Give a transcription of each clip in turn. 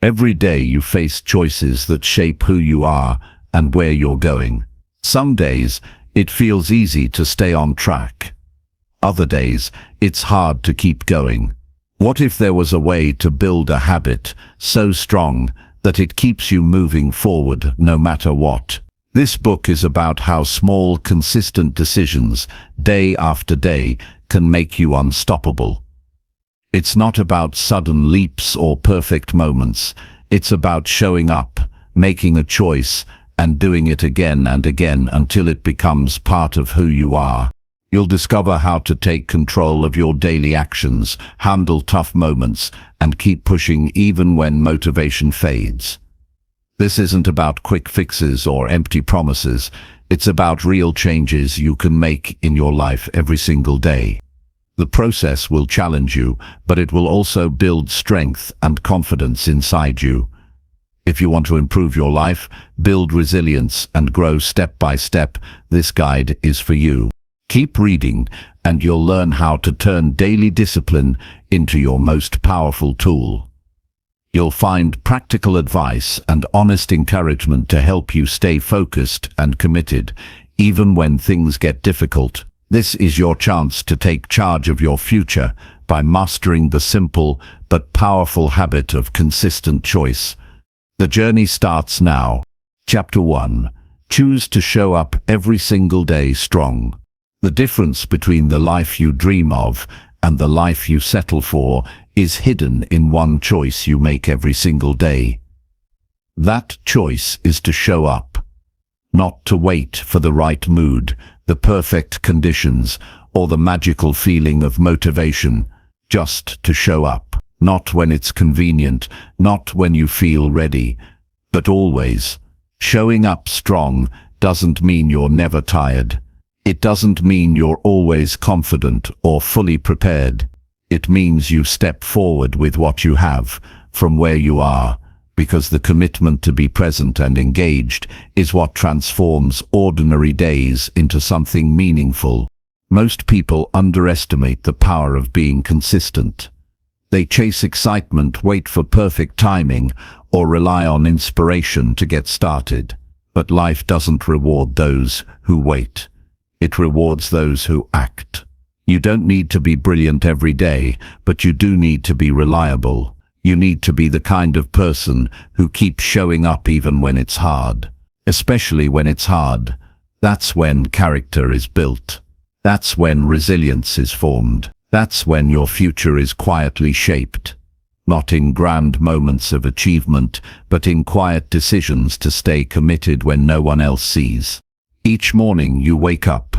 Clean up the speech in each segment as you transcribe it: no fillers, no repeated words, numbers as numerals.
Every day you face choices that shape who you are and where you're going. Some days, it feels easy to stay on track. Other days, it's hard to keep going. What if there was a way to build a habit so strong that it keeps you moving forward no matter what? This book is about how small, consistent decisions, day after day, can make you unstoppable. It's not about sudden leaps or perfect moments. It's about showing up, making a choice, and doing it again and again until it becomes part of who you are. You'll discover how to take control of your daily actions, handle tough moments, and keep pushing even when motivation fades. This isn't about quick fixes or empty promises. It's about real changes you can make in your life every single day. The process will challenge you, but it will also build strength and confidence inside you. If you want to improve your life, build resilience, and grow step by step, this guide is for you. Keep reading, and you'll learn how to turn daily discipline into your most powerful tool. You'll find practical advice and honest encouragement to help you stay focused and committed, even when things get difficult. This is your chance to take charge of your future by mastering the simple but powerful habit of consistent choice. The journey starts now. Chapter 1. Choose to show up every single day strong. The difference between the life you dream of and the life you settle for is hidden in one choice you make every single day. That choice is to show up, not to wait for the right mood, the perfect conditions, or the magical feeling of motivation, just to show up. Not when it's convenient, not when you feel ready, but always. Showing up strong doesn't mean you're never tired. It doesn't mean you're always confident or fully prepared. It means you step forward with what you have, from where you are, because the commitment to be present and engaged is what transforms ordinary days into something meaningful. Most people underestimate the power of being consistent. They chase excitement, wait for perfect timing, or rely on inspiration to get started. But life doesn't reward those who wait. It rewards those who act. You don't need to be brilliant every day, but you do need to be reliable. You need to be the kind of person who keeps showing up even when it's hard. Especially when it's hard. That's when character is built. That's when resilience is formed. That's when your future is quietly shaped. Not in grand moments of achievement, but in quiet decisions to stay committed when no one else sees. Each morning you wake up.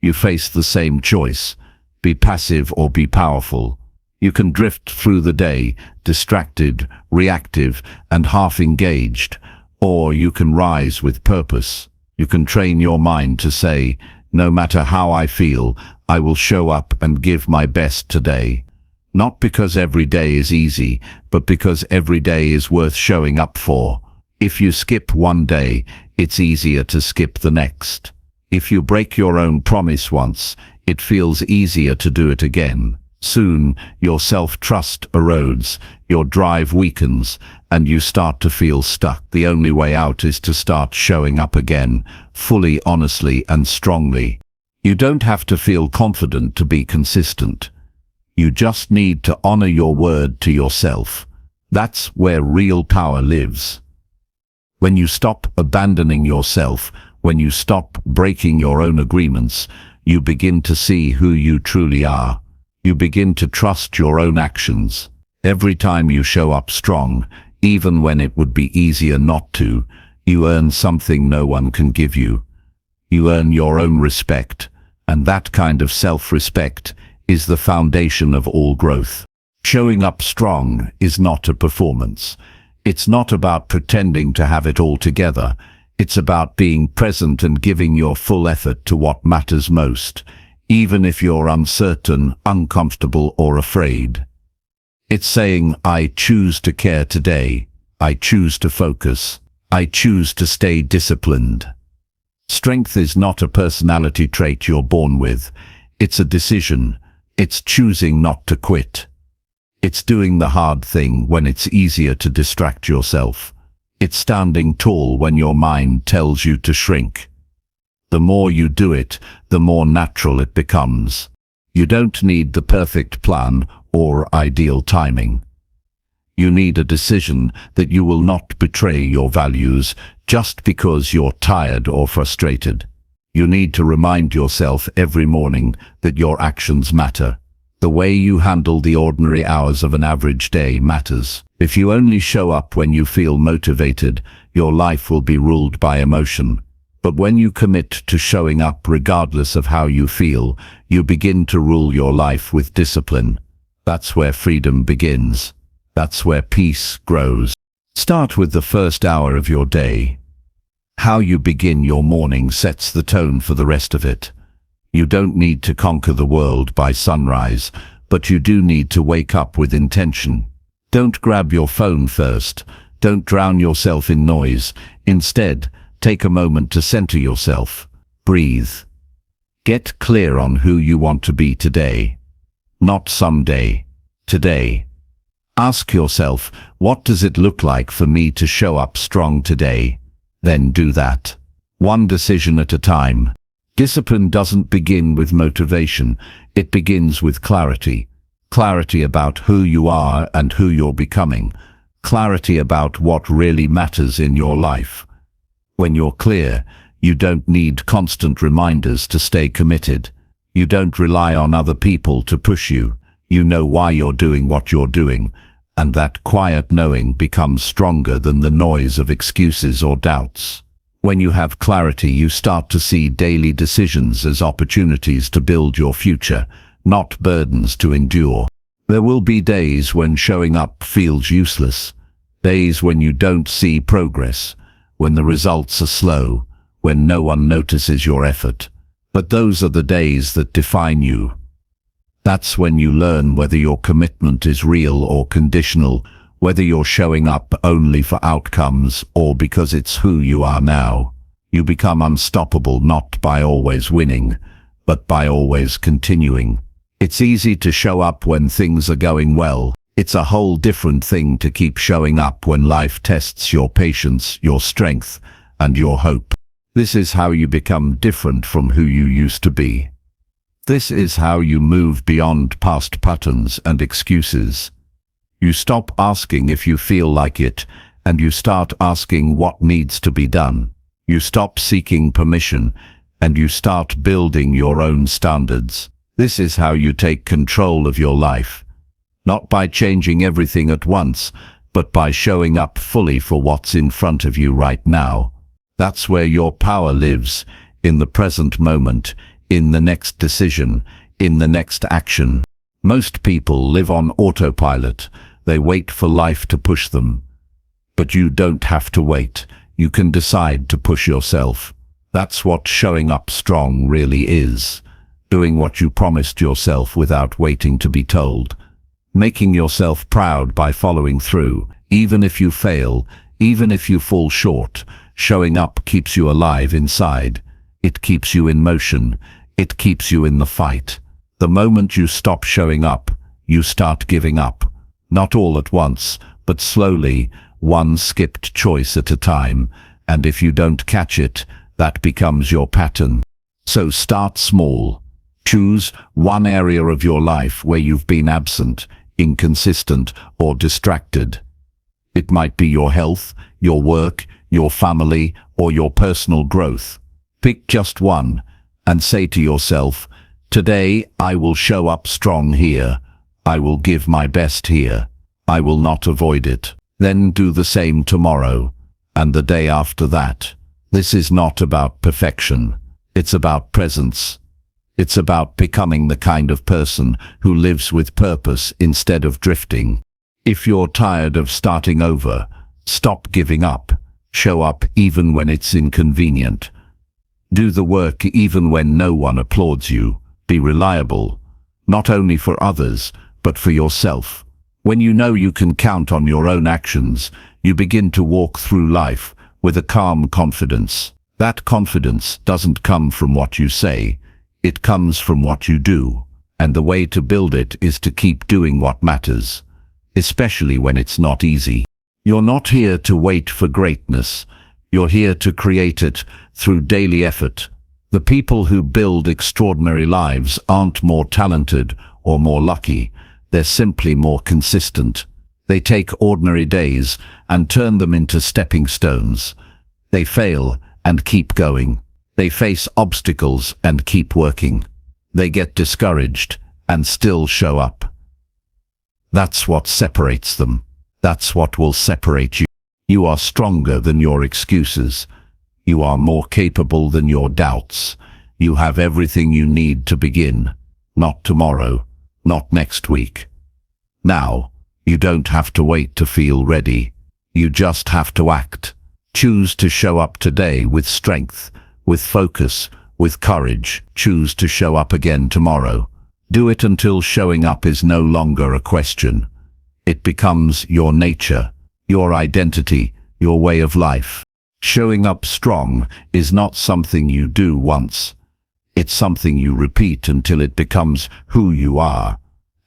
You face the same choice. Be passive or be powerful. You can drift through the day, distracted, reactive, and half engaged. Or you can rise with purpose. You can train your mind to say, no matter how I feel, I will show up and give my best today. Not because every day is easy, but because every day is worth showing up for. If you skip one day, it's easier to skip the next. If you break your own promise once, it feels easier to do it again. Soon, your self-trust erodes, your drive weakens, and you start to feel stuck. The only way out is to start showing up again, fully, honestly, and strongly. You don't have to feel confident to be consistent. You just need to honor your word to yourself. That's where real power lives. When you stop abandoning yourself, when you stop breaking your own agreements, you begin to see who you truly are. You begin to trust your own actions. Every time you show up strong, even when it would be easier not to, you earn something no one can give you. You earn your own respect, and that kind of self-respect is the foundation of all growth. Showing up strong is not a performance. It's not about pretending to have it all together. It's about being present and giving your full effort to what matters most, even if you're uncertain, uncomfortable, or afraid. It's saying, I choose to care today. I choose to focus. I choose to stay disciplined. Strength is not a personality trait you're born with. It's a decision. It's choosing not to quit. It's doing the hard thing when it's easier to distract yourself. It's standing tall when your mind tells you to shrink. The more you do it, the more natural it becomes. You don't need the perfect plan or ideal timing. You need a decision that you will not betray your values just because you're tired or frustrated. You need to remind yourself every morning that your actions matter. The way you handle the ordinary hours of an average day matters. If you only show up when you feel motivated, your life will be ruled by emotion. But when you commit to showing up regardless of how you feel, you begin to rule your life with discipline. That's where freedom begins. That's where peace grows. Start with the first hour of your day. How you begin your morning sets the tone for the rest of it. You don't need to conquer the world by sunrise, but you do need to wake up with intention. Don't grab your phone first. Don't drown yourself in noise. Instead, take a moment to center yourself. Breathe. Get clear on who you want to be today. Not someday. Today. Ask yourself, what does it look like for me to show up strong today? Then do that. One decision at a time. Discipline doesn't begin with motivation. It begins with clarity. Clarity about who you are and who you're becoming. Clarity about what really matters in your life. When you're clear, you don't need constant reminders to stay committed. You don't rely on other people to push you. You know why you're doing what you're doing, and that quiet knowing becomes stronger than the noise of excuses or doubts. When you have clarity, you start to see daily decisions as opportunities to build your future, not burdens to endure. There will be days when showing up feels useless, days when you don't see progress, when the results are slow, when no one notices your effort. But those are the days that define you. That's when you learn whether your commitment is real or conditional, whether you're showing up only for outcomes or because it's who you are now. You become unstoppable not by always winning, but by always continuing. It's easy to show up when things are going well. It's a whole different thing to keep showing up when life tests your patience, your strength, and your hope. This is how you become different from who you used to be. This is how you move beyond past patterns and excuses. You stop asking if you feel like it, and you start asking what needs to be done. You stop seeking permission, and you start building your own standards. This is how you take control of your life. Not by changing everything at once, but by showing up fully for what's in front of you right now. That's where your power lives, in the present moment, in the next decision, in the next action. Most people live on autopilot. They wait for life to push them. But you don't have to wait. You can decide to push yourself. That's what showing up strong really is. Doing what you promised yourself without waiting to be told. Making yourself proud by following through. Even if you fail, even if you fall short, showing up keeps you alive inside. It keeps you in motion. It keeps you in the fight. The moment you stop showing up, you start giving up. Not all at once, but slowly, one skipped choice at a time. And if you don't catch it, that becomes your pattern. So start small. Choose one area of your life where you've been absent, inconsistent, or distracted. It might be your health, your work, your family, or your personal growth. Pick just one and say to yourself, today I will show up strong here. I will give my best here. I will not avoid it. Then do the same tomorrow and the day after that. This is not about perfection. It's about presence. It's about becoming the kind of person who lives with purpose instead of drifting. If you're tired of starting over, stop giving up. Show up even when it's inconvenient. Do the work even when no one applauds you. Be reliable, not only for others, but for yourself. When you know you can count on your own actions, you begin to walk through life with a calm confidence. That confidence doesn't come from what you say, it comes from what you do. And the way to build it is to keep doing what matters. especially when it's not easy. You're not here to wait for greatness. You're here to create it through daily effort. The people who build extraordinary lives aren't more talented or more lucky. They're simply more consistent. They take ordinary days and turn them into stepping stones. They fail and keep going. They face obstacles and keep working. They get discouraged and still show up. That's what separates them. That's what will separate you. You are stronger than your excuses. You are more capable than your doubts. You have everything you need to begin. Not tomorrow, not next week. Now, you don't have to wait to feel ready. You just have to act. Choose to show up today with strength, with focus, with courage. Choose to show up again tomorrow. Do it until showing up is no longer a question. It becomes your nature, your identity, your way of life. Showing up strong is not something you do once. It's something you repeat until it becomes who you are.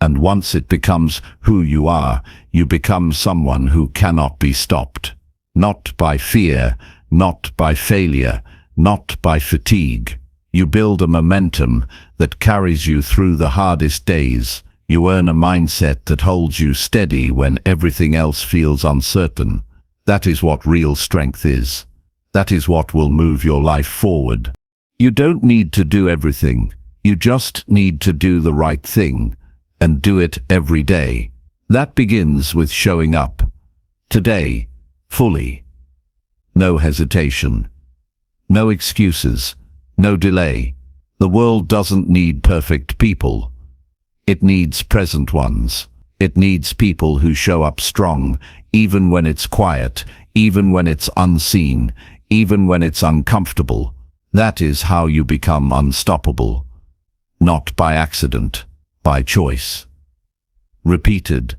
And once it becomes who you are, you become someone who cannot be stopped. Not by fear, not by failure, not by fatigue. You build a momentum that carries you through the hardest days. You earn a mindset that holds you steady when everything else feels uncertain. That is what real strength is. That is what will move your life forward. You don't need to do everything. You just need to do the right thing, and do it every day. That begins with showing up. Today, fully. No hesitation. No excuses. No delay. The world doesn't need perfect people. It needs present ones. It needs people who show up strong, even when it's quiet, even when it's unseen, even when it's uncomfortable. That is how you become unstoppable. Not by accident, by choice. Repeated.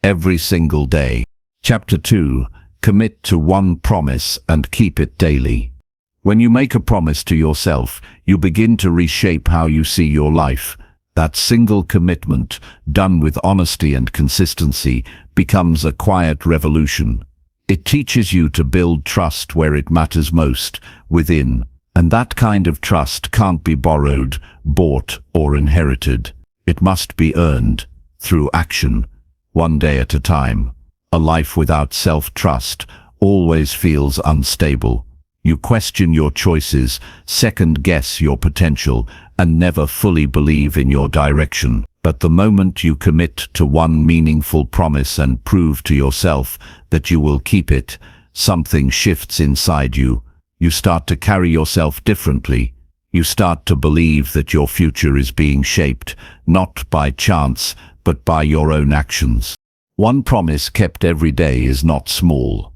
Every single day. Chapter 2. Commit to one promise and keep it daily. When you make a promise to yourself, you begin to reshape how you see your life. That single commitment, done with honesty and consistency, becomes a quiet revolution. It teaches you to build trust where it matters most, within. And that kind of trust can't be borrowed, bought, or inherited. It must be earned, through action, one day at a time. A life without self-trust always feels unstable. You question your choices, second-guess your potential, and never fully believe in your direction. But the moment you commit to one meaningful promise and prove to yourself that you will keep it, something shifts inside you. You start to carry yourself differently. You start to believe that your future is being shaped, not by chance, but by your own actions. One promise kept every day is not small.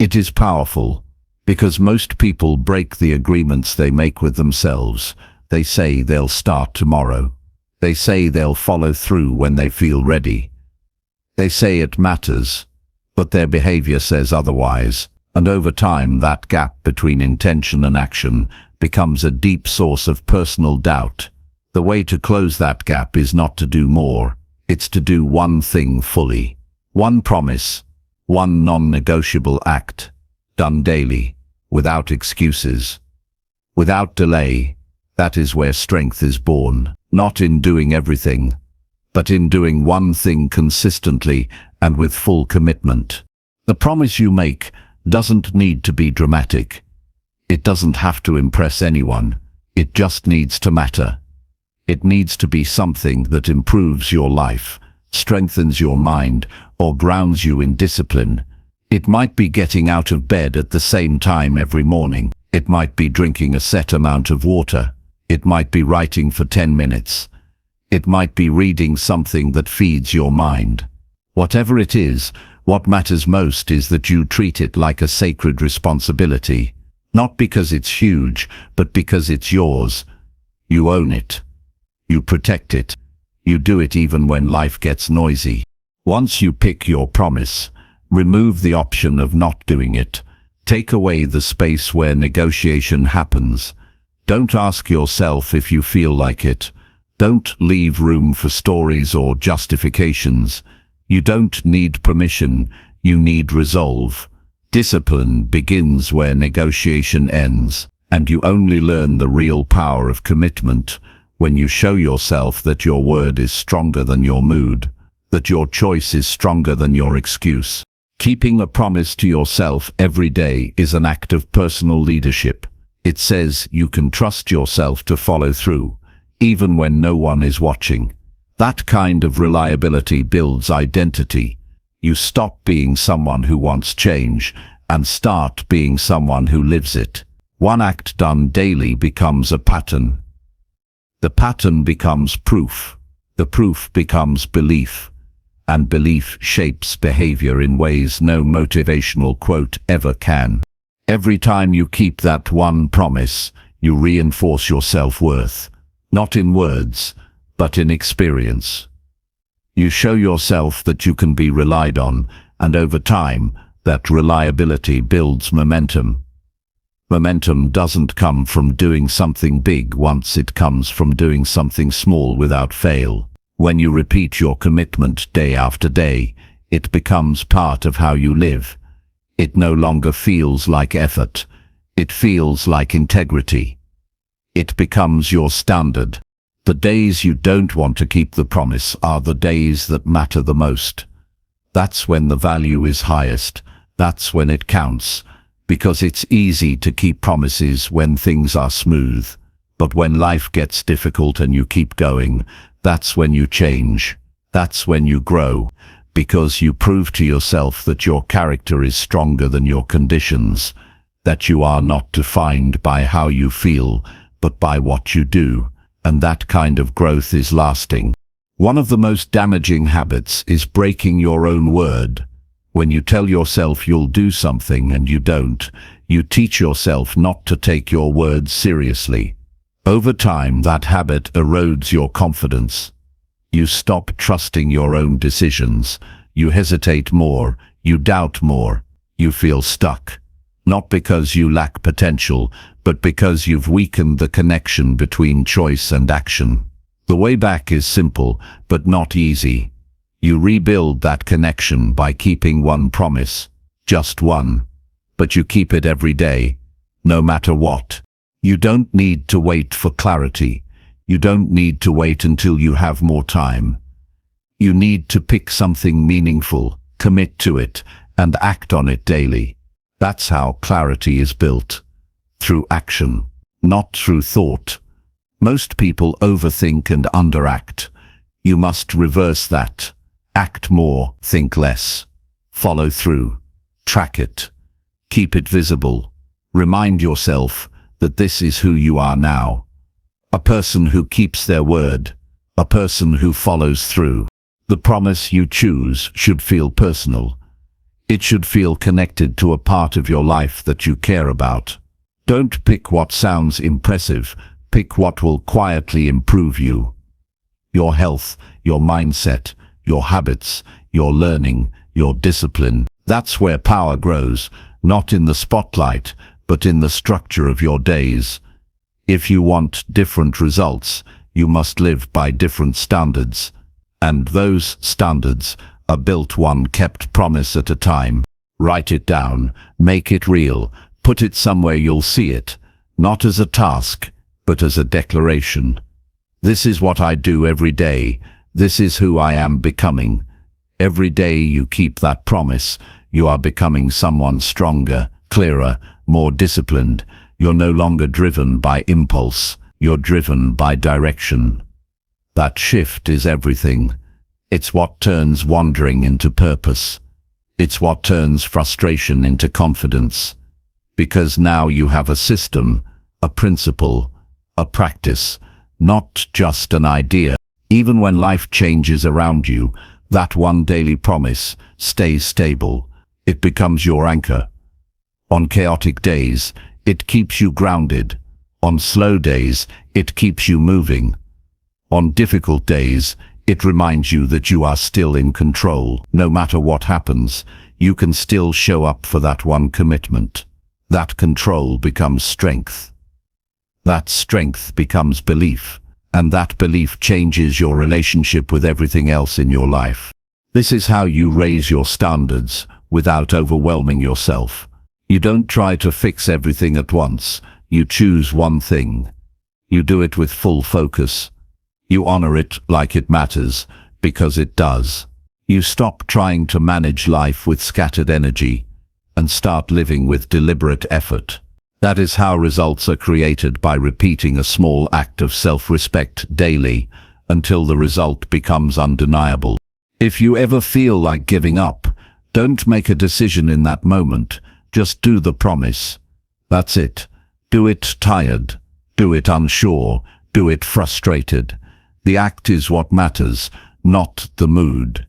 It is powerful. Because most people break the agreements they make with themselves. They say they'll start tomorrow. They say they'll follow through when they feel ready. They say it matters, but their behavior says otherwise. And over time, that gap between intention and action becomes a deep source of personal doubt. The way to close that gap is not to do more. It's to do one thing fully. One promise, one non-negotiable act, done daily. Without excuses, without delay. That is where strength is born, not in doing everything, but in doing one thing consistently and with full commitment. The promise you make doesn't need to be dramatic. It doesn't have to impress anyone. It just needs to matter. It needs to be something that improves your life, strengthens your mind, or grounds you in discipline. It might be getting out of bed at the same time every morning. It might be drinking a set amount of water. It might be writing for 10 minutes. It might be reading something that feeds your mind. Whatever it is, what matters most is that you treat it like a sacred responsibility. Not because it's huge, but because it's yours. You own it. You protect it. You do it even when life gets noisy. Once you pick your promise, remove the option of not doing it. Take away the space where negotiation happens. Don't ask yourself if you feel like it. Don't leave room for stories or justifications. You don't need permission, you need resolve. Discipline begins where negotiation ends, and you only learn the real power of commitment when you show yourself that your word is stronger than your mood, that your choice is stronger than your excuse. Keeping a promise to yourself every day is an act of personal leadership. It says you can trust yourself to follow through, even when no one is watching. That kind of reliability builds identity. You stop being someone who wants change and start being someone who lives it. One act done daily becomes a pattern. The pattern becomes proof. The proof becomes belief. And belief shapes behavior in ways no motivational quote ever can. Every time you keep that one promise, you reinforce your self-worth, not in words, but in experience. You show yourself that you can be relied on, and over time, that reliability builds momentum. Momentum doesn't come from doing something big once, it comes from doing something small without fail. When you repeat your commitment day after day, it becomes part of how you live. It no longer feels like effort. It feels like integrity. It becomes your standard. The days you don't want to keep the promise are the days that matter the most. That's when the value is highest. That's when it counts. Because it's easy to keep promises when things are smooth. But when life gets difficult and you keep going, that's when you change. That's when you grow. Because you prove to yourself that your character is stronger than your conditions. That you are not defined by how you feel, but by what you do. And that kind of growth is lasting. One of the most damaging habits is breaking your own word. When you tell yourself you'll do something and you don't, you teach yourself not to take your words seriously. Over time, that habit erodes your confidence. You stop trusting your own decisions. You hesitate more. You doubt more. You feel stuck. Not because you lack potential, but because you've weakened the connection between choice and action. The way back is simple, but not easy. You rebuild that connection by keeping one promise, just one. But you keep it every day, no matter what. You don't need to wait for clarity. You don't need to wait until you have more time. You need to pick something meaningful, commit to it, and act on it daily. That's how clarity is built. Through action, not through thought. Most people overthink and underact. You must reverse that. Act more, think less. Follow through. Track it. Keep it visible. Remind yourself that this is who you are now. A person who keeps their word. A person who follows through. The promise you choose should feel personal. It should feel connected to a part of your life that you care about. Don't pick what sounds impressive. Pick what will quietly improve you. Your health, your mindset, your habits, your learning, your discipline. That's where power grows, not in the spotlight, but in the structure of your days. If you want different results, you must live by different standards. And those standards are built one kept promise at a time. Write it down, make it real, put it somewhere you'll see it, not as a task, but as a declaration. This is what I do every day. This is who I am becoming. Every day you keep that promise, you are becoming someone stronger, clearer, more disciplined. You're no longer driven by impulse. You're driven by direction. That shift is everything. It's what turns wandering into purpose. It's what turns frustration into confidence. Because now you have a system, a principle, a practice, not just an idea. Even when life changes around you, that one daily promise stays stable. It becomes your anchor. On chaotic days, it keeps you grounded. On slow days, it keeps you moving. On difficult days, it reminds you that you are still in control. No matter what happens, you can still show up for that one commitment. That control becomes strength. That strength becomes belief. And that belief changes your relationship with everything else in your life. This is how you raise your standards without overwhelming yourself. You don't try to fix everything at once. You choose one thing. You do it with full focus. You honor it like it matters, because it does. You stop trying to manage life with scattered energy and start living with deliberate effort. That is how results are created, by repeating a small act of self-respect daily until the result becomes undeniable. If you ever feel like giving up, don't make a decision in that moment. Just do the promise. That's it. Do it tired. Do it unsure. Do it frustrated. The act is what matters, not the mood.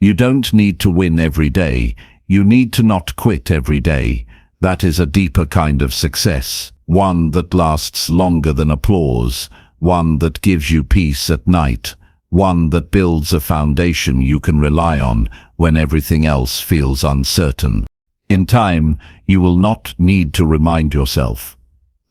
You don't need to win every day. You need to not quit every day. That is a deeper kind of success. One that lasts longer than applause. One that gives you peace at night. One that builds a foundation you can rely on when everything else feels uncertain. In time, you will not need to remind yourself.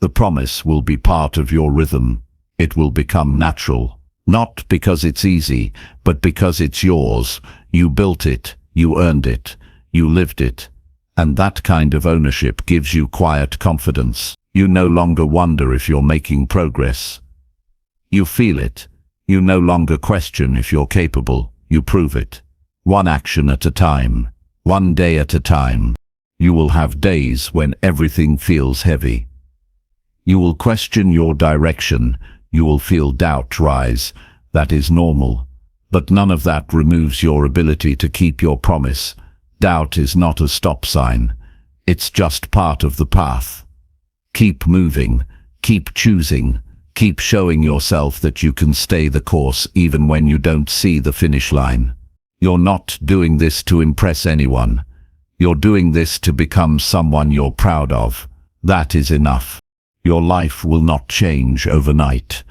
The promise will be part of your rhythm. It will become natural. Not because it's easy, but because it's yours. You built it, you earned it, you lived it. And that kind of ownership gives you quiet confidence. You no longer wonder if you're making progress. You feel it. You no longer question if you're capable. You prove it. One action at a time. One day at a time. You will have days when everything feels heavy. You will question your direction. You will feel doubt rise. That is normal. But none of that removes your ability to keep your promise. Doubt is not a stop sign. It's just part of the path. Keep moving. Keep choosing. Keep showing yourself that you can stay the course even when you don't see the finish line. You're not doing this to impress anyone. You're doing this to become someone you're proud of. That is enough. Your life will not change overnight.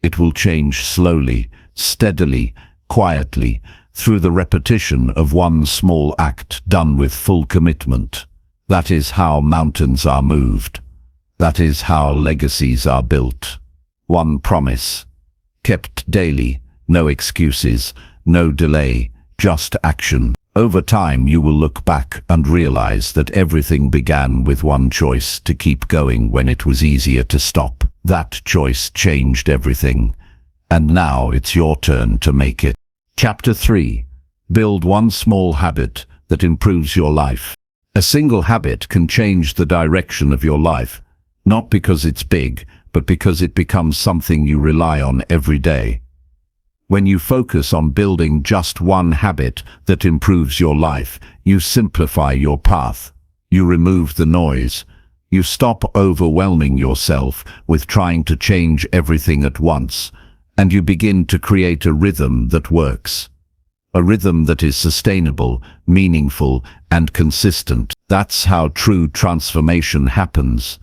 It will change slowly, steadily, quietly, through the repetition of one small act done with full commitment. That is how mountains are moved. That is how legacies are built. One promise, kept daily, no excuses, no delay, just action. Over time you will look back and realize that everything began with one choice: to keep going when it was easier to stop. That choice changed everything. And now it's your turn to make it. Chapter 3. Build one small habit that improves your life. A single habit can change the direction of your life, not because it's big, but because it becomes something you rely on every day. When you focus on building just one habit that improves your life, you simplify your path. You remove the noise. You stop overwhelming yourself with trying to change everything at once, and you begin to create a rhythm that works. A rhythm that is sustainable, meaningful, and consistent. That's how true transformation happens.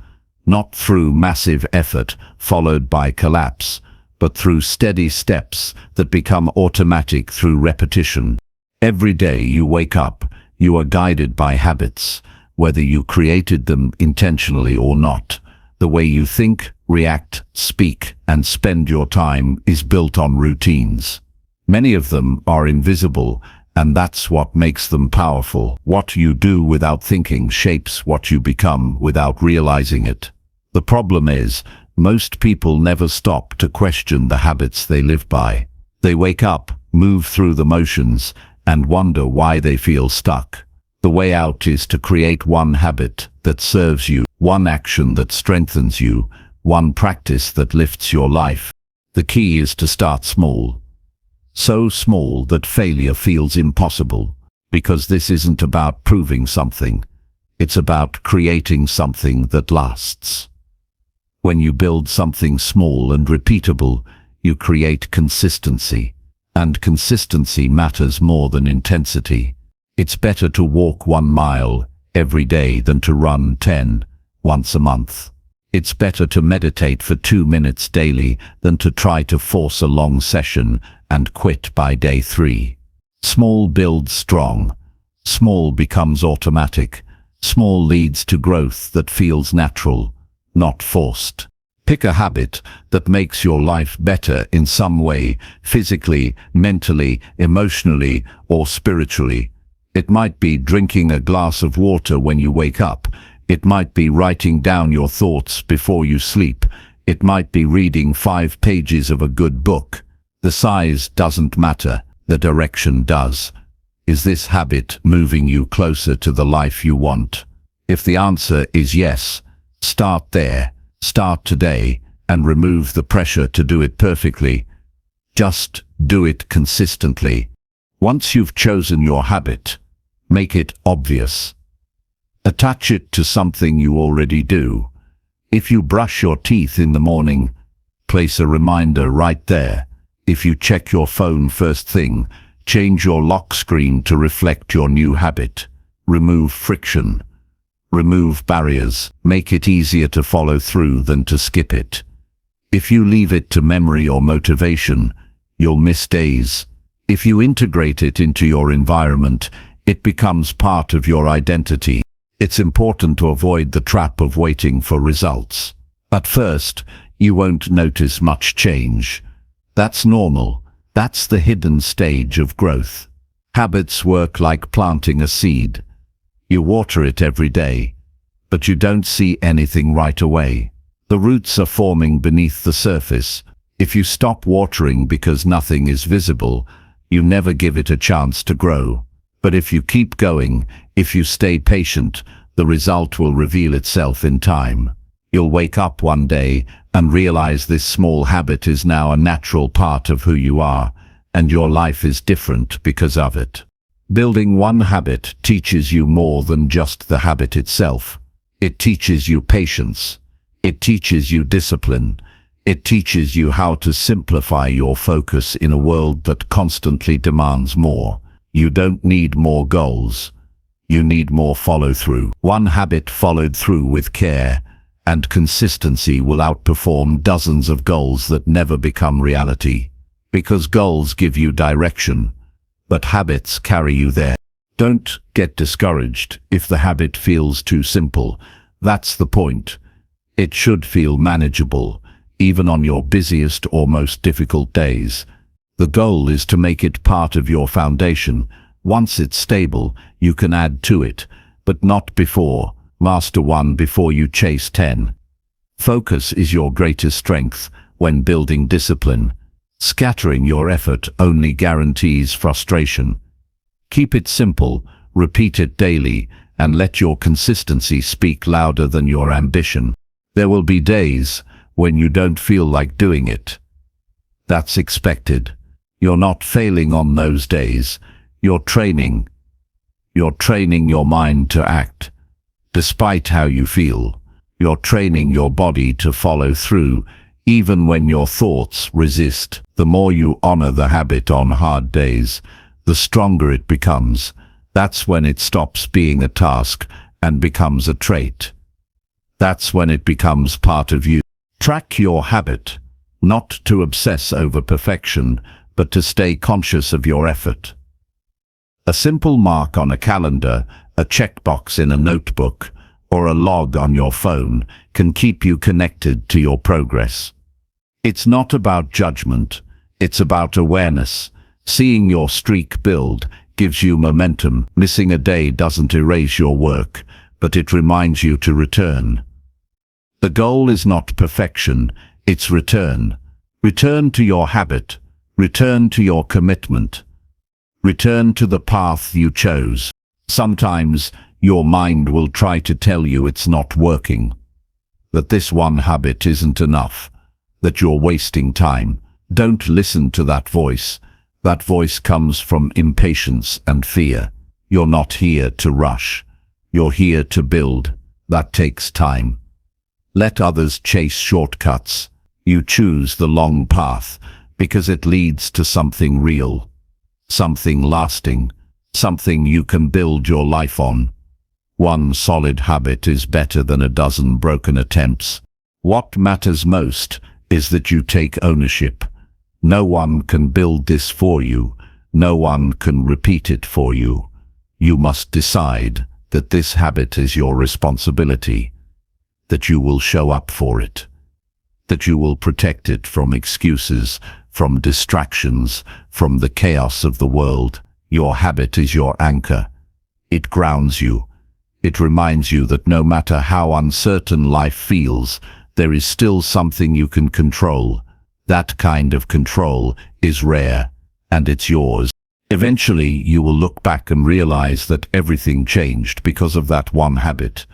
Not through massive effort followed by collapse, but through steady steps that become automatic through repetition. Every day you wake up, you are guided by habits, whether you created them intentionally or not. The way you think, react, speak, and spend your time is built on routines. Many of them are invisible, and that's what makes them powerful. What you do without thinking shapes what you become without realizing it. The problem is, most people never stop to question the habits they live by. They wake up, move through the motions, and wonder why they feel stuck. The way out is to create one habit that serves you, one action that strengthens you, one practice that lifts your life. The key is to start small. So small that failure feels impossible, because this isn't about proving something. It's about creating something that lasts. When you build something small and repeatable, you create consistency. And consistency matters more than intensity. It's better to walk 1 mile every day than to run 10 once a month. It's better to meditate for 2 minutes daily than to try to force a long session and quit by day 3. Small builds strong. Small becomes automatic. Small leads to growth that feels natural, not forced. Pick a habit that makes your life better in some way, physically, mentally, emotionally, or spiritually. It might be drinking a glass of water when you wake up. It might be writing down your thoughts before you sleep. It might be reading 5 pages of a good book. The size doesn't matter, the direction does. Is this habit moving you closer to the life you want? If the answer is yes, start there. Start today and remove the pressure to do it perfectly. Just do it consistently. Once you've chosen your habit, make it obvious. Attach it to something you already do. If you brush your teeth in the morning, place a reminder right there. If you check your phone first thing, change your lock screen to reflect your new habit. Remove friction. Remove barriers. Make it easier to follow through than to skip it. If you leave it to memory or motivation, you'll miss days. If you integrate it into your environment, it becomes part of your identity. It's important to avoid the trap of waiting for results. At first, you won't notice much change. That's normal. That's the hidden stage of growth. Habits work like planting a seed. You water it every day, but you don't see anything right away. The roots are forming beneath the surface. If you stop watering because nothing is visible, you never give it a chance to grow. But if you keep going, if you stay patient, the result will reveal itself in time. You'll wake up one day and realize this small habit is now a natural part of who you are, and your life is different because of it. Building one habit teaches you more than just the habit itself. It teaches you patience. It teaches you discipline. It teaches you how to simplify your focus in a world that constantly demands more. You don't need more goals. You need more follow-through. One habit followed through with care and consistency will outperform dozens of goals that never become reality. Because goals give you direction, but habits carry you there. Don't get discouraged if the habit feels too simple. That's the point. It should feel manageable, even on your busiest or most difficult days. The goal is to make it part of your foundation. Once it's stable, you can add to it, but not before. Master one before you chase 10. Focus is your greatest strength when building discipline. Scattering your effort only guarantees frustration. Keep it simple, repeat it daily, and let your consistency speak louder than your ambition. There will be days when you don't feel like doing it. That's expected. You're not failing on those days. You're training. You're training your mind to act. Despite how you feel, you're training your body to follow through, even when your thoughts resist. The more you honor the habit on hard days, the stronger it becomes. That's when it stops being a task and becomes a trait. That's when it becomes part of you. Track your habit, not to obsess over perfection, but to stay conscious of your effort. A simple mark on a calendar, a checkbox in a notebook, or a log on your phone can keep you connected to your progress. It's not about judgment, it's about awareness. Seeing your streak build gives you momentum. Missing a day doesn't erase your work, but it reminds you to return. The goal is not perfection, it's return. Return to your habit. Return to your commitment. Return to the path you chose. Sometimes your mind will try to tell you it's not working, that this one habit isn't enough, that you're wasting time. Don't listen to that voice. That voice comes from impatience and fear. You're not here to rush. You're here to build. That takes time. Let others chase shortcuts. You choose the long path because it leads to something real, something lasting, something you can build your life on. One solid habit is better than a dozen broken attempts. What matters most is that you take ownership. No one can build this for you. No one can repeat it for you. You must decide that this habit is your responsibility, that you will show up for it, that you will protect it from excuses, from distractions, from the chaos of the world. Your habit is your anchor. It grounds you. It reminds you that no matter how uncertain life feels, there is still something you can control. That kind of control is rare, and it's yours. Eventually, you will look back and realize that everything changed because of that one habit.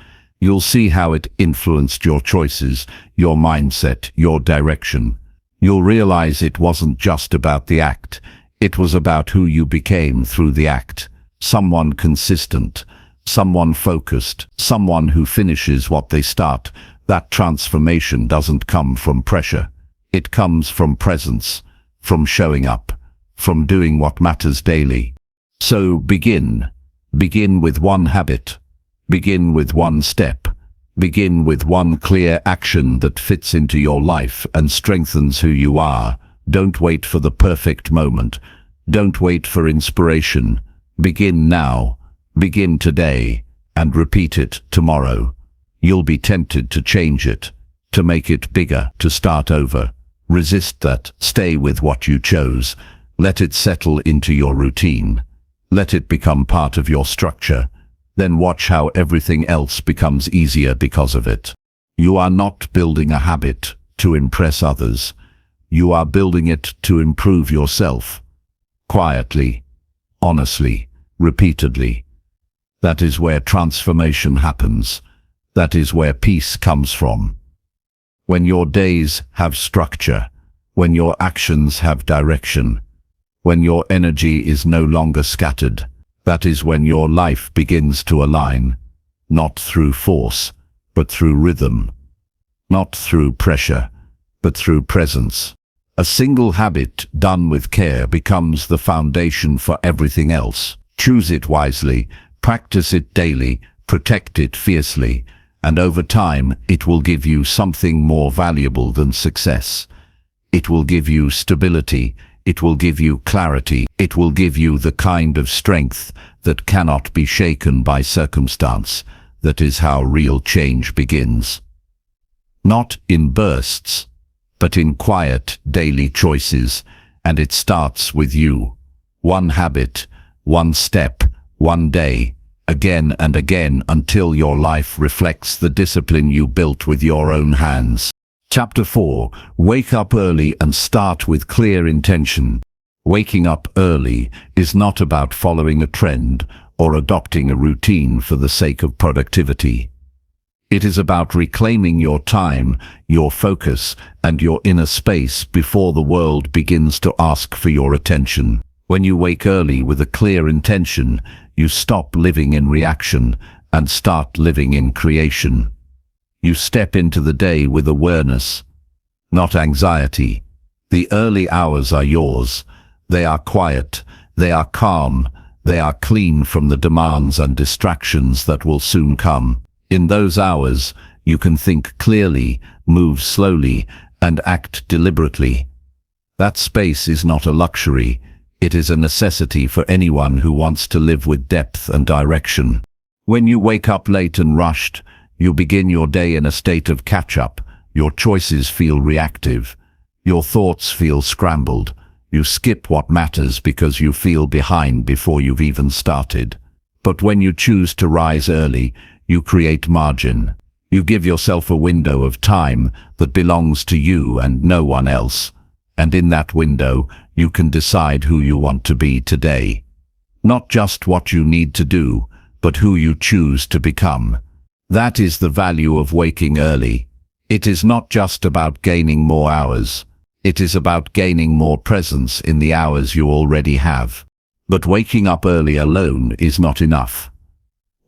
You'll see how it influenced your choices, your mindset, your direction. You'll realize it wasn't just about the act. It was about who you became through the act. Someone consistent, someone focused, someone who finishes what they start. That transformation doesn't come from pressure. It comes from presence, from showing up, from doing what matters daily. So begin. Begin with one habit. Begin with one step. Begin with one clear action that fits into your life and strengthens who you are. Don't wait for the perfect moment. Don't wait for inspiration. Begin now. Begin today, and repeat it tomorrow. You'll be tempted to change it, to make it bigger, to start over. Resist that. Stay with what you chose. Let it settle into your routine. Let it become part of your structure. Then watch how everything else becomes easier because of it. You are not building a habit to impress others. You are building it to improve yourself. Quietly, honestly, repeatedly. That is where transformation happens. That is where peace comes from. When your days have structure, when your actions have direction, when your energy is no longer scattered, that is when your life begins to align, not through force, but through rhythm, not through pressure, but through presence. A single habit done with care becomes the foundation for everything else. Choose it wisely, practice it daily, protect it fiercely, and over time it will give you something more valuable than success. It will give you stability, it will give you clarity, it will give you the kind of strength that cannot be shaken by circumstance. That is how real change begins. Not in bursts, but in quiet daily choices, and it starts with you. One habit, one step, one day, again and again until your life reflects the discipline you built with your own hands. Chapter 4. Wake up early and start with clear intention. Waking up early is not about following a trend or adopting a routine for the sake of productivity. It is about reclaiming your time, your focus, and your inner space before the world begins to ask for your attention. When you wake early with a clear intention, you stop living in reaction and start living in creation. You step into the day with awareness, not anxiety. The early hours are yours. They are quiet, they are calm, they are clean from the demands and distractions that will soon come. In those hours, you can think clearly, move slowly, and act deliberately. That space is not a luxury. It is a necessity for anyone who wants to live with depth and direction. When you wake up late and rushed, you begin your day in a state of catch-up. Your choices feel reactive. Your thoughts feel scrambled. You skip what matters because you feel behind before you've even started. But when you choose to rise early, you create margin. You give yourself a window of time that belongs to you and no one else. And in that window, you can decide who you want to be today. Not just what you need to do, but who you choose to become. That is the value of waking early. It is not just about gaining more hours. It is about gaining more presence in the hours you already have. But waking up early alone is not enough.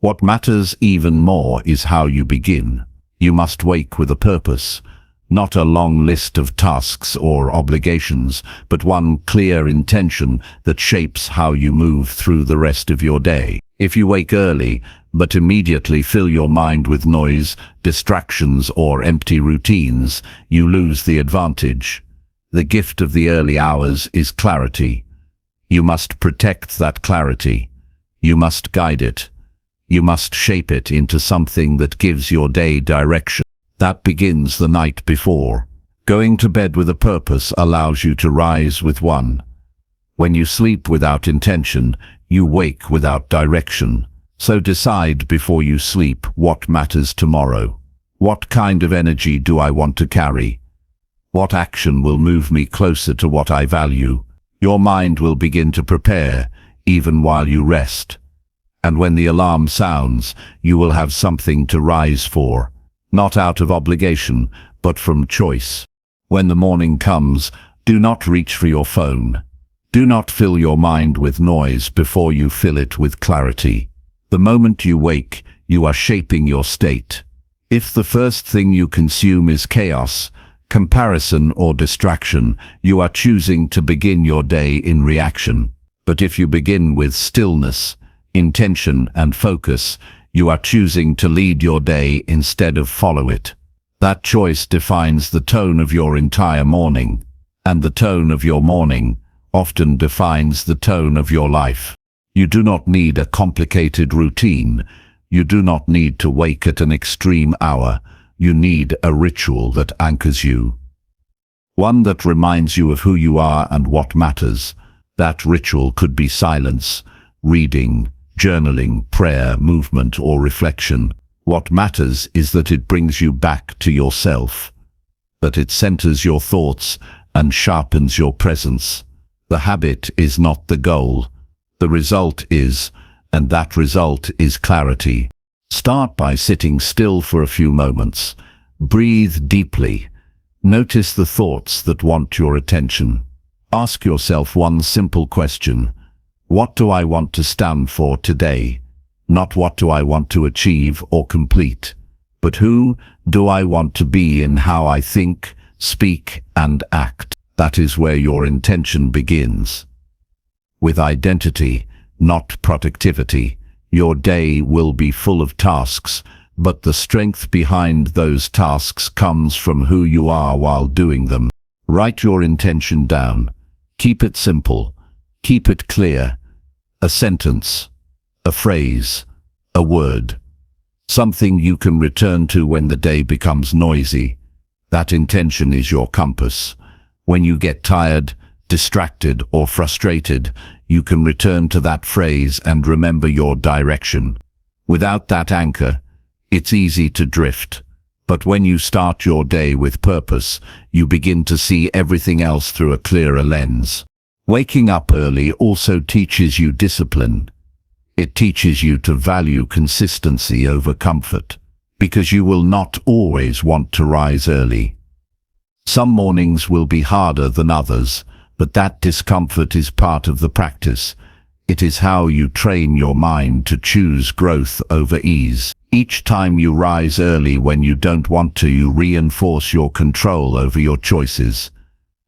What matters even more is how you begin. You must wake with a purpose. Not a long list of tasks or obligations, but one clear intention that shapes how you move through the rest of your day. If you wake early, but immediately fill your mind with noise, distractions, or empty routines, you lose the advantage. The gift of the early hours is clarity. You must protect that clarity. You must guide it. You must shape it into something that gives your day direction. That begins the night before. Going to bed with a purpose allows you to rise with one. When you sleep without intention, you wake without direction. So decide before you sleep what matters tomorrow. What kind of energy do I want to carry? What action will move me closer to what I value? Your mind will begin to prepare, even while you rest. And when the alarm sounds, you will have something to rise for, not out of obligation, but from choice. When the morning comes, do not reach for your phone. Do not fill your mind with noise before you fill it with clarity. The moment you wake, you are shaping your state. If the first thing you consume is chaos, comparison or distraction, you are choosing to begin your day in reaction. But if you begin with stillness, intention and focus, you are choosing to lead your day instead of follow it. That choice defines the tone of your entire morning, and the tone of your morning often defines the tone of your life. You do not need a complicated routine. You do not need to wake at an extreme hour. You need a ritual that anchors you. One that reminds you of who you are and what matters. That ritual could be silence, reading, journaling, prayer, movement, or reflection. What matters is that it brings you back to yourself, that it centers your thoughts and sharpens your presence. The habit is not the goal. The result is, and that result is clarity. Start by sitting still for a few moments. Breathe deeply. Notice the thoughts that want your attention. Ask yourself one simple question. What do I want to stand for today? Not what do I want to achieve or complete, but who do I want to be in how I think, speak, and act. That is where your intention begins. With identity, not productivity, your day will be full of tasks, but the strength behind those tasks comes from who you are while doing them. Write your intention down. Keep it simple. Keep it clear. A sentence, a phrase, a word. Something you can return to when the day becomes noisy. That intention is your compass. When you get tired, distracted, or frustrated, you can return to that phrase and remember your direction. Without that anchor, it's easy to drift. But when you start your day with purpose, you begin to see everything else through a clearer lens. Waking up early also teaches you discipline. It teaches you to value consistency over comfort, because you will not always want to rise early. Some mornings will be harder than others, but that discomfort is part of the practice. It is how you train your mind to choose growth over ease. Each time you rise early when you don't want to, you reinforce your control over your choices.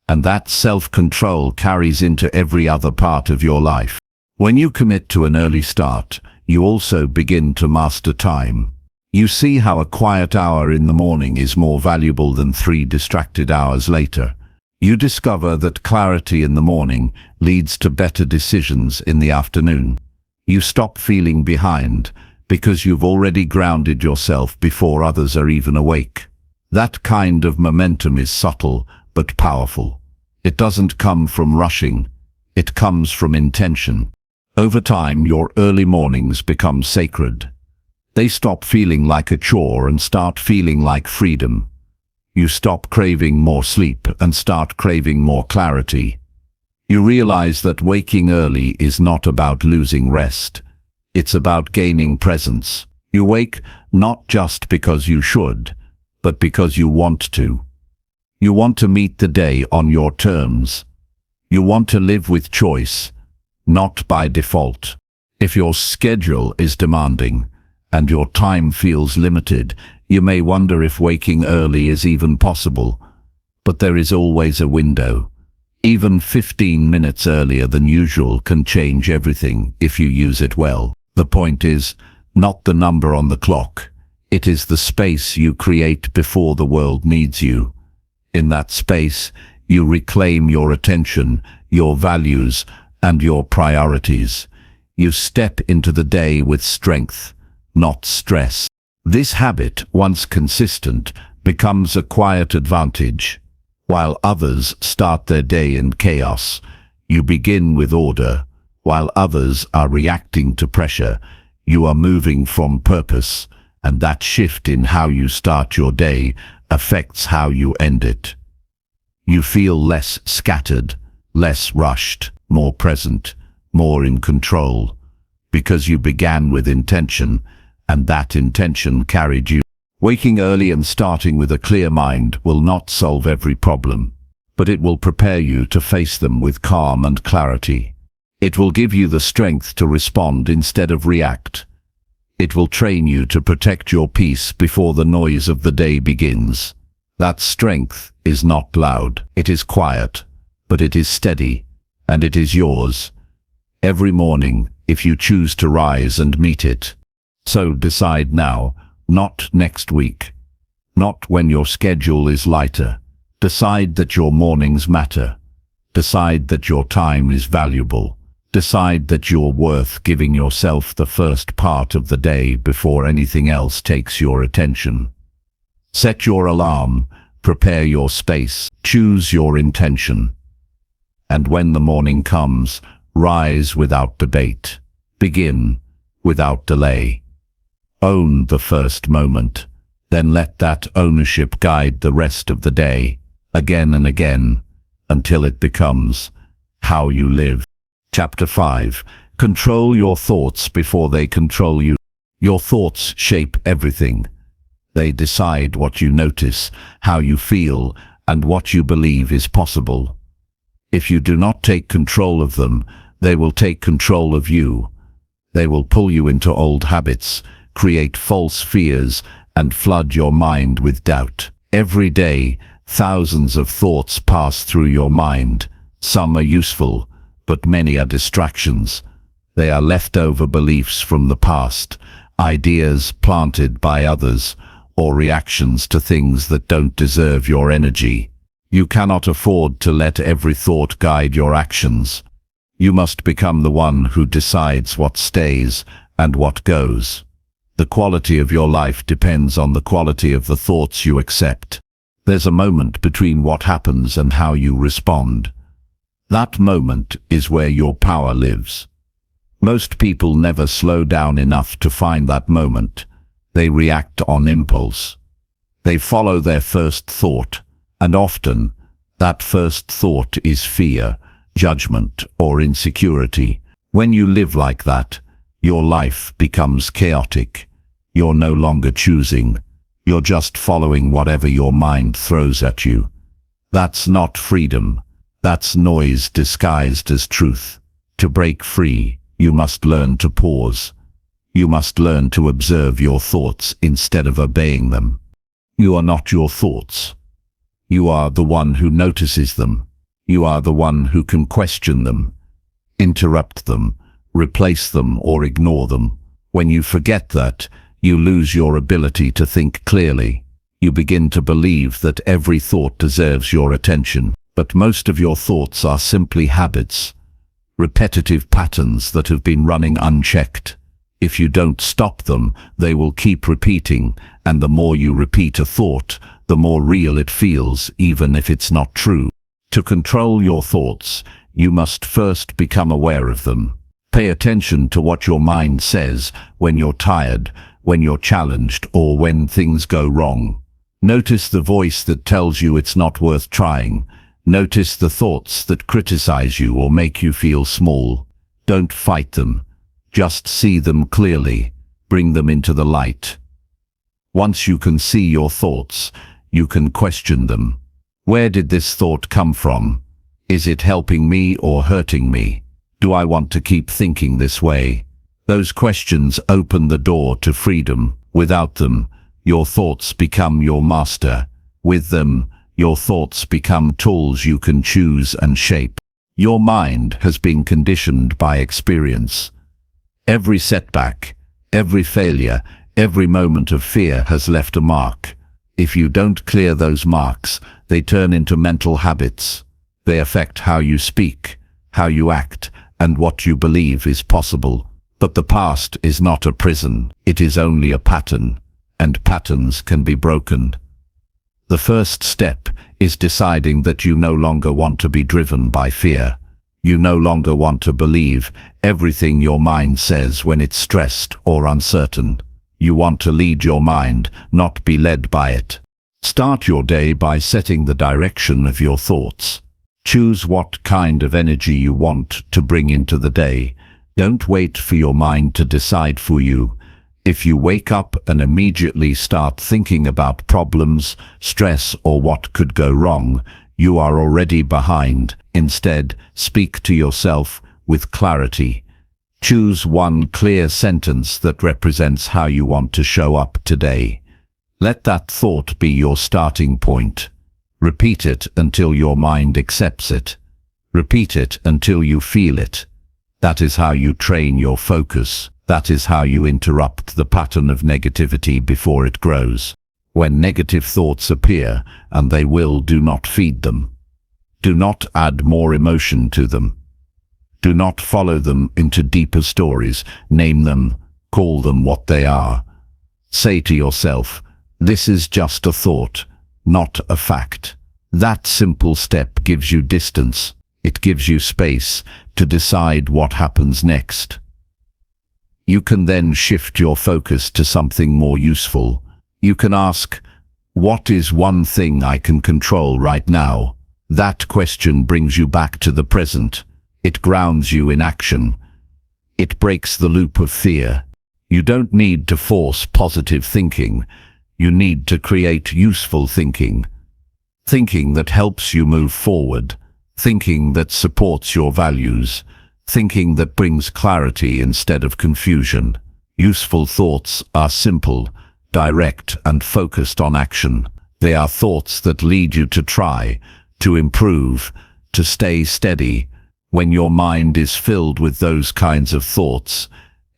And that self-control carries into every other part of your life. When you commit to an early start, you also begin to master time. You see how a quiet hour in the morning is more valuable than 3 distracted hours later. You discover that clarity in the morning leads to better decisions in the afternoon. You stop feeling behind because you've already grounded yourself before others are even awake. That kind of momentum is subtle but powerful. It doesn't come from rushing. It comes from intention. Over time, your early mornings become sacred. They stop feeling like a chore and start feeling like freedom. You stop craving more sleep and start craving more clarity. You realize that waking early is not about losing rest. It's about gaining presence. You wake not just because you should, but because you want to. You want to meet the day on your terms. You want to live with choice, not by default. If your schedule is demanding and your time feels limited, you may wonder if waking early is even possible. But there is always a window. Even 15 minutes earlier than usual can change everything if you use it well. The point is not the number on the clock. It is the space you create before the world needs you. In that space, you reclaim your attention, your values, and your priorities. You step into the day with strength, not stress. This habit, once consistent, becomes a quiet advantage. While others start their day in chaos, you begin with order. While others are reacting to pressure, you are moving from purpose, and that shift in how you start your day affects how you end it. You feel less scattered, less rushed, more present, more in control, because you began with intention, and that intention carried you. Waking early and starting with a clear mind will not solve every problem, but it will prepare you to face them with calm and clarity. It will give you the strength to respond instead of react. It will train you to protect your peace before the noise of the day begins. That strength is not loud, it is quiet, but it is steady, and it is yours. Every morning, if you choose to rise and meet it. So decide now, not next week. Not when your schedule is lighter. Decide that your mornings matter. Decide that your time is valuable. Decide that you're worth giving yourself the first part of the day before anything else takes your attention. Set your alarm, prepare your space, choose your intention. And when the morning comes, rise without debate. Begin without delay. Own the first moment, then let that ownership guide the rest of the day, again and again, until it becomes how you live. Chapter 5. Control your thoughts before they control you. Your thoughts shape everything. They decide what you notice, how you feel, and what you believe is possible. If you do not take control of them, they will take control of you. They will pull you into old habits, create false fears, and flood your mind with doubt. Every day, thousands of thoughts pass through your mind. Some are useful, but many are distractions. They are leftover beliefs from the past, ideas planted by others, or reactions to things that don't deserve your energy. You cannot afford to let every thought guide your actions. You must become the one who decides what stays and what goes. The quality of your life depends on the quality of the thoughts you accept. There's a moment between what happens and how you respond. That moment is where your power lives. Most people never slow down enough to find that moment. They react on impulse. They follow their first thought, and often that first thought is fear, judgment, or insecurity. When you live like that, your life becomes chaotic. You're no longer choosing. You're just following whatever your mind throws at you. That's not freedom. That's noise disguised as truth. To break free, you must learn to pause. You must learn to observe your thoughts instead of obeying them. You are not your thoughts. You are the one who notices them. You are the one who can question them, interrupt them, replace them, or ignore them. When you forget that, you lose your ability to think clearly. You begin to believe that every thought deserves your attention. But most of your thoughts are simply habits, repetitive patterns that have been running unchecked. If you don't stop them, they will keep repeating, and the more you repeat a thought, the more real it feels, even if it's not true. To control your thoughts, you must first become aware of them. Pay attention to what your mind says when you're tired, when you're challenged, or when things go wrong. Notice the voice that tells you it's not worth trying. Notice the thoughts that criticize you or make you feel small. Don't fight them. Just see them clearly. Bring them into the light. Once you can see your thoughts, you can question them. Where did this thought come from? Is it helping me or hurting me? Do I want to keep thinking this way? Those questions open the door to freedom. Without them, your thoughts become your master. With them, your thoughts become tools you can choose and shape. Your mind has been conditioned by experience. Every setback, every failure, every moment of fear has left a mark. If you don't clear those marks, they turn into mental habits. They affect how you speak, how you act, and what you believe is possible. But the past is not a prison, it is only a pattern, and patterns can be broken. The first step is deciding that you no longer want to be driven by fear. You no longer want to believe everything your mind says when it's stressed or uncertain. You want to lead your mind, not be led by it. Start your day by setting the direction of your thoughts. Choose what kind of energy you want to bring into the day. Don't wait for your mind to decide for you. If you wake up and immediately start thinking about problems, stress, or what could go wrong, you are already behind. Instead, speak to yourself with clarity. Choose one clear sentence that represents how you want to show up today. Let that thought be your starting point. Repeat it until your mind accepts it. Repeat it until you feel it. That is how you train your focus. That is how you interrupt the pattern of negativity before it grows. When negative thoughts appear, and they will, do not feed them. Do not add more emotion to them. Do not follow them into deeper stories. Name them, call them what they are. Say to yourself, this is just a thought, not a fact. That simple step gives you distance. It gives you space to decide what happens next. You can then shift your focus to something more useful. You can ask, what is one thing I can control right now? That question brings you back to the present. It grounds you in action. It breaks the loop of fear. You don't need to force positive thinking. You need to create useful thinking. Thinking that helps you move forward. Thinking that supports your values. Thinking that brings clarity instead of confusion. Useful thoughts are simple, direct, and focused on action. They are thoughts that lead you to try, to improve, to stay steady. When your mind is filled with those kinds of thoughts,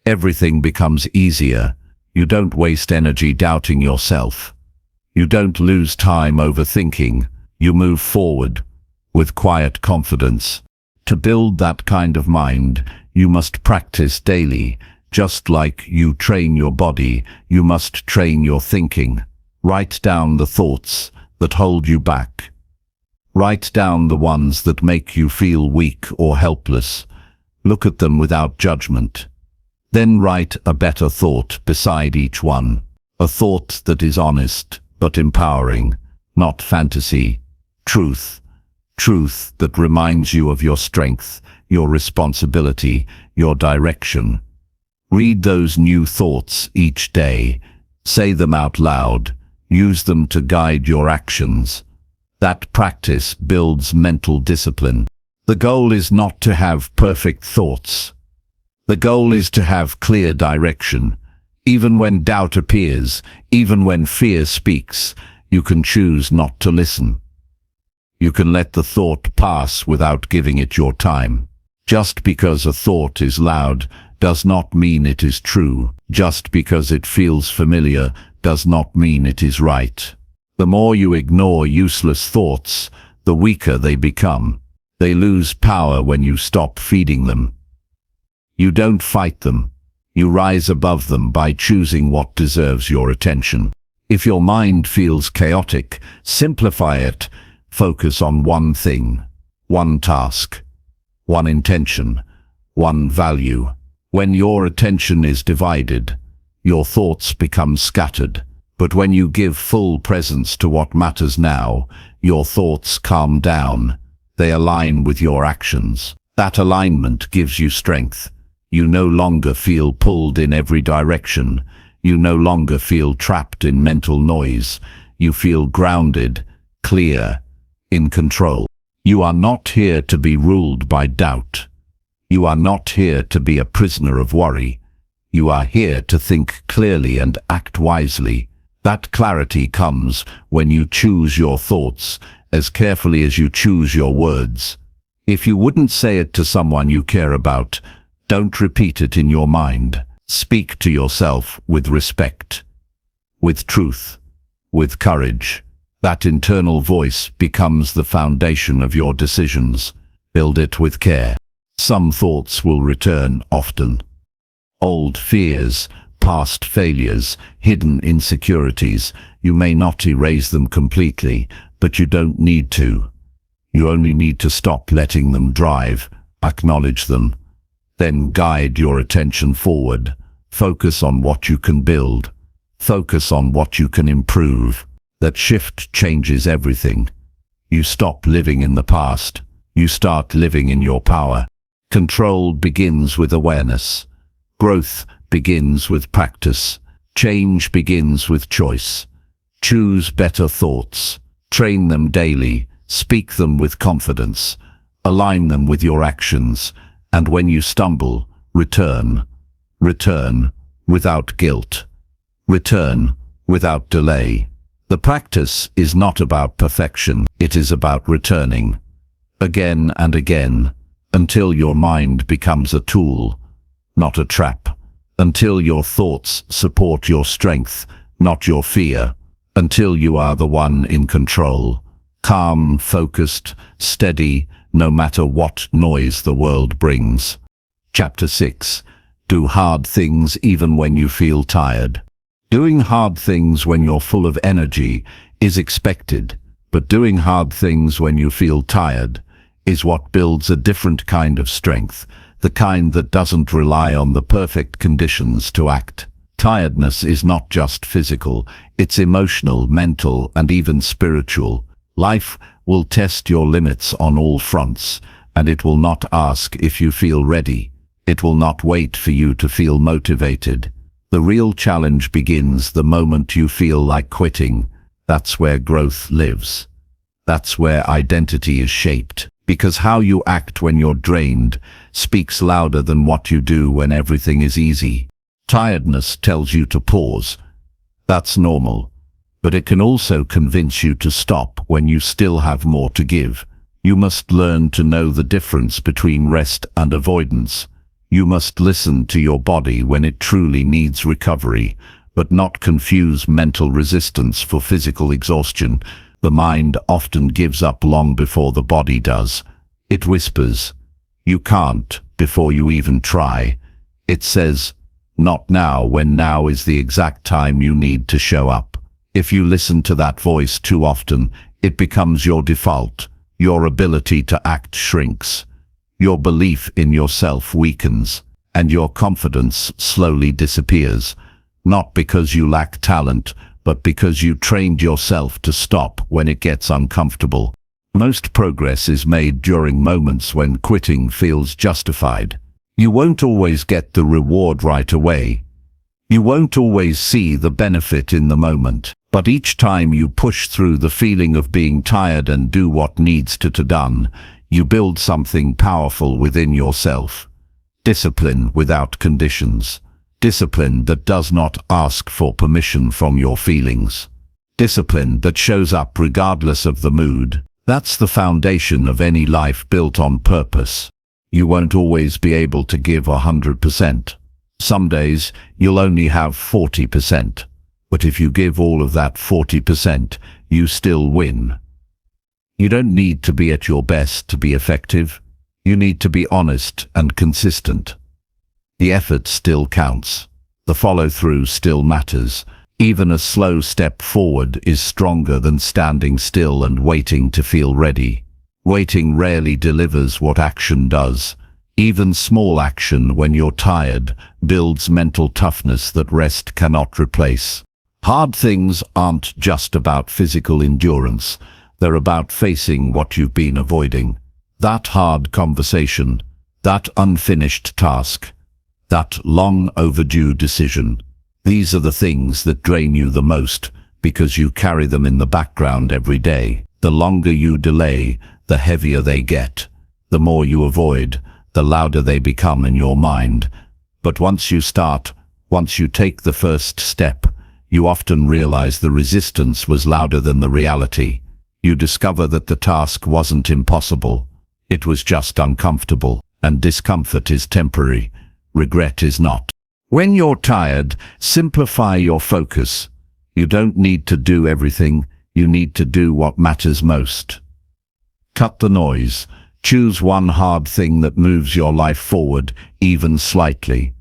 everything becomes easier. You don't waste energy doubting yourself. You don't lose time overthinking. You move forward with quiet confidence. To build that kind of mind, you must practice daily. Just like you train your body, you must train your thinking. Write down the thoughts that hold you back. Write down the ones that make you feel weak or helpless. Look at them without judgment. Then write a better thought beside each one. A thought that is honest but empowering, not fantasy. Truth. Truth that reminds you of your strength, your responsibility, your direction. Read those new thoughts each day. Say them out loud. Use them to guide your actions. That practice builds mental discipline. The goal is not to have perfect thoughts. The goal is to have clear direction. Even when doubt appears, even when fear speaks, you can choose not to listen. You can let the thought pass without giving it your time. Just because a thought is loud does not mean it is true. Just because it feels familiar does not mean it is right. The more you ignore useless thoughts, the weaker they become. They lose power when you stop feeding them. You don't fight them. You rise above them by choosing what deserves your attention. If your mind feels chaotic, simplify it. Focus on one thing, one task, one intention, one value. When your attention is divided, your thoughts become scattered. But when you give full presence to what matters now, your thoughts calm down. They align with your actions. That alignment gives you strength. You no longer feel pulled in every direction. You no longer feel trapped in mental noise. You feel grounded, clear, in control. You are not here to be ruled by doubt. You are not here to be a prisoner of worry. You are here to think clearly and act wisely. That clarity comes when you choose your thoughts as carefully as you choose your words. If you wouldn't say it to someone you care about, don't repeat it in your mind. Speak to yourself with respect, with truth, with courage. That internal voice becomes the foundation of your decisions. Build it with care. Some thoughts will return often. Old fears, past failures, hidden insecurities. You may not erase them completely, but you don't need to. You only need to stop letting them drive, acknowledge them, then guide your attention forward. Focus on what you can build. Focus on what you can improve. That shift changes everything. You stop living in the past. You start living in your power. Control begins with awareness. Growth begins with practice. Change begins with choice. Choose better thoughts. Train them daily. Speak them with confidence. Align them with your actions. And when you stumble, return. Return without guilt. Return without delay. The practice is not about perfection. It is about returning. Again and again, until your mind becomes a tool, not a trap. Until your thoughts support your strength, not your fear. Until you are the one in control. Calm, focused, steady, no matter what noise the world brings. Chapter 6. Do hard things even when you feel tired. Doing hard things when you're full of energy is expected, but doing hard things when you feel tired is what builds a different kind of strength, the kind that doesn't rely on the perfect conditions to act. Tiredness is not just physical, it's emotional, mental, and even spiritual. Life will test your limits on all fronts, and it will not ask if you feel ready. It will not wait for you to feel motivated. The real challenge begins the moment you feel like quitting. That's where growth lives. That's where identity is shaped. Because how you act when you're drained speaks louder than what you do when everything is easy. Tiredness tells you to pause. That's normal. But it can also convince you to stop when you still have more to give. You must learn to know the difference between rest and avoidance. You must listen to your body when it truly needs recovery, but not confuse mental resistance for physical exhaustion. The mind often gives up long before the body does. It whispers, "You can't," before you even try. It says, "Not now," when now is the exact time you need to show up. If you listen to that voice too often, it becomes your default. Your ability to act shrinks. Your belief in yourself weakens, and your confidence slowly disappears. Not because you lack talent, but because you trained yourself to stop when it gets uncomfortable. Most progress is made during moments when quitting feels justified. You won't always get the reward right away. You won't always see the benefit in the moment. But each time you push through the feeling of being tired and do what needs to be done, you build something powerful within yourself. Discipline without conditions. Discipline that does not ask for permission from your feelings. Discipline that shows up regardless of the mood. That's the foundation of any life built on purpose. You won't always be able to give 100%. Some days you'll only have 40%. But if you give all of that 40%, you still win. You don't need to be at your best to be effective. You need to be honest and consistent. The effort still counts. The follow-through still matters. Even a slow step forward is stronger than standing still and waiting to feel ready. Waiting rarely delivers what action does. Even small action when you're tired builds mental toughness that rest cannot replace. Hard things aren't just about physical endurance. They're about facing what you've been avoiding. That hard conversation, that unfinished task, that long overdue decision. These are the things that drain you the most because you carry them in the background every day. The longer you delay, the heavier they get. The more you avoid, the louder they become in your mind. But once you start, once you take the first step, you often realize the resistance was louder than the reality. You discover that the task wasn't impossible. It was just uncomfortable, and discomfort is temporary. Regret is not. When you're tired, simplify your focus. You don't need to do everything. You need to do what matters most. Cut the noise. Choose one hard thing that moves your life forward, even slightly.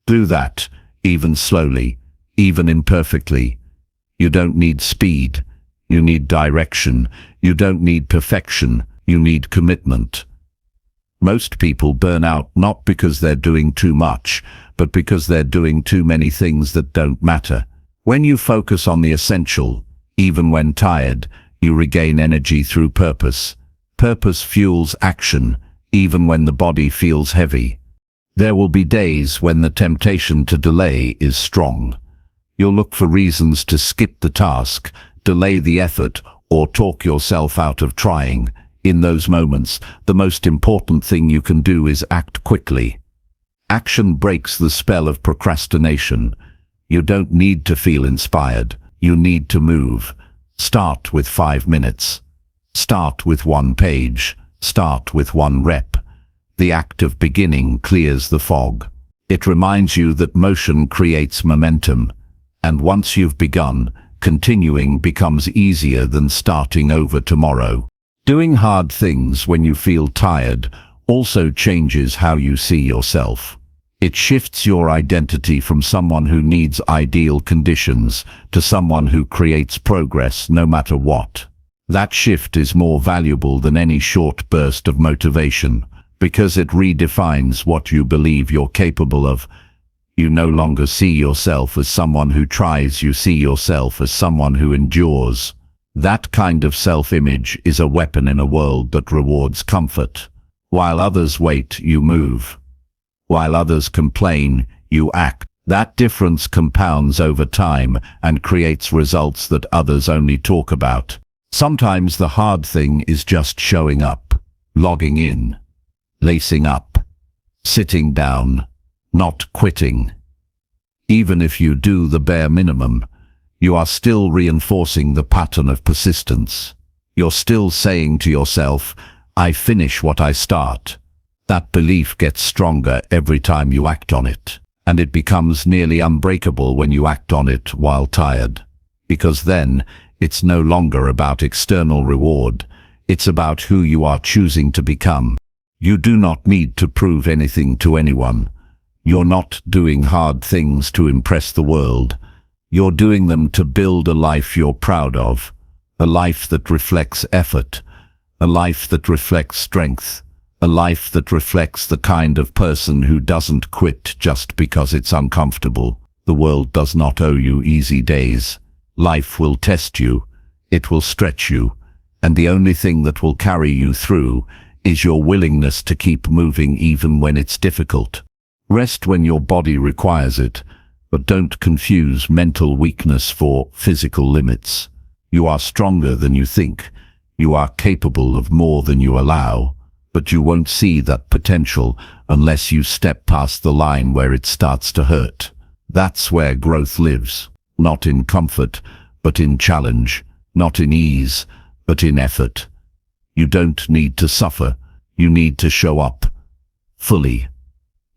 Do that. even slowly, even imperfectly. You don't need speed. You need direction. You don't need perfection. You need commitment. Most people burn out not because they're doing too much, but because they're doing too many things that don't matter. When you focus on the essential, even when tired, you regain energy through purpose. Purpose fuels action, even when the body feels heavy. There will be days when the temptation to delay is strong. You'll look for reasons to skip the task, delay the effort, or talk yourself out of trying. In those moments, the most important thing you can do is act quickly. Action breaks the spell of procrastination. You don't need to feel inspired. You need to move. Start with 5 minutes. Start with 1 page. Start with 1 rep. The act of beginning clears the fog. It reminds you that motion creates momentum. And once you've begun, continuing becomes easier than starting over tomorrow. Doing hard things when you feel tired also changes how you see yourself. It shifts your identity from someone who needs ideal conditions to someone who creates progress no matter what. That shift is more valuable than any short burst of motivation, because it redefines what you believe you're capable of. You no longer see yourself as someone who tries, you see yourself as someone who endures. That kind of self-image is a weapon in a world that rewards comfort. While others wait, you move. While others complain, you act. That difference compounds over time and creates results that others only talk about. Sometimes the hard thing is just showing up, logging in, lacing up, sitting down, not quitting. Even if you do the bare minimum, you are still reinforcing the pattern of persistence. You're still saying to yourself, I finish what I start. That belief gets stronger every time you act on it, and it becomes nearly unbreakable when you act on it while tired. Because then, it's no longer about external reward, it's about who you are choosing to become. You do not need to prove anything to anyone. You're not doing hard things to impress the world. You're doing them to build a life you're proud of, a life that reflects effort, a life that reflects strength, a life that reflects the kind of person who doesn't quit just because it's uncomfortable. The world does not owe you easy days. Life will test you, it will stretch you, and the only thing that will carry you through is your willingness to keep moving even when it's difficult. Rest when your body requires it, but don't confuse mental weakness for physical limits. You are stronger than you think. You are capable of more than you allow, but you won't see that potential unless you step past the line where it starts to hurt. That's where growth lives, not in comfort, but in challenge, not in ease, but in effort. You don't need to suffer. You need to show up fully.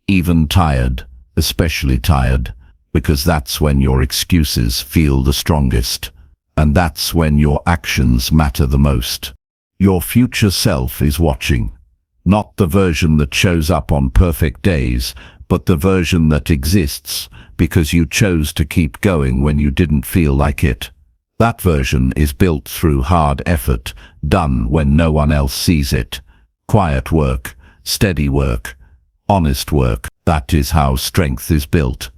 Even tired, especially tired, because that's when your excuses feel the strongest, and that's when your actions matter the most. Your future self is watching, not the version that shows up on perfect days, but the version that exists because you chose to keep going when you didn't feel like it. That version is built through hard effort, done when no one else sees it. Quiet work, steady work, honest work. That is how strength is built.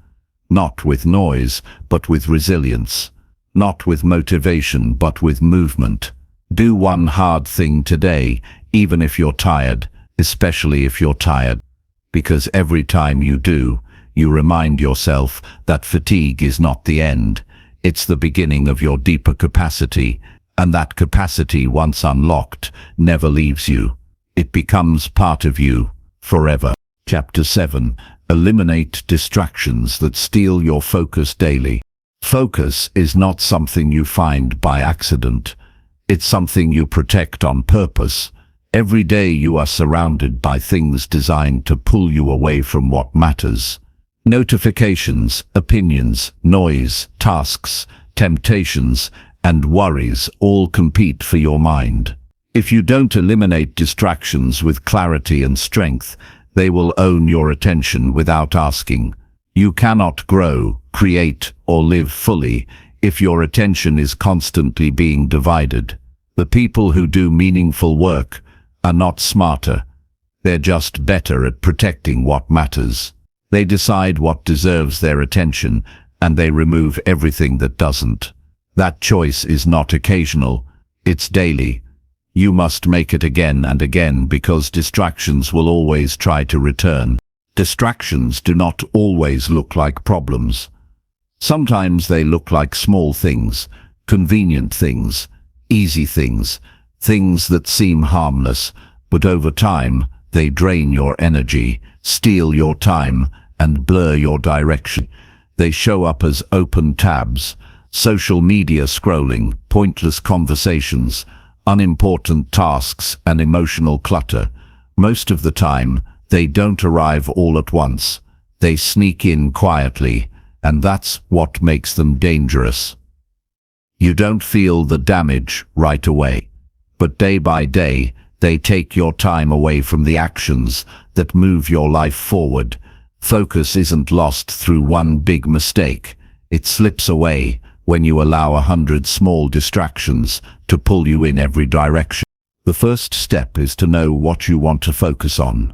Not with noise, but with resilience. Not with motivation, but with movement. Do one hard thing today, even if you're tired, especially if you're tired. Because every time you do, you remind yourself that fatigue is not the end. It's the beginning of your deeper capacity, and that capacity, once unlocked, never leaves you. It becomes part of you, forever. Chapter 7. Eliminate distractions that steal your focus daily. Focus is not something you find by accident. It's something you protect on purpose. Every day you are surrounded by things designed to pull you away from what matters. Notifications, opinions, noise, tasks, temptations, and worries all compete for your mind. If you don't eliminate distractions with clarity and strength, they will own your attention without asking. You cannot grow, create, or live fully if your attention is constantly being divided. The people who do meaningful work are not smarter. They're just better at protecting what matters. They decide what deserves their attention, and they remove everything that doesn't. That choice is not occasional, it's daily. You must make it again and again because distractions will always try to return. Distractions do not always look like problems. Sometimes they look like small things, convenient things, easy things, things that seem harmless, but over time they drain your energy, steal your time, and blur your direction. They show up as open tabs, social media scrolling, pointless conversations, unimportant tasks, and emotional clutter. Most of the time, they don't arrive all at once. They sneak in quietly, and that's what makes them dangerous. You don't feel the damage right away, but day by day, they take your time away from the actions that move your life forward. Focus isn't lost through one big mistake. It slips away when you allow 100 small distractions to pull you in every direction. The first step is to know what you want to focus on.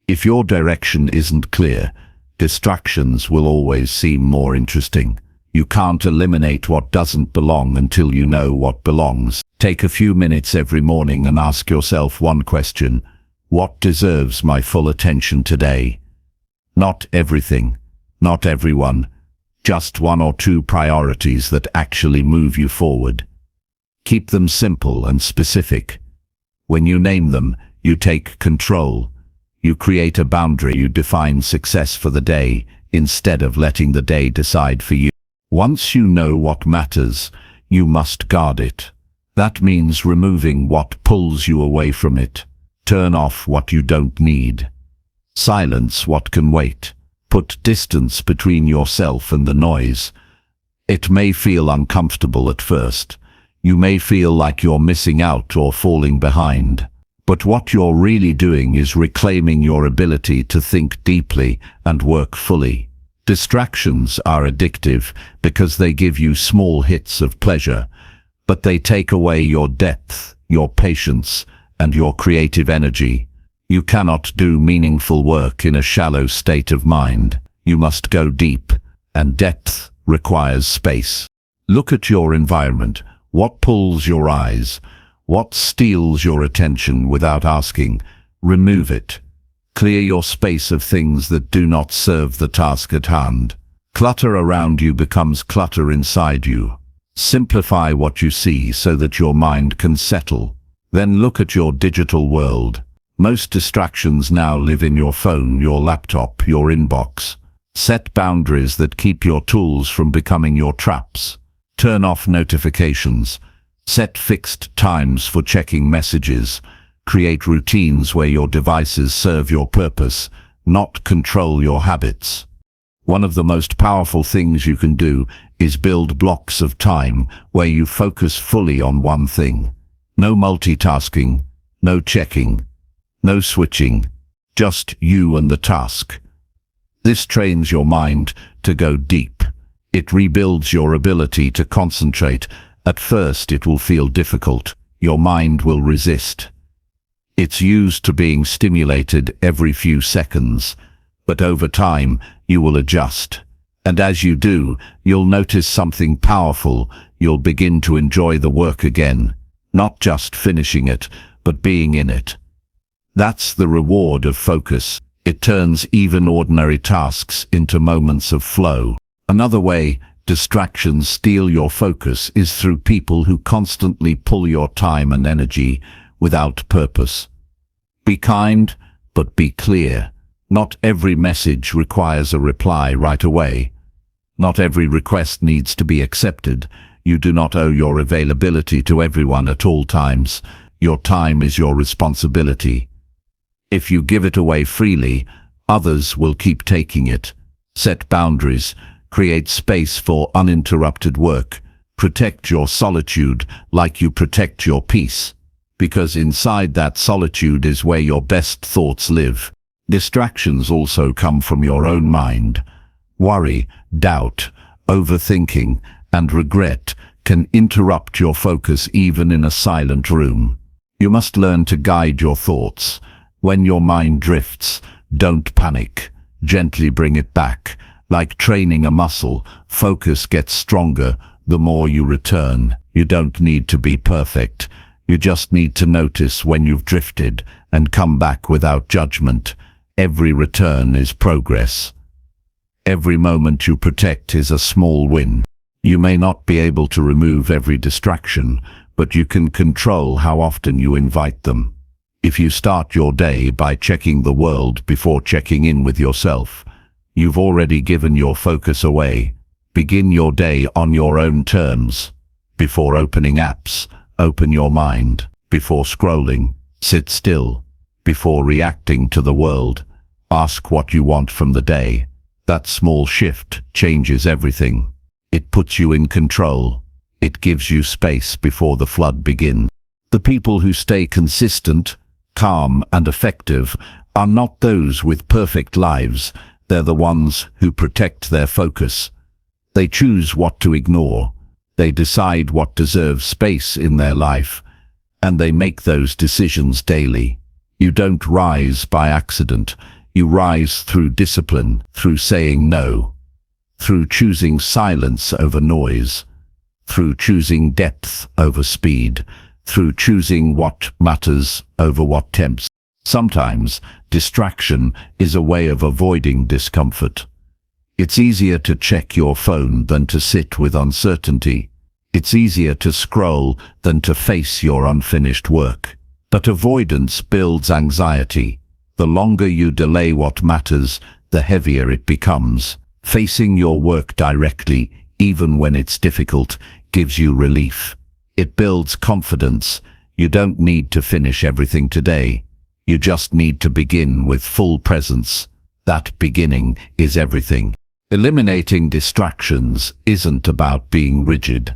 If your direction isn't clear, distractions will always seem more interesting. You can't eliminate what doesn't belong until you know what belongs. Take a few minutes every morning and ask yourself one question: what deserves my full attention today? Not everything, not everyone, just one or two priorities that actually move you forward. Keep them simple and specific. When you name them, you take control. You create a boundary. You define success for the day instead of letting the day decide for you. Once you know what matters, you must guard it. That means removing what pulls you away from it. Turn off what you don't need. Silence what can wait. Put distance between yourself and the noise. It may feel uncomfortable at first. You may feel like you're missing out or falling behind. But what you're really doing is reclaiming your ability to think deeply and work fully. Distractions are addictive because they give you small hits of pleasure, but they take away your depth, your patience, and your creative energy. You cannot do meaningful work in a shallow state of mind. You must go deep, and depth requires space. Look at your environment. What pulls your eyes? What steals your attention without asking? Remove it. Clear your space of things that do not serve the task at hand. Clutter around you becomes clutter inside you. Simplify what you see so that your mind can settle. Then look at your digital world. Most distractions now live in your phone, your laptop, your inbox. Set boundaries that keep your tools from becoming your traps. Turn off notifications. Set fixed times for checking messages. Create routines where your devices serve your purpose, not control your habits. One of the most powerful things you can do is build blocks of time where you focus fully on one thing. No multitasking, no checking, no switching, just you and the task. This trains your mind to go deep. It rebuilds your ability to concentrate. At first it will feel difficult. Your mind will resist. It's used to being stimulated every few seconds, but over time you will adjust. And as you do, you'll notice something powerful. You'll begin to enjoy the work again, not just finishing it, but being in it. That's the reward of focus. It turns even ordinary tasks into moments of flow. Another way distractions steal your focus is through people who constantly pull your time and energy without purpose. Be kind, but be clear. Not every message requires a reply right away. Not every request needs to be accepted. You do not owe your availability to everyone at all times. Your time is your responsibility. If you give it away freely, others will keep taking it. Set boundaries. Create space for uninterrupted work. Protect your solitude like you protect your peace, because inside that solitude is where your best thoughts live. Distractions also come from your own mind. Worry, doubt, overthinking, and regret can interrupt your focus even in a silent room. You must learn to guide your thoughts. When your mind drifts, don't panic. Gently bring it back. Like training a muscle, focus gets stronger the more you return. You don't need to be perfect. You just need to notice when you've drifted and come back without judgment. Every return is progress. Every moment you protect is a small win. You may not be able to remove every distraction, but you can control how often you invite them. If you start your day by checking the world before checking in with yourself, you've already given your focus away. Begin your day on your own terms. Before opening apps, open your mind. Before scrolling, sit still. Before reacting to the world, ask what you want from the day. That small shift changes everything. It puts you in control. It gives you space before the flood begins. The people who stay consistent, calm, and effective are not those with perfect lives. They're the ones who protect their focus. They choose what to ignore. They decide what deserves space in their life, and they make those decisions daily. You don't rise by accident. You rise through discipline, through saying no, through choosing silence over noise, through choosing depth over speed, through choosing what matters over what tempts. Sometimes distraction is a way of avoiding discomfort. It's easier to check your phone than to sit with uncertainty. It's easier to scroll than to face your unfinished work. But avoidance builds anxiety. The longer you delay what matters, the heavier it becomes. Facing your work directly, even when it's difficult, gives you relief. It builds confidence. You don't need to finish everything today. You just need to begin with full presence. That beginning is everything. Eliminating distractions isn't about being rigid.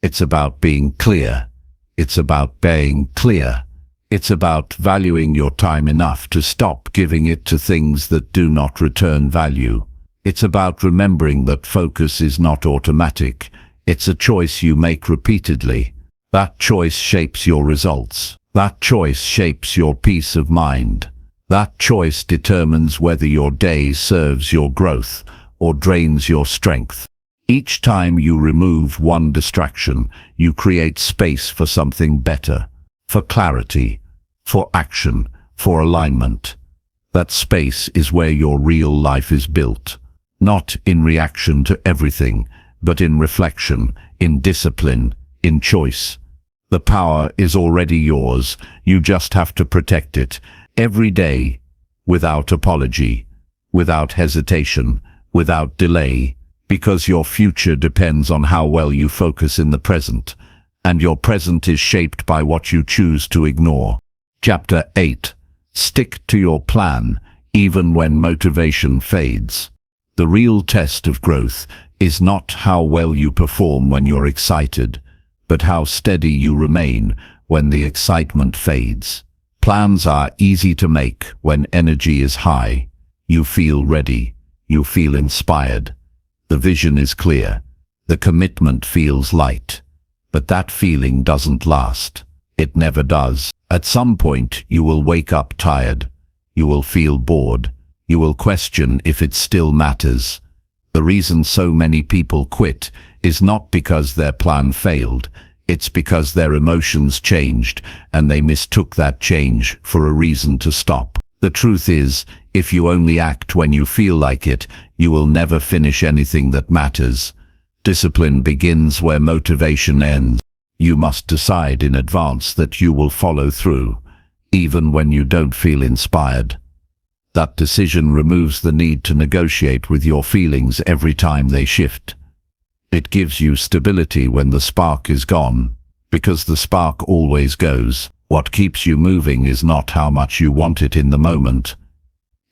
It's about being clear. It's about being clear. It's about valuing your time enough to stop giving it to things that do not return value. It's about remembering that focus is not automatic. It's a choice you make repeatedly. That choice shapes your results. That choice shapes your peace of mind. That choice determines whether your day serves your growth or drains your strength. Each time you remove one distraction, you create space for something better, for clarity, for action, for alignment. That space is where your real life is built, not in reaction to everything, but in reflection, in discipline, in choice. The power is already yours. You just have to protect it every day, without apology, without hesitation, without delay, because your future depends on how well you focus in the present, and your present is shaped by what you choose to ignore. Chapter 8. Stick to your plan, even when motivation fades. The real test of growth is not how well you perform when you're excited, but how steady you remain when the excitement fades. Plans are easy to make when energy is high. You feel ready. You feel inspired. The vision is clear. The commitment feels light. But that feeling doesn't last. It never does. At some point, you will wake up tired. You will feel bored. You will question if it still matters. The reason so many people quit is not because their plan failed. It's because their emotions changed, and they mistook that change for a reason to stop. The truth is, if you only act when you feel like it, you will never finish anything that matters. Discipline begins where motivation ends. You must decide in advance that you will follow through, even when you don't feel inspired. That decision removes the need to negotiate with your feelings every time they shift. It gives you stability when the spark is gone, because the spark always goes. What keeps you moving is not how much you want it in the moment.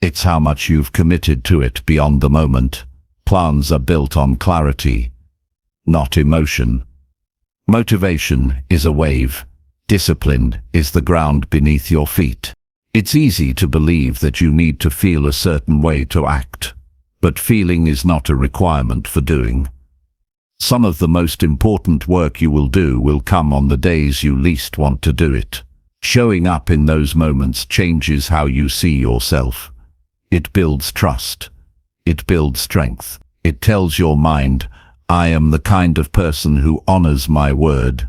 It's how much you've committed to it beyond the moment. Plans are built on clarity, not emotion. Motivation is a wave. Discipline is the ground beneath your feet. It's easy to believe that you need to feel a certain way to act. but feeling is not a requirement for doing. Some of the most important work you will do will come on the days you least want to do it. Showing up in those moments changes how you see yourself. It builds trust. It builds strength. It tells your mind, I am the kind of person who honors my word.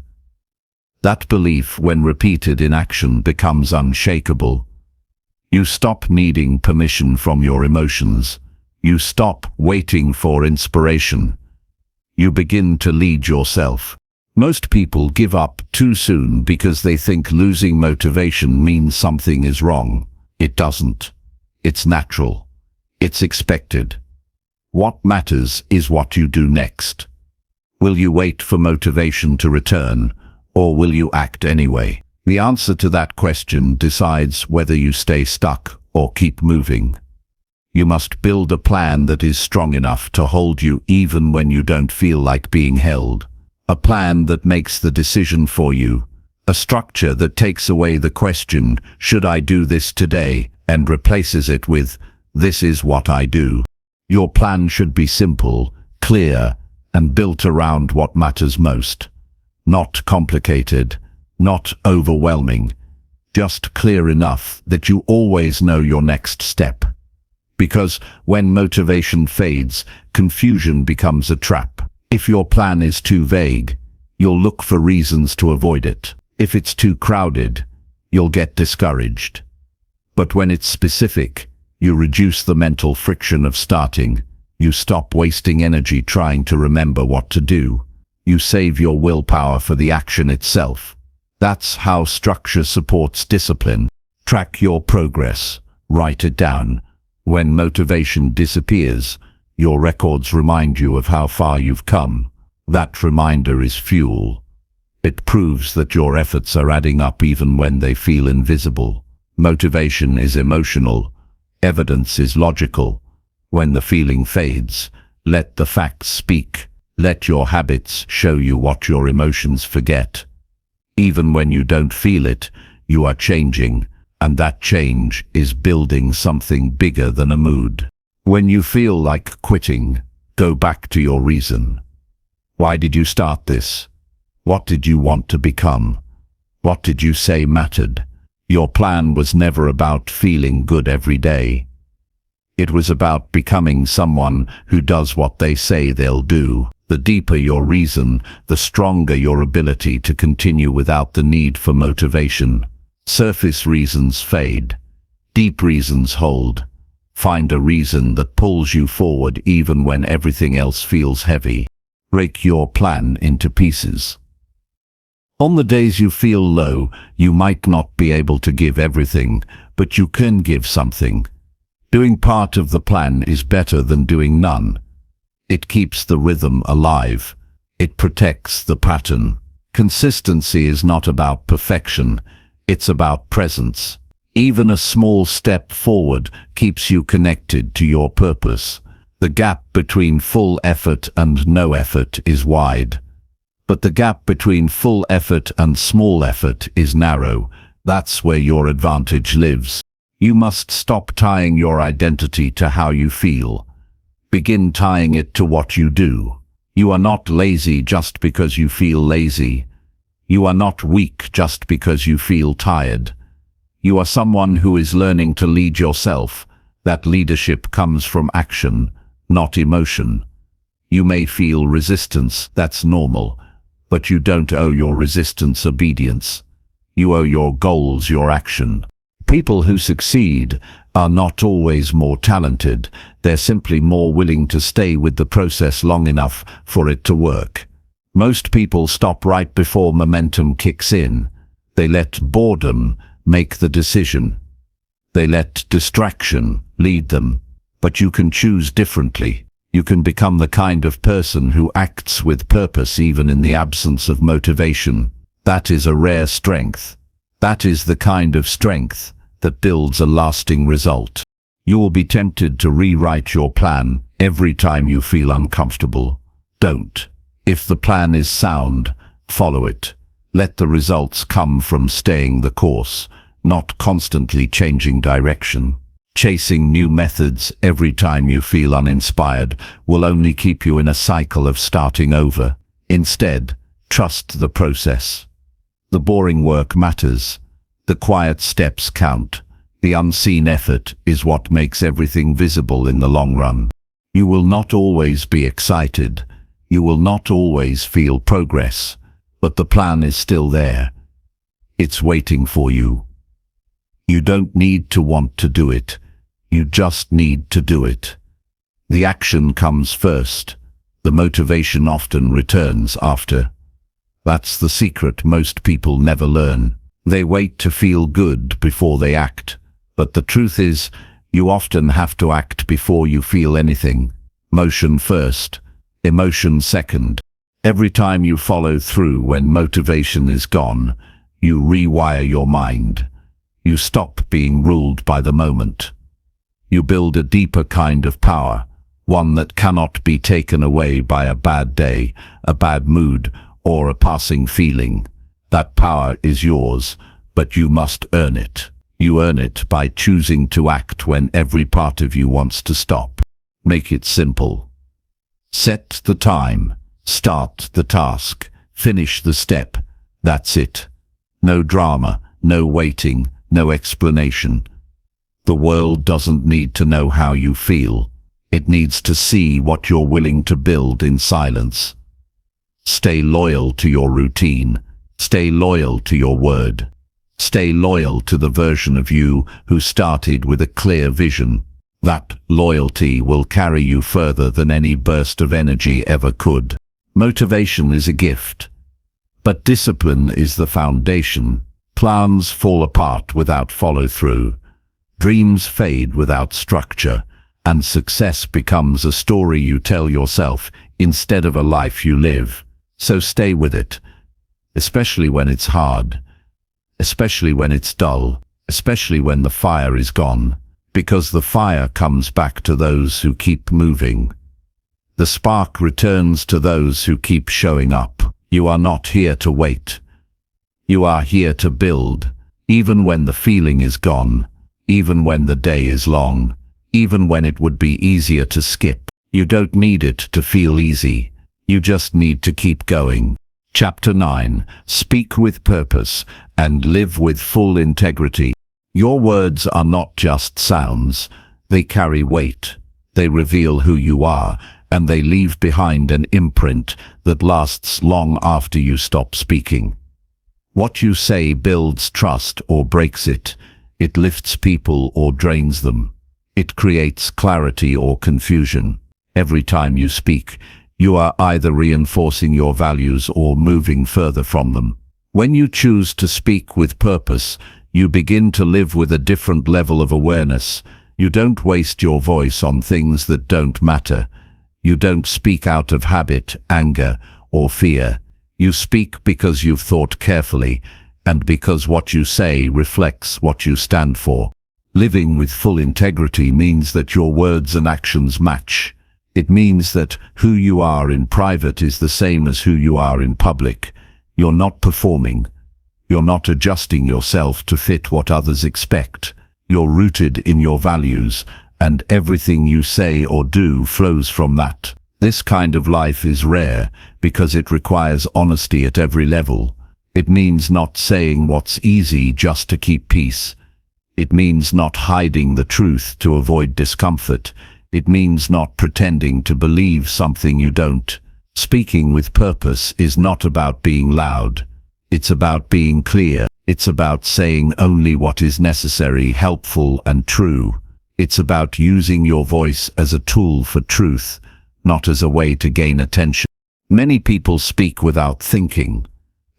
That belief, when repeated in action, becomes unshakable. You stop needing permission from your emotions. You stop waiting for inspiration. You begin to lead yourself. Most people give up too soon because they think losing motivation means something is wrong. It doesn't. It's natural. It's expected. What matters is what you do next. Will you wait for motivation to return, or will you act anyway? The answer to that question decides whether you stay stuck or keep moving. You must build a plan that is strong enough to hold you even when you don't feel like being held. A plan that makes the decision for you. A structure that takes away the question, should I do this today, and replaces it with, this is what I do. Your plan should be simple, clear, and built around what matters most. Not complicated, not overwhelming, just clear enough that you always know your next step. Because when motivation fades, confusion becomes a trap. If your plan is too vague, you'll look for reasons to avoid it. If it's too crowded, you'll get discouraged. But when it's specific, you reduce the mental friction of starting. You stop wasting energy trying to remember what to do. You save your willpower for the action itself. That's how structure supports discipline. Track your progress. Write it down. When motivation disappears, your records remind you of how far you've come. That reminder is fuel. It proves that your efforts are adding up even when they feel invisible. Motivation is emotional. Evidence is logical. When the feeling fades, let the facts speak. Let your habits show you what your emotions forget. Even when you don't feel it, you are changing. And that change is building something bigger than a mood. When you feel like quitting, go back to your reason. Why did you start this? What did you want to become? What did you say mattered? Your plan was never about feeling good every day. It was about becoming someone who does what they say they'll do. The deeper your reason, the stronger your ability to continue without the need for motivation. Surface reasons fade. Deep reasons hold. Find a reason that pulls you forward even when everything else feels heavy. Break your plan into pieces. On the days you feel low, you might not be able to give everything, but you can give something. Doing part of the plan is better than doing none. It keeps the rhythm alive. It protects the pattern. Consistency is not about perfection. It's about presence. Even a small step forward keeps you connected to your purpose. The gap between full effort and no effort is wide. But the gap between full effort and small effort is narrow. That's where your advantage lives. You must stop tying your identity to how you feel. Begin tying it to what you do. You are not lazy just because you feel lazy. You are not weak just because you feel tired. You are someone who is learning to lead yourself. That leadership comes from action, not emotion. You may feel resistance, that's normal, but you don't owe your resistance obedience. You owe your goals your action. People who succeed are not always more talented, they're simply more willing to stay with the process long enough for it to work. Most people stop right before momentum kicks in. They let boredom make the decision. They let distraction lead them. But you can choose differently. You can become the kind of person who acts with purpose even in the absence of motivation. That is a rare strength. That is the kind of strength that builds a lasting result. You will be tempted to rewrite your plan every time you feel uncomfortable. Don't. If the plan is sound, follow it. Let the results come from staying the course, not constantly changing direction. Chasing new methods every time you feel uninspired will only keep you in a cycle of starting over. Instead, trust the process. The boring work matters. The quiet steps count. The unseen effort is what makes everything visible in the long run. You will not always be excited. You will not always feel progress, but the plan is still there. It's waiting for you. You don't need to want to do it. You just need to do it. The action comes first. The motivation often returns after. That's the secret most people never learn. They wait to feel good before they act. But the truth is, you often have to act before you feel anything. Motion first, emotion second. Every time you follow through when motivation is gone, you rewire your mind. You stop being ruled by the moment. You build a deeper kind of power, one that cannot be taken away by a bad day, a bad mood, or a passing feeling. That power is yours, but you must earn it. You earn it by choosing to act when every part of you wants to stop. Make it simple. Set the time, start the task, finish the step. That's it. No drama, no waiting, no explanation. The world doesn't need to know how you feel. It needs to see what you're willing to build in silence. Stay loyal to your routine. Stay loyal to your word. Stay loyal to the version of you who started with a clear vision. That loyalty will carry you further than any burst of energy ever could. Motivation is a gift, but discipline is the foundation. Plans fall apart without follow-through. Dreams fade without structure, and success becomes a story you tell yourself instead of a life you live. So stay with it, especially when it's hard, especially when it's dull, especially when the fire is gone, because the fire comes back to those who keep moving. The spark returns to those who keep showing up. You are not here to wait. You are here to build, even when the feeling is gone. Even when the day is long, even when it would be easier to skip. You don't need it to feel easy. You just need to keep going. Chapter 9. Speak with purpose and live with full integrity. Your words are not just sounds. They carry weight. They reveal who you are, and they leave behind an imprint that lasts long after you stop speaking. What you say builds trust or breaks it. It lifts people or drains them. It creates clarity or confusion. Every time you speak, you are either reinforcing your values or moving further from them. When you choose to speak with purpose, you begin to live with a different level of awareness. You don't waste your voice on things that don't matter. You don't speak out of habit, anger, or fear. You speak because you've thought carefully, and because what you say reflects what you stand for. Living with full integrity means that your words and actions match. It means that who you are in private is the same as who you are in public. You're not performing. You're not adjusting yourself to fit what others expect. You're rooted in your values, and everything you say or do flows from that. This kind of life is rare because it requires honesty at every level. It means not saying what's easy just to keep peace. It means not hiding the truth to avoid discomfort. It means not pretending to believe something you don't. Speaking with purpose is not about being loud. It's about being clear. It's about saying only what is necessary, helpful, and true. It's about using your voice as a tool for truth, not as a way to gain attention. Many people speak without thinking.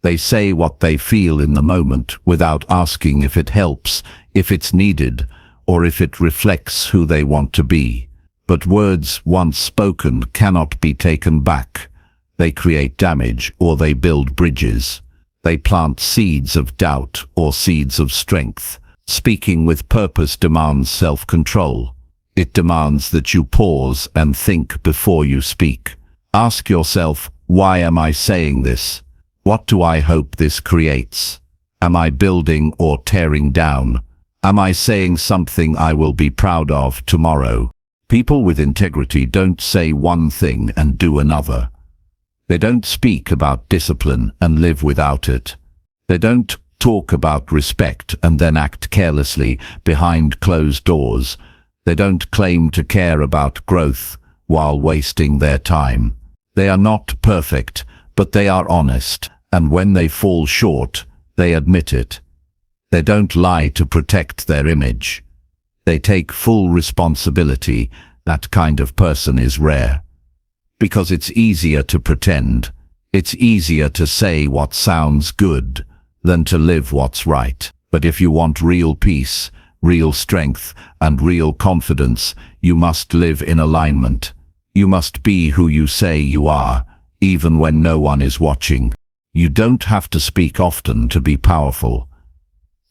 They say what they feel in the moment without asking if it helps, if it's needed, or if it reflects who they want to be. But words once spoken cannot be taken back. They create damage or they build bridges. They plant seeds of doubt or seeds of strength. Speaking with purpose demands self-control. It demands that you pause and think before you speak. Ask yourself, why am I saying this? What do I hope this creates? Am I building or tearing down? Am I saying something I will be proud of tomorrow? People with integrity don't say one thing and do another. They don't speak about discipline and live without it. They don't talk about respect and then act carelessly behind closed doors. They don't claim to care about growth while wasting their time. They are not perfect, but they are honest, and when they fall short, they admit it. They don't lie to protect their image. They take full responsibility. That kind of person is rare. Because it's easier to pretend. It's easier to say what sounds good than to live what's right. But if you want real peace, real strength, and real confidence, you must live in alignment. You must be who you say you are, even when no one is watching. You don't have to speak often to be powerful.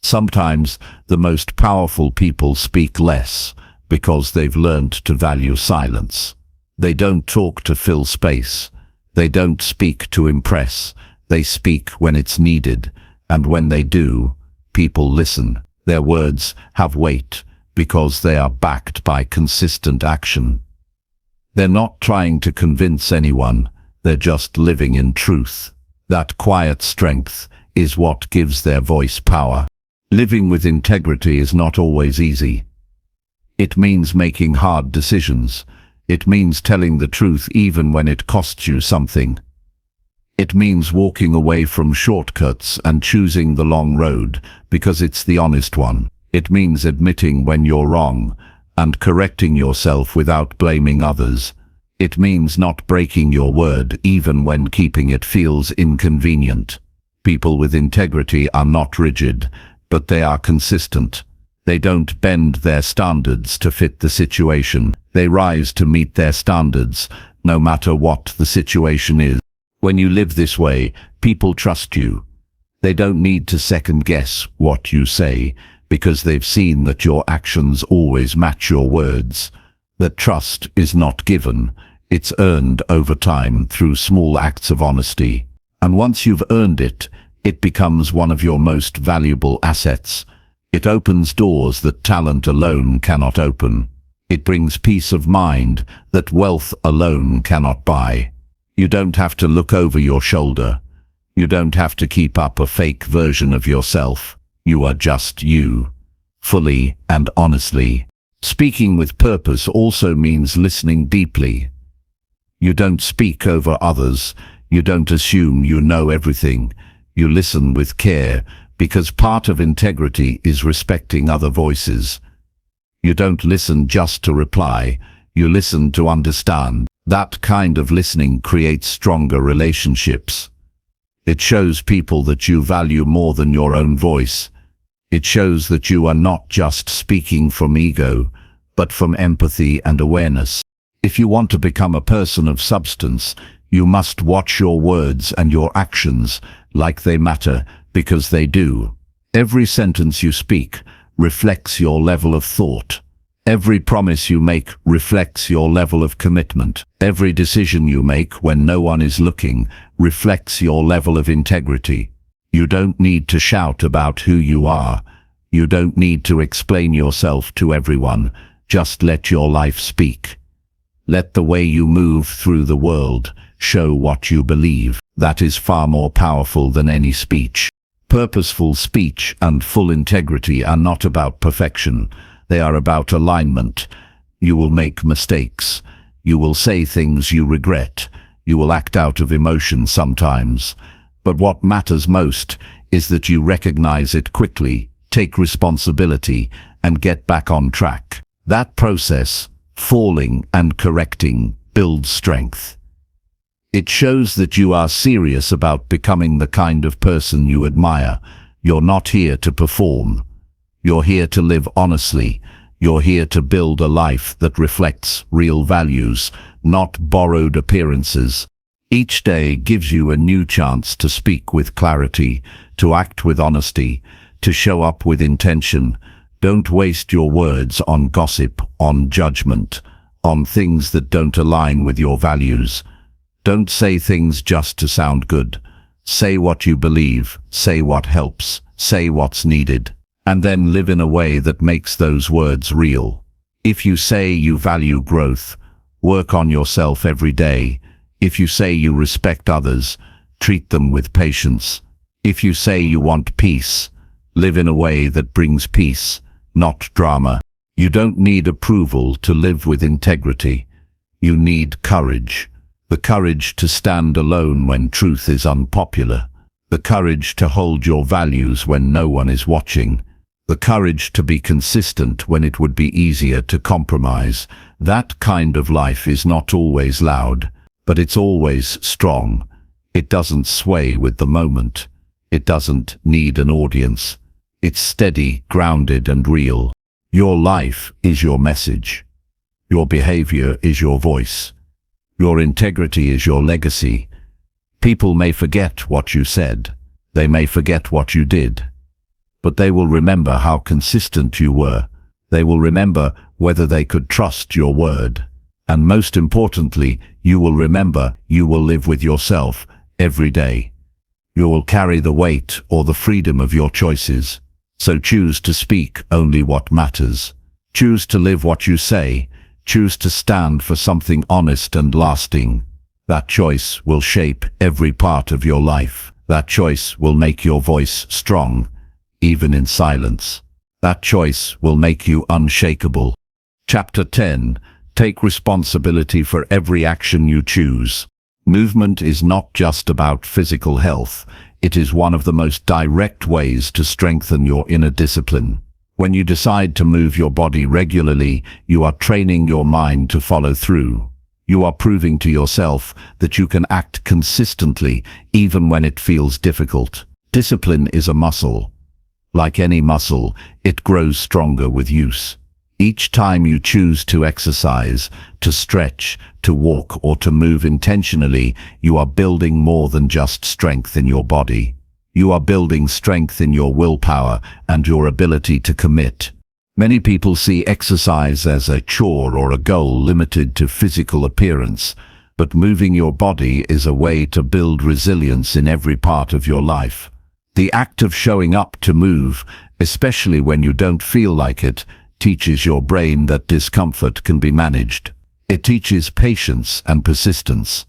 Sometimes the most powerful people speak less because they've learned to value silence. They don't talk to fill space. They don't speak to impress. They speak when it's needed, and when they do, people listen. Their words have weight because they are backed by consistent action. They're not trying to convince anyone, they're just living in truth. That quiet strength is what gives their voice power. Living with integrity is not always easy. It means making hard decisions. It means telling the truth even when it costs you something. It means walking away from shortcuts and choosing the long road because it's the honest one. It means admitting when you're wrong and correcting yourself without blaming others. It means not breaking your word even when keeping it feels inconvenient. People with integrity are not rigid, but they are consistent. They don't bend their standards to fit the situation. They rise to meet their standards, no matter what the situation is. When you live this way, people trust you. They don't need to second-guess what you say, because they've seen that your actions always match your words. That trust is not given, it's earned over time through small acts of honesty. And once you've earned it, it becomes one of your most valuable assets. It opens doors that talent alone cannot open. It brings peace of mind that wealth alone cannot buy. You don't have to look over your shoulder. You don't have to keep up a fake version of yourself. You are just you, fully and honestly. Speaking with purpose also means listening deeply. You don't speak over others. You don't assume you know everything. You listen with care, because part of integrity is respecting other voices. You don't listen just to reply. You listen to understand. That kind of listening creates stronger relationships. It shows people that you value more than your own voice. It shows that you are not just speaking from ego, but from empathy and awareness. If you want to become a person of substance, you must watch your words and your actions like they matter, because they do. Every sentence you speak reflects your level of thought. Every promise you make reflects your level of commitment. Every decision you make when no one is looking reflects your level of integrity. You don't need to shout about who you are. You don't need to explain yourself to everyone. Just let your life speak. Let the way you move through the world show what you believe. That is far more powerful than any speech. Purposeful speech and full integrity are not about perfection. They are about alignment. You will make mistakes. You will say things you regret. You will act out of emotion sometimes. But what matters most is that you recognize it quickly, take responsibility, and get back on track. That process, falling and correcting, builds strength. It shows that you are serious about becoming the kind of person you admire. You're not here to perform. You're here to live honestly. You're here to build a life that reflects real values, not borrowed appearances. Each day gives you a new chance to speak with clarity, to act with honesty, to show up with intention. Don't waste your words on gossip, on judgment, on things that don't align with your values. Don't say things just to sound good. Say what you believe, say what helps, say what's needed. and then live in a way that makes those words real. If you say you value growth, work on yourself every day. If you say you respect others, treat them with patience. If you say you want peace, live in a way that brings peace, not drama. You don't need approval to live with integrity. You need courage. The courage to stand alone when truth is unpopular. The courage to hold your values when no one is watching. The courage to be consistent when it would be easier to compromise. That kind of life is not always loud, but it's always strong. It doesn't sway with the moment. It doesn't need an audience. It's steady, grounded, and real. Your life is your message. Your behavior is your voice. Your integrity is your legacy. People may forget what you said. They may forget what you did. But they will remember how consistent you were. They will remember whether they could trust your word. And most importantly, you will remember you will live with yourself every day. You will carry the weight or the freedom of your choices. So choose to speak only what matters. Choose to live what you say. Choose to stand for something honest and lasting. That choice will shape every part of your life. That choice will make your voice strong, even in silence. That choice will make you unshakable. Chapter 10. Take responsibility for every action you choose. Movement is not just about physical health. It is one of the most direct ways to strengthen your inner discipline. When you decide to move your body regularly, you are training your mind to follow through. You are proving to yourself that you can act consistently even when it feels difficult. Discipline is a muscle. Like any muscle, it grows stronger with use. Each time you choose to exercise, to stretch, to walk, or to move intentionally, you are building more than just strength in your body. You are building strength in your willpower and your ability to commit. Many people see exercise as a chore or a goal limited to physical appearance, but moving your body is a way to build resilience in every part of your life. The act of showing up to move, especially when you don't feel like it, teaches your brain that discomfort can be managed. It teaches patience and persistence.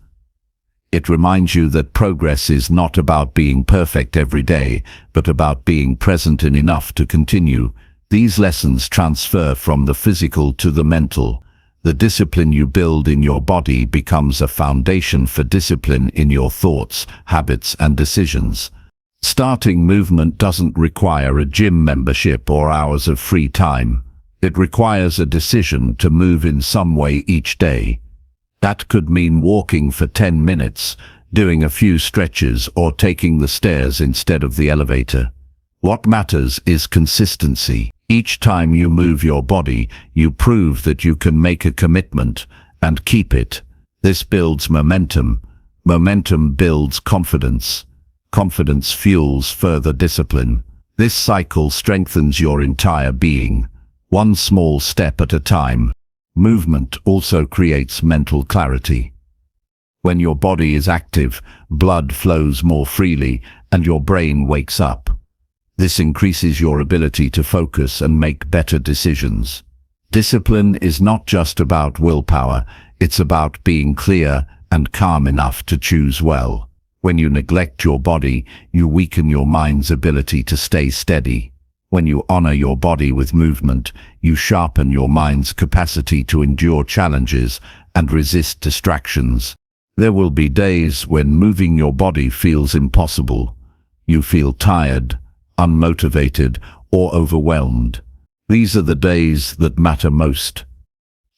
It reminds you that progress is not about being perfect every day, but about being present in enough to continue. These lessons transfer from the physical to the mental. The discipline you build in your body becomes a foundation for discipline in your thoughts, habits, and decisions. Starting movement doesn't require a gym membership or hours of free time. It requires a decision to move in some way each day. That could mean walking for 10 minutes, doing a few stretches, or taking the stairs instead of the elevator. What matters is consistency. Each time you move your body, you prove that you can make a commitment and keep it. This builds momentum. Momentum builds confidence. Confidence fuels further discipline. This cycle strengthens your entire being, one small step at a time. Movement also creates mental clarity. When your body is active, blood flows more freely and your brain wakes up. This increases your ability to focus and make better decisions. Discipline is not just about willpower, it's about being clear and calm enough to choose well. When you neglect your body, you weaken your mind's ability to stay steady. When you honor your body with movement, you sharpen your mind's capacity to endure challenges and resist distractions. There will be days when moving your body feels impossible. You feel tired, unmotivated, or overwhelmed. These are the days that matter most.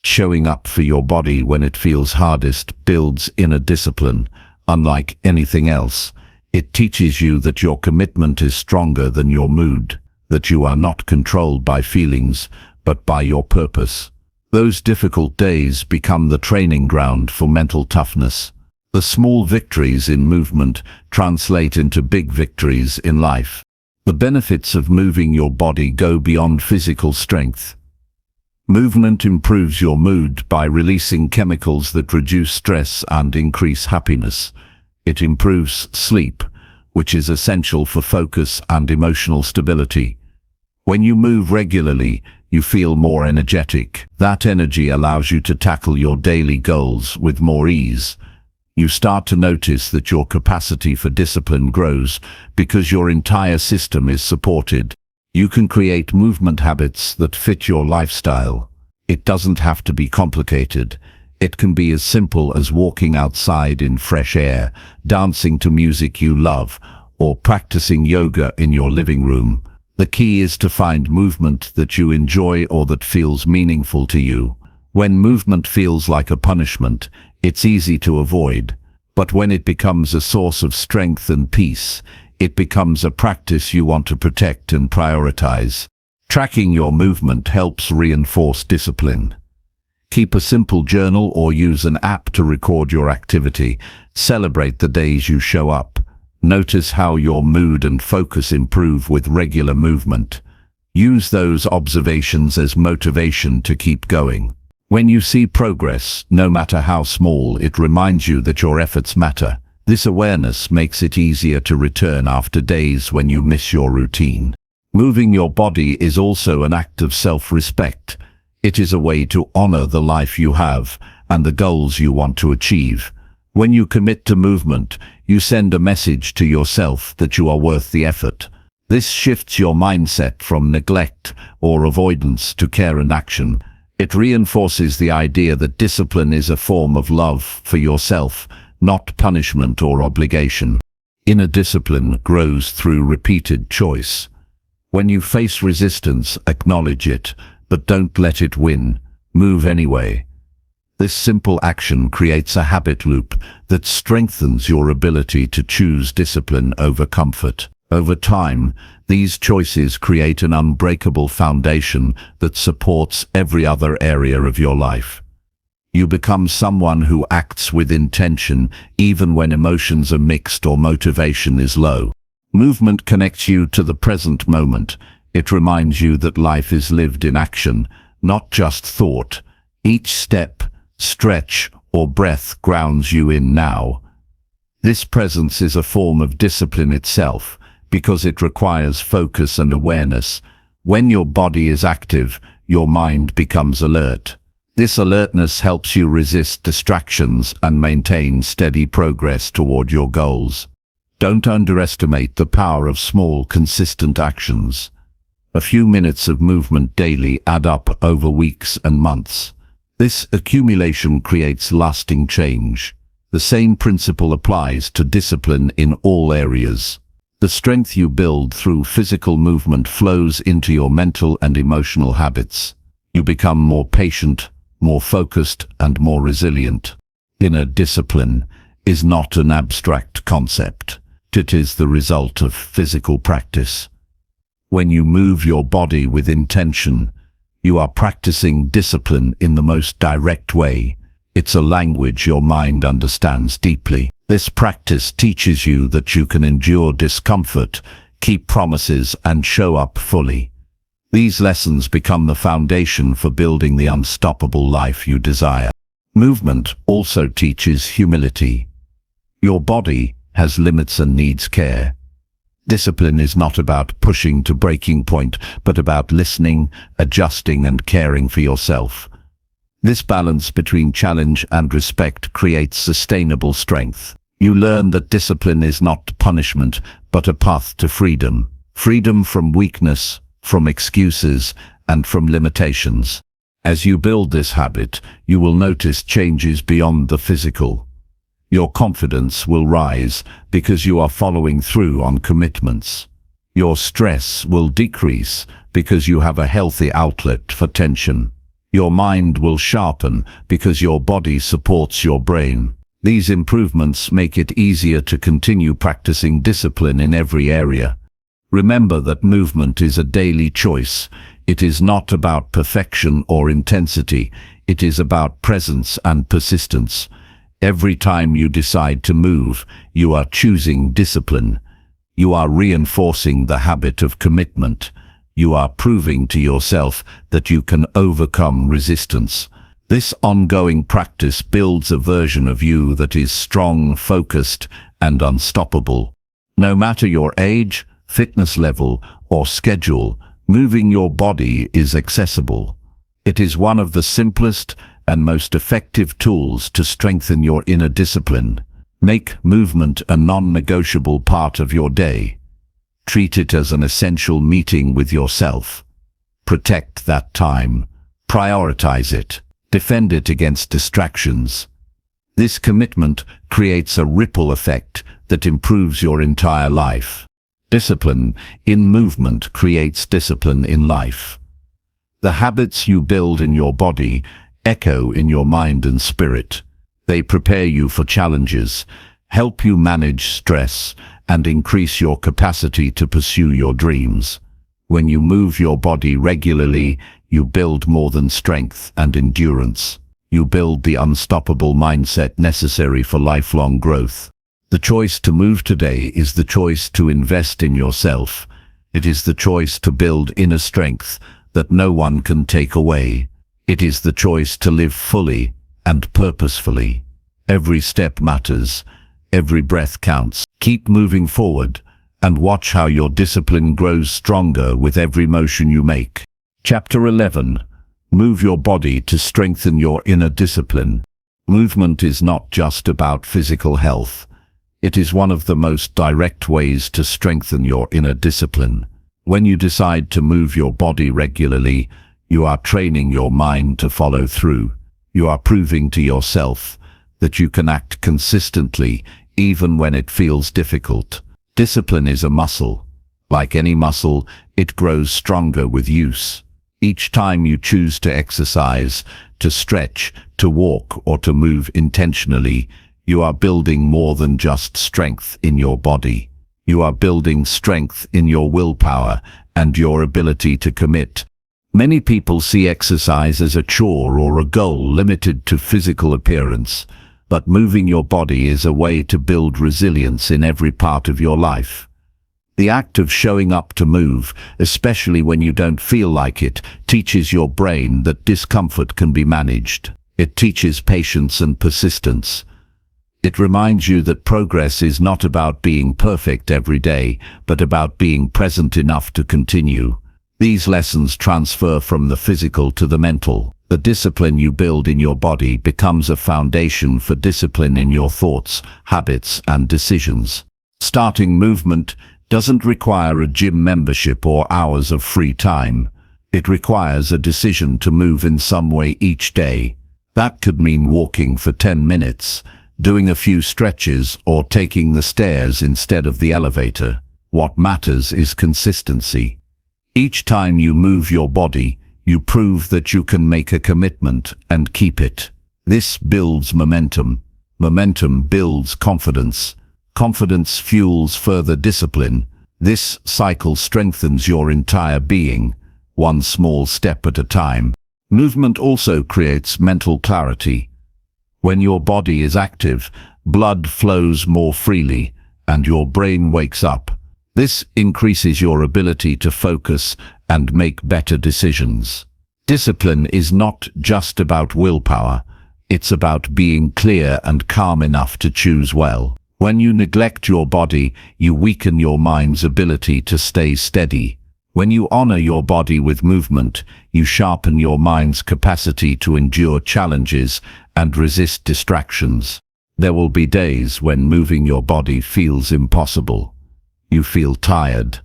Showing up for your body when it feels hardest builds inner discipline. Unlike anything else, it teaches you that your commitment is stronger than your mood, that you are not controlled by feelings, but by your purpose. Those difficult days become the training ground for mental toughness. The small victories in movement translate into big victories in life. The benefits of moving your body go beyond physical strength. Movement improves your mood by releasing chemicals that reduce stress and increase happiness. It improves sleep, which is essential for focus and emotional stability. When you move regularly, you feel more energetic. That energy allows you to tackle your daily goals with more ease. You start to notice that your capacity for discipline grows because your entire system is supported. You can create movement habits that fit your lifestyle. It doesn't have to be complicated. It can be as simple as walking outside in fresh air, dancing to music you love, or practicing yoga in your living room. The key is to find movement that you enjoy or that feels meaningful to you. When movement feels like a punishment, it's easy to avoid. But when it becomes a source of strength and peace, it becomes a practice you want to protect and prioritize. Tracking your movement helps reinforce discipline. Keep a simple journal or use an app to record your activity. Celebrate the days you show up. Notice how your mood and focus improve with regular movement. Use those observations as motivation to keep going. When you see progress, no matter how small, it reminds you that your efforts matter. This awareness makes it easier to return after days when you miss your routine. Moving your body is also an act of self-respect. It is a way to honor the life you have and the goals you want to achieve. When you commit to movement, you send a message to yourself that you are worth the effort. This shifts your mindset from neglect or avoidance to care and action. It reinforces the idea that discipline is a form of love for yourself, not punishment or obligation. Inner discipline grows through repeated choice. When you face resistance, acknowledge it, but don't let it win. Move anyway. This simple action creates a habit loop that strengthens your ability to choose discipline over comfort. Over time, these choices create an unbreakable foundation that supports every other area of your life. You become someone who acts with intention even when emotions are mixed or motivation is low. Movement connects you to the present moment. It reminds you that life is lived in action, not just thought. Each step, stretch, or breath grounds you in now. This presence is a form of discipline itself, because it requires focus and awareness. When your body is active, your mind becomes alert. This alertness helps you resist distractions and maintain steady progress toward your goals. Don't underestimate the power of small, consistent actions. A few minutes of movement daily add up over weeks and months. This accumulation creates lasting change. The same principle applies to discipline in all areas. The strength you build through physical movement flows into your mental and emotional habits. You become more patient, more focused, and more resilient. Inner discipline is not an abstract concept. It is the result of physical practice. When you move your body with intention, you are practicing discipline in the most direct way. It's a language your mind understands deeply. This practice teaches you that you can endure discomfort, keep promises, and show up fully. These lessons become the foundation for building the unstoppable life you desire. Movement also teaches humility. Your body has limits and needs care. Discipline is not about pushing to breaking point, but about listening, adjusting, and caring for yourself. This balance between challenge and respect creates sustainable strength. You learn that discipline is not punishment, but a path to freedom. Freedom from weakness, from excuses, and from limitations. As you build this habit, you will notice changes beyond the physical. Your confidence will rise because you are following through on commitments. Your stress will decrease because you have a healthy outlet for tension. Your mind will sharpen because your body supports your brain. These improvements make it easier to continue practicing discipline in every area. Remember that movement is a daily choice. It is not about perfection or intensity. It is about presence and persistence. Every time you decide to move, you are choosing discipline. You are reinforcing the habit of commitment. You are proving to yourself that you can overcome resistance. This ongoing practice builds a version of you that is strong, focused, and unstoppable. No matter your age, fitness level, or schedule, Moving your body is accessible. It is one of the simplest and most effective tools to strengthen your inner discipline. Make movement a non-negotiable part of your day. Treat it as an essential meeting with yourself. Protect that time. Prioritize it. Defend it against distractions. This commitment creates a ripple effect that improves your entire life. Discipline in movement creates discipline in life. The habits you build in your body echo in your mind and spirit. They prepare you for challenges, help you manage stress, and increase your capacity to pursue your dreams. When you move your body regularly, you build more than strength and endurance. You build the unstoppable mindset necessary for lifelong growth. The choice to move today is the choice to invest in yourself. It is the choice to build inner strength that no one can take away. It is the choice to live fully and purposefully. Every step matters. Every breath counts. Keep moving forward and watch how your discipline grows stronger with every motion you make. Chapter 11. Move your body to strengthen your inner discipline. Movement is not just about physical health. It is one of the most direct ways to strengthen your inner discipline. When you decide to move your body regularly, you are training your mind to follow through. You are proving to yourself that you can act consistently even when it feels difficult. Discipline is a muscle. Like any muscle, it grows stronger with use. Each time you choose to exercise, to stretch, to walk, or to move intentionally, you are building more than just strength in your body. You are building strength in your willpower and your ability to commit. Many people see exercise as a chore or a goal limited to physical appearance, but moving your body is a way to build resilience in every part of your life. The act of showing up to move, especially when you don't feel like it, teaches your brain that discomfort can be managed. It teaches patience and persistence. It reminds you that progress is not about being perfect every day, but about being present enough to continue. These lessons transfer from the physical to the mental. The discipline you build in your body becomes a foundation for discipline in your thoughts, habits, and decisions. Starting movement doesn't require a gym membership or hours of free time. It requires a decision to move in some way each day. That could mean walking for 10 minutes, doing a few stretches, or taking the stairs instead of the elevator. What matters is consistency. Each time you move your body, you prove that you can make a commitment and keep it. This builds momentum. Momentum builds confidence. Confidence fuels further discipline. This cycle strengthens your entire being, one small step at a time. Movement also creates mental clarity. When your body is active, blood flows more freely, and your brain wakes up. This increases your ability to focus and make better decisions. Discipline is not just about willpower. It's about being clear and calm enough to choose well. When you neglect your body, you weaken your mind's ability to stay steady. When you honor your body with movement, you sharpen your mind's capacity to endure challenges and resist distractions. There will be days when moving your body feels impossible. You feel tired,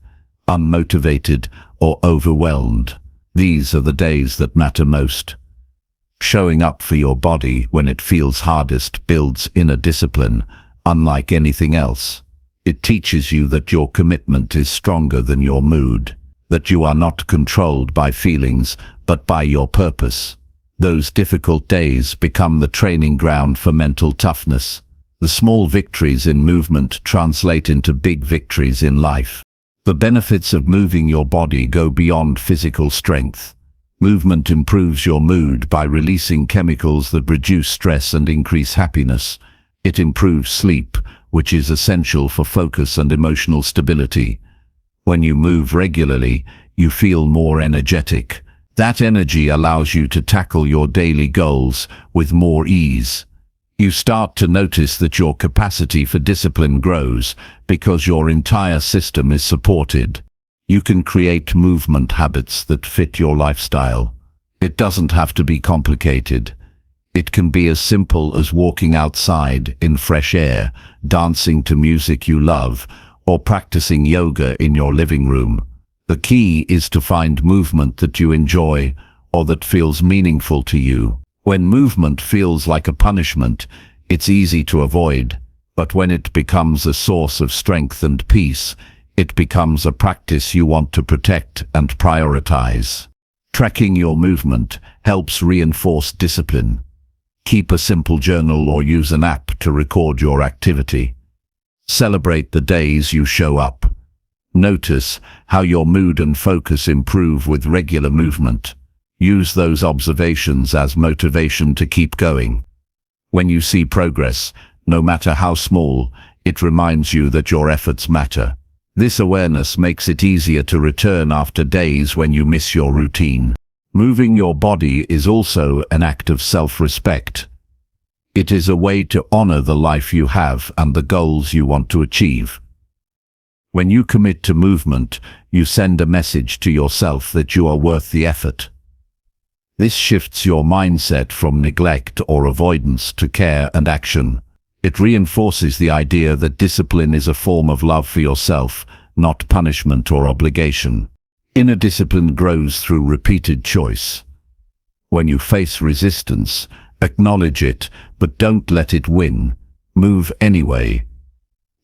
unmotivated, or overwhelmed. These are the days that matter most. Showing up for your body when it feels hardest builds inner discipline, unlike anything else. It teaches you that your commitment is stronger than your mood, that you are not controlled by feelings, but by your purpose. Those difficult days become the training ground for mental toughness. The small victories in movement translate into big victories in life. The benefits of moving your body go beyond physical strength. Movement improves your mood by releasing chemicals that reduce stress and increase happiness. It improves sleep, which is essential for focus and emotional stability. When you move regularly, you feel more energetic. That energy allows you to tackle your daily goals with more ease. You start to notice that your capacity for discipline grows because your entire system is supported. You can create movement habits that fit your lifestyle. It doesn't have to be complicated. It can be as simple as walking outside in fresh air, dancing to music you love, or practicing yoga in your living room. The key is to find movement that you enjoy or that feels meaningful to you. When movement feels like a punishment, it's easy to avoid, but when it becomes a source of strength and peace, it becomes a practice you want to protect and prioritize. Tracking your movement helps reinforce discipline. Keep a simple journal or use an app to record your activity. Celebrate the days you show up. Notice how your mood and focus improve with regular movement. Use those observations as motivation to keep going. When you see progress, no matter how small, it reminds you that your efforts matter. This awareness makes it easier to return after days when you miss your routine. Moving your body is also an act of self-respect. It is a way to honor the life you have and the goals you want to achieve. When you commit to movement, you send a message to yourself that you are worth the effort. This shifts your mindset from neglect or avoidance to care and action. It reinforces the idea that discipline is a form of love for yourself, not punishment or obligation. Inner discipline grows through repeated choice. When you face resistance, acknowledge it, but don't let it win. Move anyway.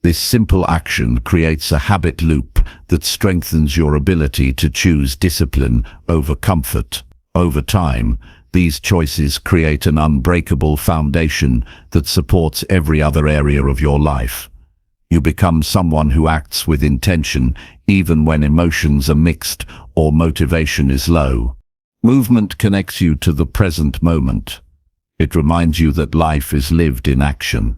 This simple action creates a habit loop that strengthens your ability to choose discipline over comfort. Over time, these choices create an unbreakable foundation that supports every other area of your life. You become someone who acts with intention even when emotions are mixed or motivation is low. Movement connects you to the present moment. It reminds you that life is lived in action,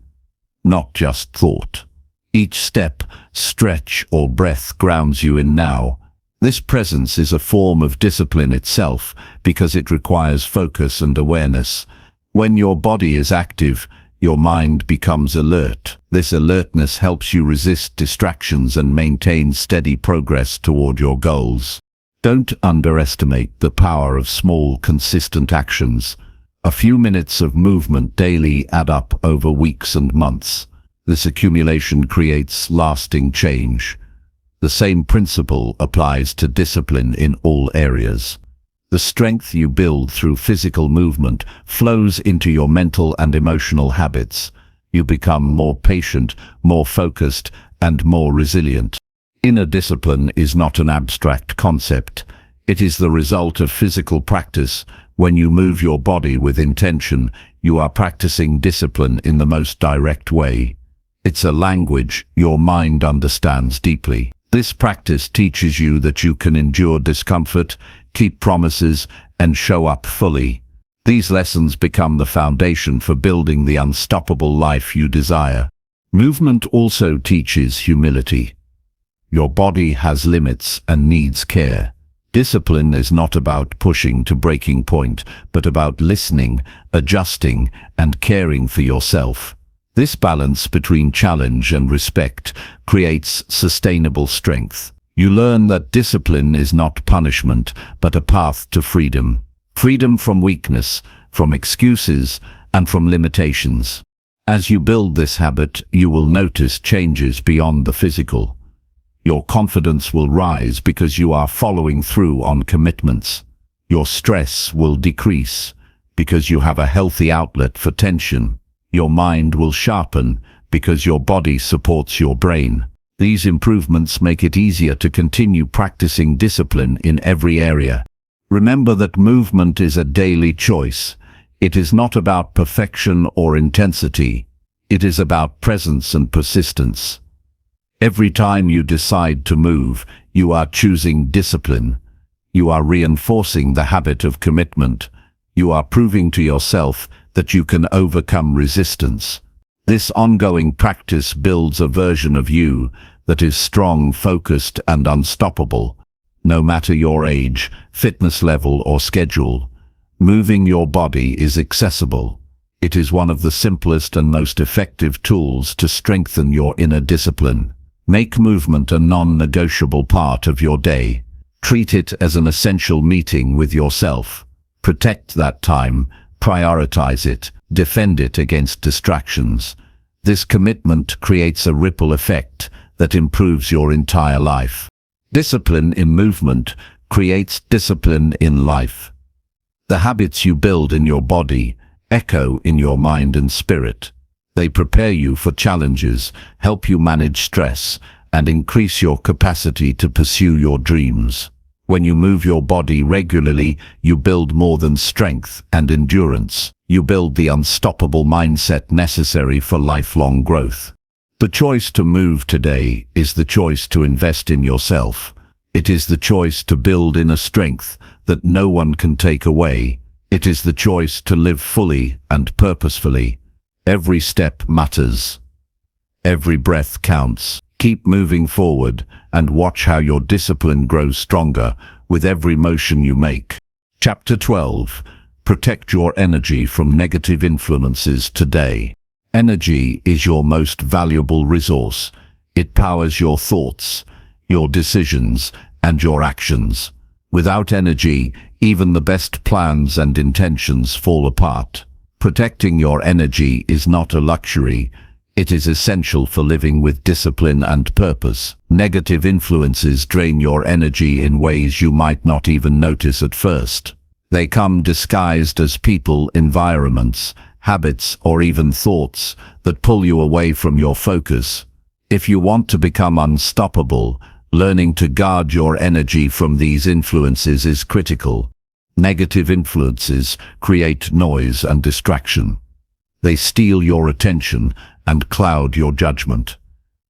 not just thought. Each step, stretch, or breath grounds you in now. This presence is a form of discipline itself because it requires focus and awareness. When your body is active, your mind becomes alert. This alertness helps you resist distractions and maintain steady progress toward your goals. Don't underestimate the power of small, consistent actions. A few minutes of movement daily add up over weeks and months. This accumulation creates lasting change. The same principle applies to discipline in all areas. The strength you build through physical movement flows into your mental and emotional habits. You become more patient, more focused, and more resilient. Inner discipline is not an abstract concept. It is the result of physical practice. When you move your body with intention, you are practicing discipline in the most direct way. It's a language your mind understands deeply. This practice teaches you that you can endure discomfort, keep promises, and show up fully. These lessons become the foundation for building the unstoppable life you desire. Movement also teaches humility. Your body has limits and needs care. Discipline is not about pushing to breaking point, but about listening, adjusting, and caring for yourself. This balance between challenge and respect creates sustainable strength. You learn that discipline is not punishment, but a path to freedom. Freedom from weakness, from excuses, and from limitations. As you build this habit, you will notice changes beyond the physical. Your confidence will rise because you are following through on commitments. Your stress will decrease because you have a healthy outlet for tension. Your mind will sharpen because your body supports your brain. These improvements make it easier to continue practicing discipline in every area. Remember that movement is a daily choice. It is not about perfection or intensity. It is about presence and persistence. Every time you decide to move, you are choosing discipline. You are reinforcing the habit of commitment. You are proving to yourself that you can overcome resistance. This ongoing practice builds a version of you that is strong, focused, and unstoppable. No matter your age, fitness level, or schedule, moving your body is accessible. It is one of the simplest and most effective tools to strengthen your inner discipline. Make movement a non-negotiable part of your day. Treat it as an essential meeting with yourself. Protect that time, prioritize it, defend it against distractions. This commitment creates a ripple effect that improves your entire life. Discipline in movement creates discipline in life. The habits you build in your body echo in your mind and spirit. They prepare you for challenges, help you manage stress, and increase your capacity to pursue your dreams. When you move your body regularly, you build more than strength and endurance. You build the unstoppable mindset necessary for lifelong growth. The choice to move today is the choice to invest in yourself. It is the choice to build inner strength that no one can take away. It is the choice to live fully and purposefully. Every step matters. Every breath counts. Keep moving forward and watch how your discipline grows stronger with every motion you make. Chapter 12. Protect your energy from negative influences today. Energy is your most valuable resource. It powers your thoughts, your decisions, and your actions. Without energy, even the best plans and intentions fall apart. Protecting your energy is not a luxury. It is essential for living with discipline and purpose. Negative influences drain your energy in ways you might not even notice at first. They come disguised as people, environments, habits, or even thoughts that pull you away from your focus. If you want to become unstoppable, learning to guard your energy from these influences is critical. Negative influences create noise and distraction. They steal your attention and cloud your judgment.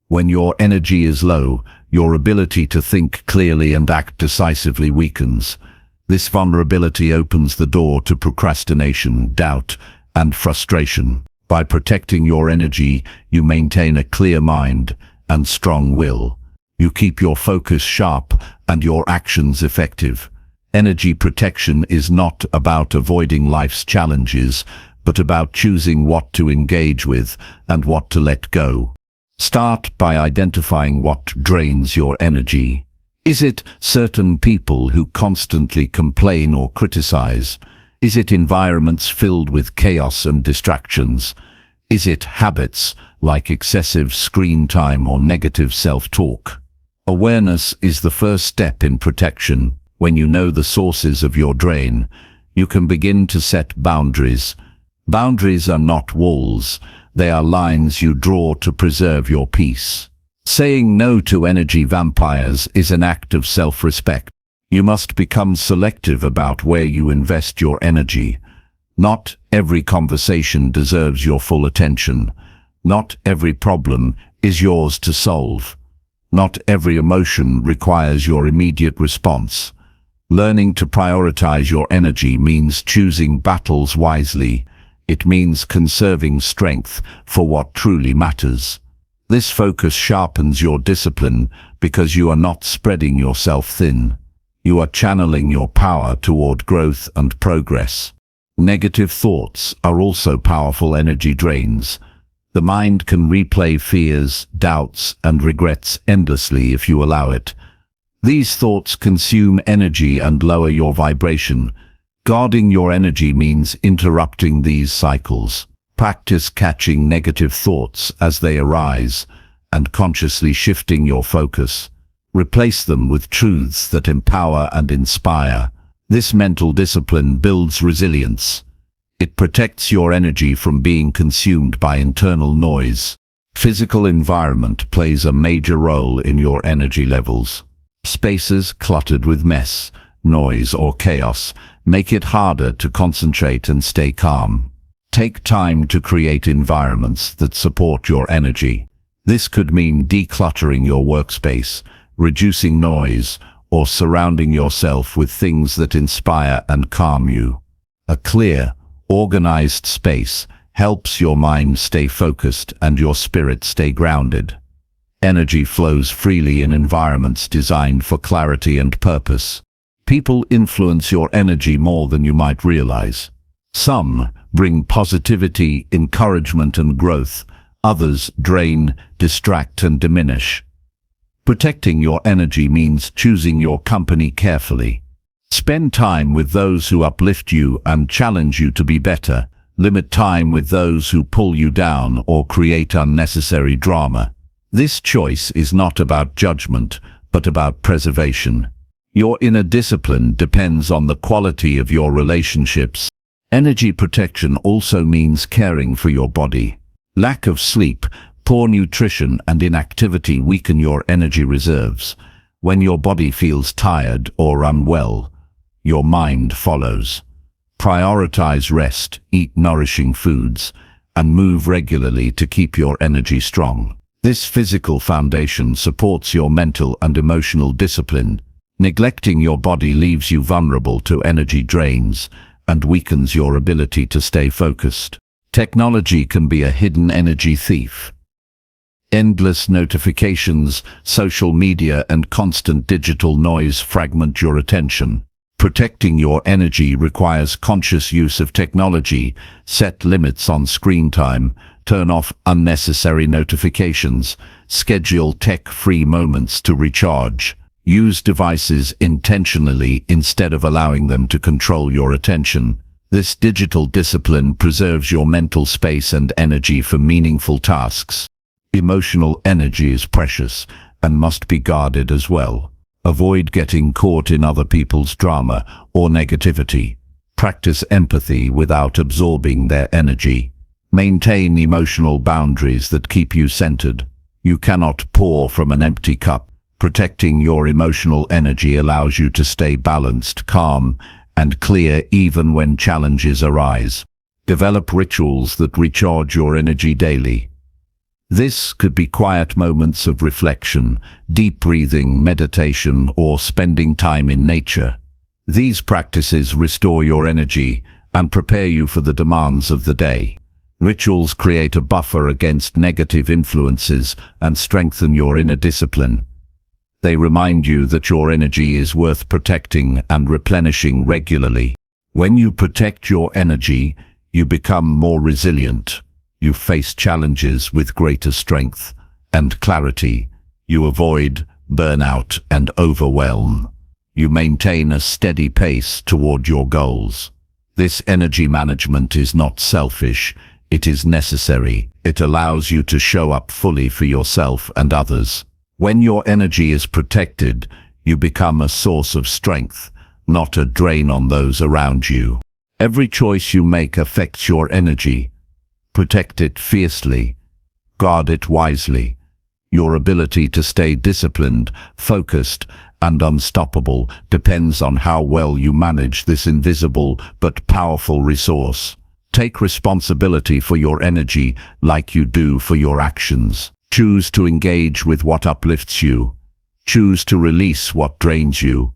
When your energy is low, your ability to think clearly and act decisively weakens. This vulnerability opens the door to procrastination, doubt, and frustration. By protecting your energy, you maintain a clear mind and strong will. You keep your focus sharp and your actions effective. Energy protection is not about avoiding life's challenges, but about choosing what to engage with and what to let go. Start by identifying what drains your energy. Is it certain people who constantly complain or criticize? Is it environments filled with chaos and distractions? Is it habits like excessive screen time or negative self-talk? Awareness is the first step in protection. When you know the sources of your drain, you can begin to set boundaries. Boundaries are not walls, they are lines you draw to preserve your peace. Saying no to energy vampires is an act of self-respect. You must become selective about where you invest your energy. Not every conversation deserves your full attention. Not every problem is yours to solve. Not every emotion requires your immediate response. Learning to prioritize your energy means choosing battles wisely. It means conserving strength for what truly matters. This focus sharpens your discipline because you are not spreading yourself thin. You are channeling your power toward growth and progress. Negative thoughts are also powerful energy drains. The mind can replay fears, doubts, and regrets endlessly if you allow it. These thoughts consume energy and lower your vibration. Guarding your energy means interrupting these cycles. Practice catching negative thoughts as they arise and consciously shifting your focus. Replace them with truths that empower and inspire. This mental discipline builds resilience. It protects your energy from being consumed by internal noise. Physical environment plays a major role in your energy levels. Spaces cluttered with mess, noise, or chaos make it harder to concentrate and stay calm. Take time to create environments that support your energy. This could mean decluttering your workspace, reducing noise, or surrounding yourself with things that inspire and calm you. A clear, organized space helps your mind stay focused and your spirit stay grounded. Energy flows freely in environments designed for clarity and purpose. People influence your energy more than you might realize. Some bring positivity, encouragement, and growth. Others drain, distract, and diminish. Protecting your energy means choosing your company carefully. Spend time with those who uplift you and challenge you to be better. Limit time with those who pull you down or create unnecessary drama. This choice is not about judgment, but about preservation. Your inner discipline depends on the quality of your relationships. Energy protection also means caring for your body. Lack of sleep, poor nutrition, and inactivity weaken your energy reserves. When your body feels tired or unwell, your mind follows. Prioritize rest, eat nourishing foods, and move regularly to keep your energy strong. This physical foundation supports your mental and emotional discipline. Neglecting your body leaves you vulnerable to energy drains and weakens your ability to stay focused. Technology can be a hidden energy thief. Endless notifications, social media, and constant digital noise fragment your attention. Protecting your energy requires conscious use of technology. Set limits on screen time, turn off unnecessary notifications, schedule tech-free moments to recharge. Use devices intentionally instead of allowing them to control your attention. This digital discipline preserves your mental space and energy for meaningful tasks. Emotional energy is precious and must be guarded as well. Avoid getting caught in other people's drama or negativity. Practice empathy without absorbing their energy. Maintain emotional boundaries that keep you centered. You cannot pour from an empty cup. Protecting your emotional energy allows you to stay balanced, calm, and clear even when challenges arise. Develop rituals that recharge your energy daily. This could be quiet moments of reflection, deep breathing, meditation, or spending time in nature. These practices restore your energy and prepare you for the demands of the day. Rituals create a buffer against negative influences and strengthen your inner discipline. They remind you that your energy is worth protecting and replenishing regularly. When you protect your energy, you become more resilient. You face challenges with greater strength and clarity. You avoid burnout and overwhelm. You maintain a steady pace toward your goals. This energy management is not selfish, it is necessary. It allows you to show up fully for yourself and others. When your energy is protected, you become a source of strength, not a drain on those around you. Every choice you make affects your energy. Protect it fiercely. Guard it wisely. Your ability to stay disciplined, focused, and unstoppable depends on how well you manage this invisible but powerful resource. Take responsibility for your energy like you do for your actions. Choose to engage with what uplifts you. Choose to release what drains you.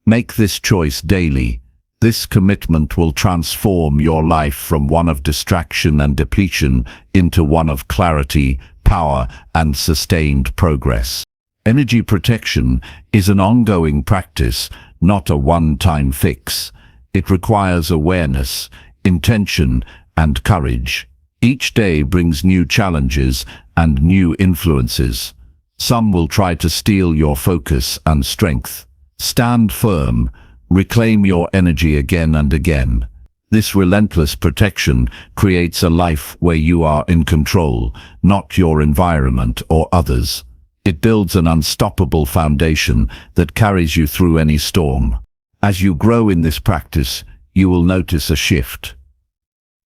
Make this choice daily. This commitment will transform your life from one of distraction and depletion into one of clarity, power, and sustained progress. Energy protection is an ongoing practice, not a one-time fix. It requires awareness, intention, and courage. Each day brings new challenges and new influences. Some will try to steal your focus and strength. Stand firm. Reclaim your energy again and again. This relentless protection creates a life where you are in control, not your environment or others. It builds an unstoppable foundation that carries you through any storm. As you grow in this practice, you will notice a shift.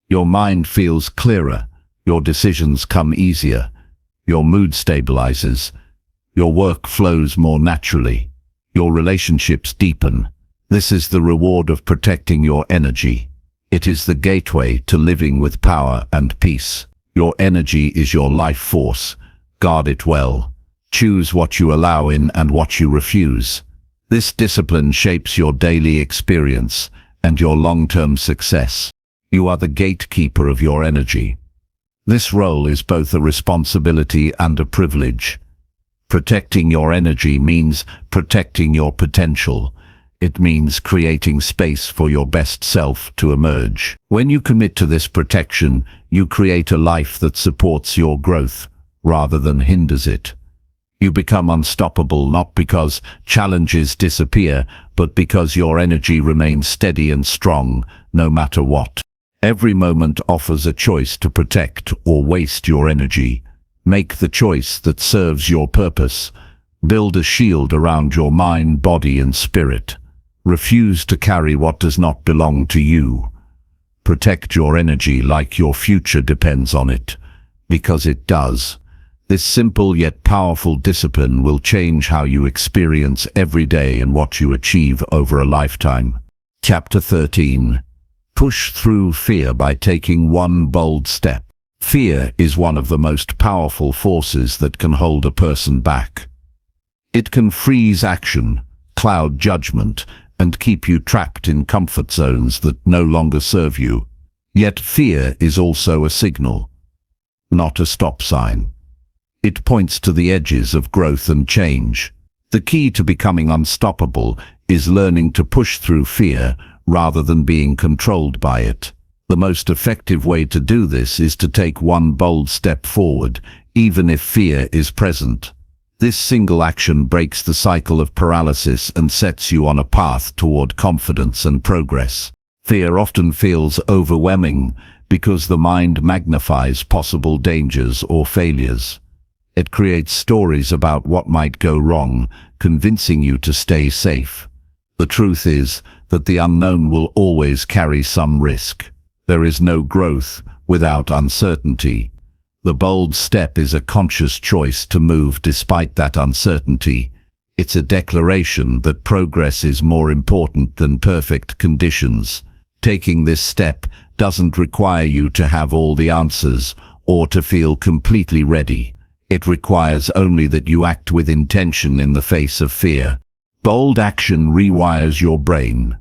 Your mind feels clearer, your decisions come easier, your mood stabilizes, your work flows more naturally, your relationships deepen. This is the reward of protecting your energy. It is the gateway to living with power and peace. Your energy is your life force. Guard it well. Choose what you allow in and what you refuse. This discipline shapes your daily experience and your long-term success. You are the gatekeeper of your energy. This role is both a responsibility and a privilege. Protecting your energy means protecting your potential. It means creating space for your best self to emerge. When you commit to this protection, you create a life that supports your growth rather than hinders it. You become unstoppable not because challenges disappear, but because your energy remains steady and strong, no matter what. Every moment offers a choice to protect or waste your energy. Make the choice that serves your purpose. Build a shield around your mind, body, and spirit. Refuse to carry what does not belong to you. Protect your energy like your future depends on it, because it does. This simple yet powerful discipline will change how you experience every day and what you achieve over a lifetime. Chapter 13. Push through fear by taking one bold step. Fear is one of the most powerful forces that can hold a person back. It can freeze action, cloud judgment, and keep you trapped in comfort zones that no longer serve you. Yet fear is also a signal, not a stop sign. It points to the edges of growth and change. The key to becoming unstoppable is learning to push through fear rather than being controlled by it. The most effective way to do this is to take one bold step forward, even if fear is present. This single action breaks the cycle of paralysis and sets you on a path toward confidence and progress. Fear often feels overwhelming because the mind magnifies possible dangers or failures. It creates stories about what might go wrong, convincing you to stay safe. The truth is that the unknown will always carry some risk. There is no growth without uncertainty. The bold step is a conscious choice to move despite that uncertainty. It's a declaration that progress is more important than perfect conditions. Taking this step doesn't require you to have all the answers or to feel completely ready. It requires only that you act with intention in the face of fear. Bold action rewires your brain.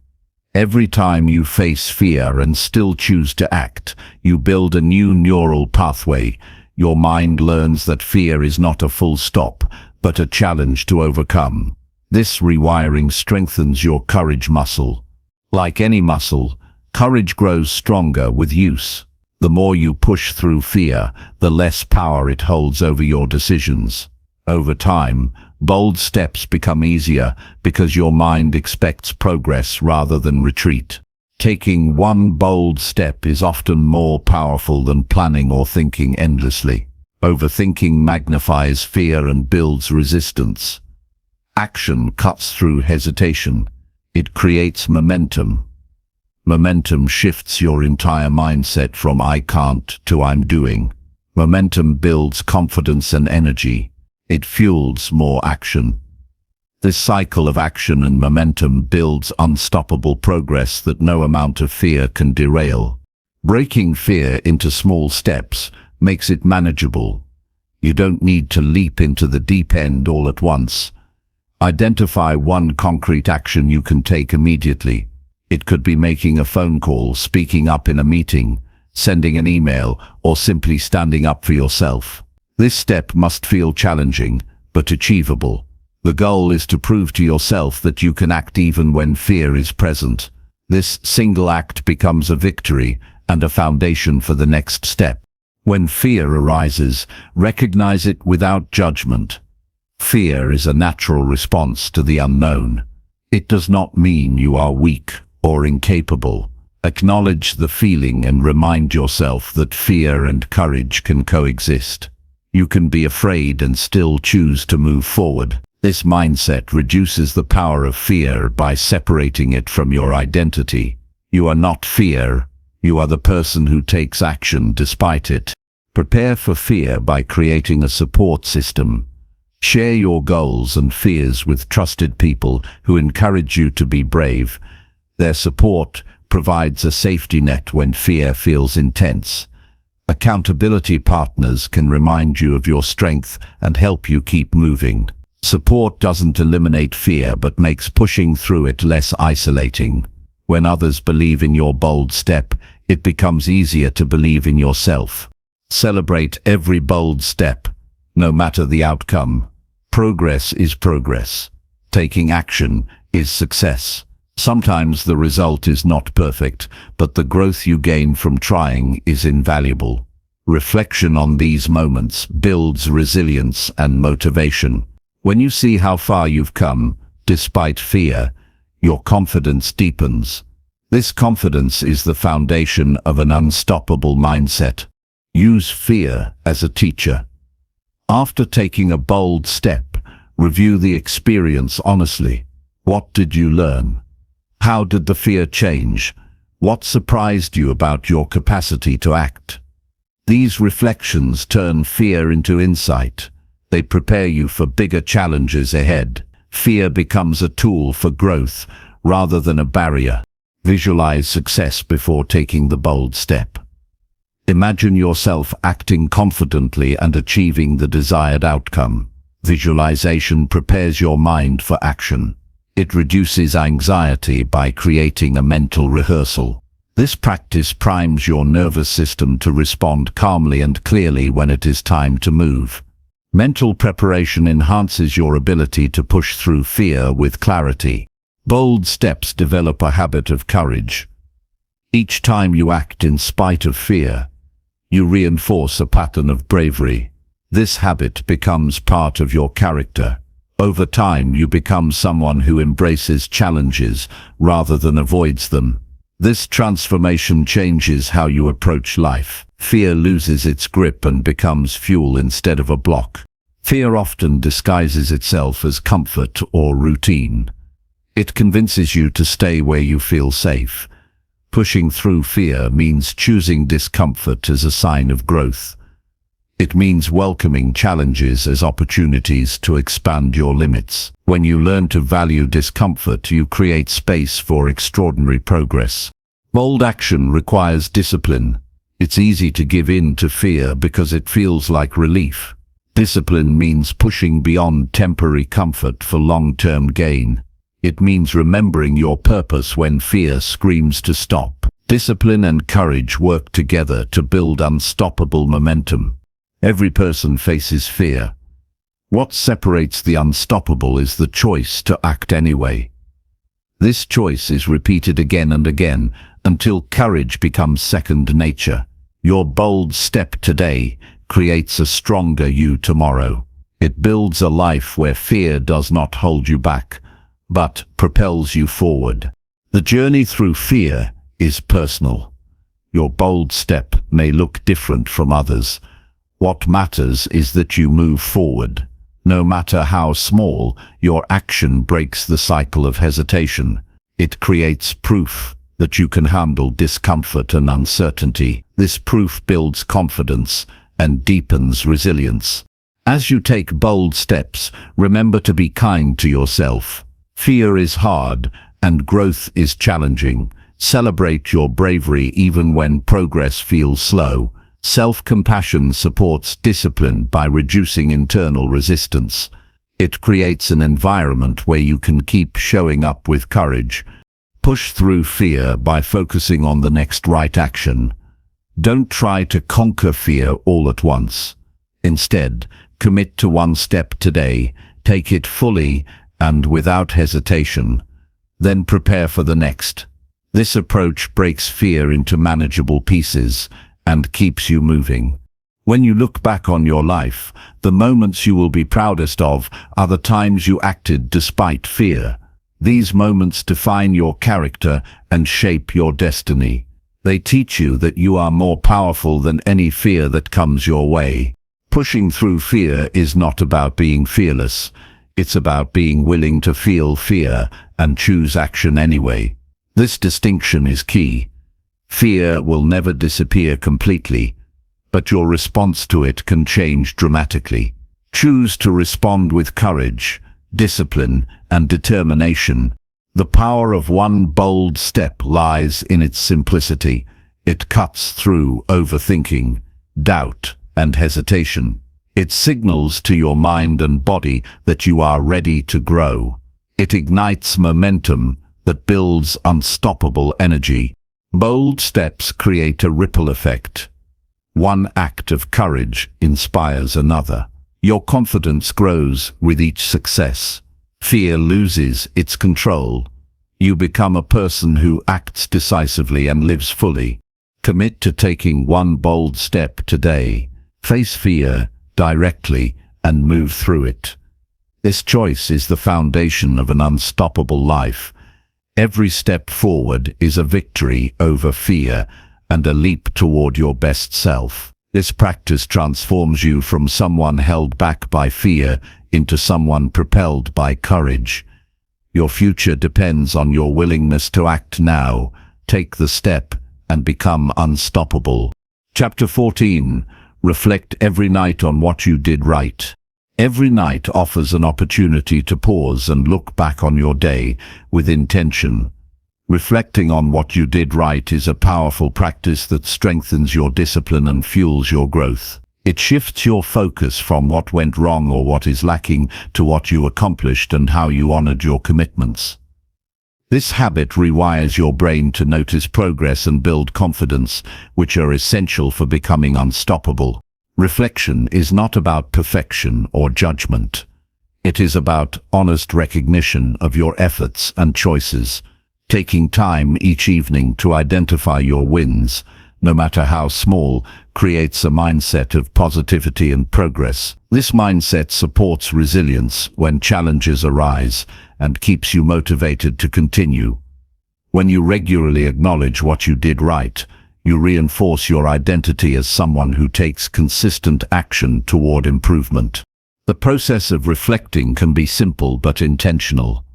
Every time you face fear and still choose to act, you build a new neural pathway. Your mind learns that fear is not a full stop, but a challenge to overcome. This rewiring strengthens your courage muscle. Like any muscle, courage grows stronger with use. The more you push through fear, the less power it holds over your decisions. Over time, bold steps become easier because your mind expects progress rather than retreat. Taking one bold step is often more powerful than planning or thinking endlessly. Overthinking magnifies fear and builds resistance. Action cuts through hesitation. It creates momentum. Momentum shifts your entire mindset from "I can't" to "I'm doing." Momentum builds confidence and energy. It fuels more action. This cycle of action and momentum builds unstoppable progress that no amount of fear can derail. Breaking fear into small steps makes it manageable. You don't need to leap into the deep end all at once. Identify one concrete action you can take immediately. It could be making a phone call, speaking up in a meeting, sending an email, or simply standing up for yourself. This step must feel challenging, but achievable. The goal is to prove to yourself that you can act even when fear is present. This single act becomes a victory and a foundation for the next step. When fear arises, recognize it without judgment. Fear is a natural response to the unknown. It does not mean you are weak or incapable. Acknowledge the feeling and remind yourself that fear and courage can coexist. You can be afraid and still choose to move forward. This mindset reduces the power of fear by separating it from your identity. You are not fear. You are the person who takes action despite it. Prepare for fear by creating a support system. Share your goals and fears with trusted people who encourage you to be brave. Their support provides a safety net when fear feels intense. Accountability partners can remind you of your strength and help you keep moving. Support doesn't eliminate fear but makes pushing through it less isolating. When others believe in your bold step, it becomes easier to believe in yourself. Celebrate every bold step, no matter the outcome. Progress is progress. Taking action is success. Sometimes the result is not perfect, but the growth you gain from trying is invaluable. Reflection on these moments builds resilience and motivation. When you see how far you've come, despite fear, your confidence deepens. This confidence is the foundation of an unstoppable mindset. Use fear as a teacher. After taking a bold step, review the experience honestly. What did you learn? How did the fear change? What surprised you about your capacity to act? These reflections turn fear into insight. They prepare you for bigger challenges ahead. Fear becomes a tool for growth rather than a barrier. Visualize success before taking the bold step. Imagine yourself acting confidently and achieving the desired outcome. Visualization prepares your mind for action. It reduces anxiety by creating a mental rehearsal. This practice primes your nervous system to respond calmly and clearly when it is time to move. Mental preparation enhances your ability to push through fear with clarity. Bold steps develop a habit of courage. Each time you act in spite of fear, you reinforce a pattern of bravery. This habit becomes part of your character. Over time, you become someone who embraces challenges rather than avoids them. This transformation changes how you approach life. Fear loses its grip and becomes fuel instead of a block. Fear often disguises itself as comfort or routine. It convinces you to stay where you feel safe. Pushing through fear means choosing discomfort as a sign of growth. It means welcoming challenges as opportunities to expand your limits. When you learn to value discomfort, you create space for extraordinary progress. Bold action requires discipline. It's easy to give in to fear because it feels like relief. Discipline means pushing beyond temporary comfort for long-term gain. It means remembering your purpose when fear screams to stop. Discipline and courage work together to build unstoppable momentum. Every person faces fear. What separates the unstoppable is the choice to act anyway. This choice is repeated again and again until courage becomes second nature. Your bold step today creates a stronger you tomorrow. It builds a life where fear does not hold you back, but propels you forward. The journey through fear is personal. Your bold step may look different from others. What matters is that you move forward. No matter how small, your action breaks the cycle of hesitation. It creates proof that you can handle discomfort and uncertainty. This proof builds confidence and deepens resilience. As you take bold steps, remember to be kind to yourself. Fear is hard, and growth is challenging. Celebrate your bravery even when progress feels slow. Self-compassion supports discipline by reducing internal resistance. It creates an environment where you can keep showing up with courage. Push through fear by focusing on the next right action. Don't try to conquer fear all at once. Instead, commit to one step today, take it fully and without hesitation, then prepare for the next. This approach breaks fear into manageable pieces and keeps you moving. When you look back on your life, the moments you will be proudest of are the times you acted despite fear. These moments define your character and shape your destiny. They teach you that you are more powerful than any fear that comes your way. Pushing through fear is not about being fearless. It's about being willing to feel fear and choose action anyway. This distinction is key. Fear will never disappear completely, but your response to it can change dramatically. Choose to respond with courage, discipline, and determination. The power of one bold step lies in its simplicity. It cuts through overthinking, doubt, and hesitation. It signals to your mind and body that you are ready to grow. It ignites momentum that builds unstoppable energy. Bold steps create a ripple effect. One act of courage inspires another. Your confidence grows with each success. Fear loses its control. You become a person who acts decisively and lives fully. Commit to taking one bold step today. Face fear directly and move through it. This choice is the foundation of an unstoppable life. Every step forward is a victory over fear and a leap toward your best self. This practice transforms you from someone held back by fear into someone propelled by courage. Your future depends on your willingness to act now, take the step, and become unstoppable. Chapter 14. Reflect every night on what you did right. Every night offers an opportunity to pause and look back on your day with intention. Reflecting on what you did right is a powerful practice that strengthens your discipline and fuels your growth. It shifts your focus from what went wrong or what is lacking to what you accomplished and how you honored your commitments. This habit rewires your brain to notice progress and build confidence, which are essential for becoming unstoppable. Reflection is not about perfection or judgment. It is about honest recognition of your efforts and choices. Taking time each evening to identify your wins, no matter how small, creates a mindset of positivity and progress. This mindset supports resilience when challenges arise and keeps you motivated to continue. When you regularly acknowledge what you did right, you reinforce your identity as someone who takes consistent action toward improvement. The process of reflecting can be simple but intentional.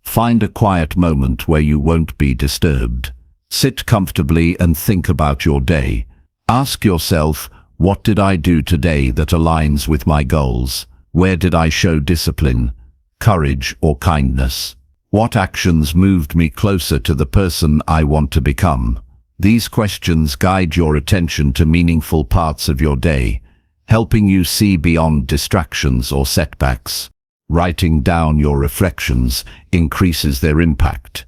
Find a quiet moment where you won't be disturbed. Sit comfortably and think about your day. Ask yourself, what did I do today that aligns with my goals? Where did I show discipline, courage, or kindness? What actions moved me closer to the person I want to become? These questions guide your attention to meaningful parts of your day, helping you see beyond distractions or setbacks. Writing down your reflections increases their impact.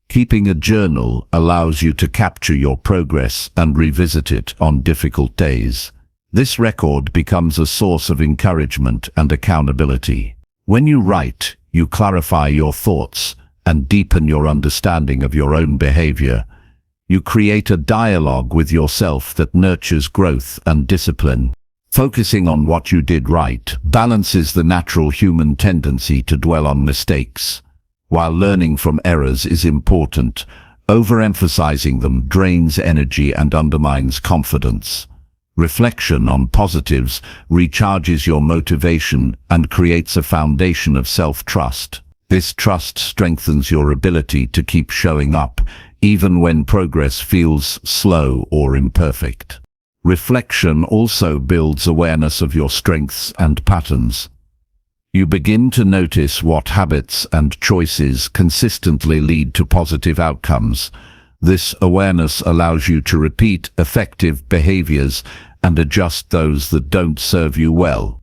Keeping a journal allows you to capture your progress and revisit it on difficult days. This record becomes a source of encouragement and accountability. When you write, you clarify your thoughts and deepen your understanding of your own behavior. You create a dialogue with yourself that nurtures growth and discipline. Focusing on what you did right balances the natural human tendency to dwell on mistakes. While learning from errors is important, overemphasizing them drains energy and undermines confidence. Reflection on positives recharges your motivation and creates a foundation of self-trust. This trust strengthens your ability to keep showing up, even when progress feels slow or imperfect. Reflection also builds awareness of your strengths and patterns. You begin to notice what habits and choices consistently lead to positive outcomes. This awareness allows you to repeat effective behaviors and adjust those that don't serve you well.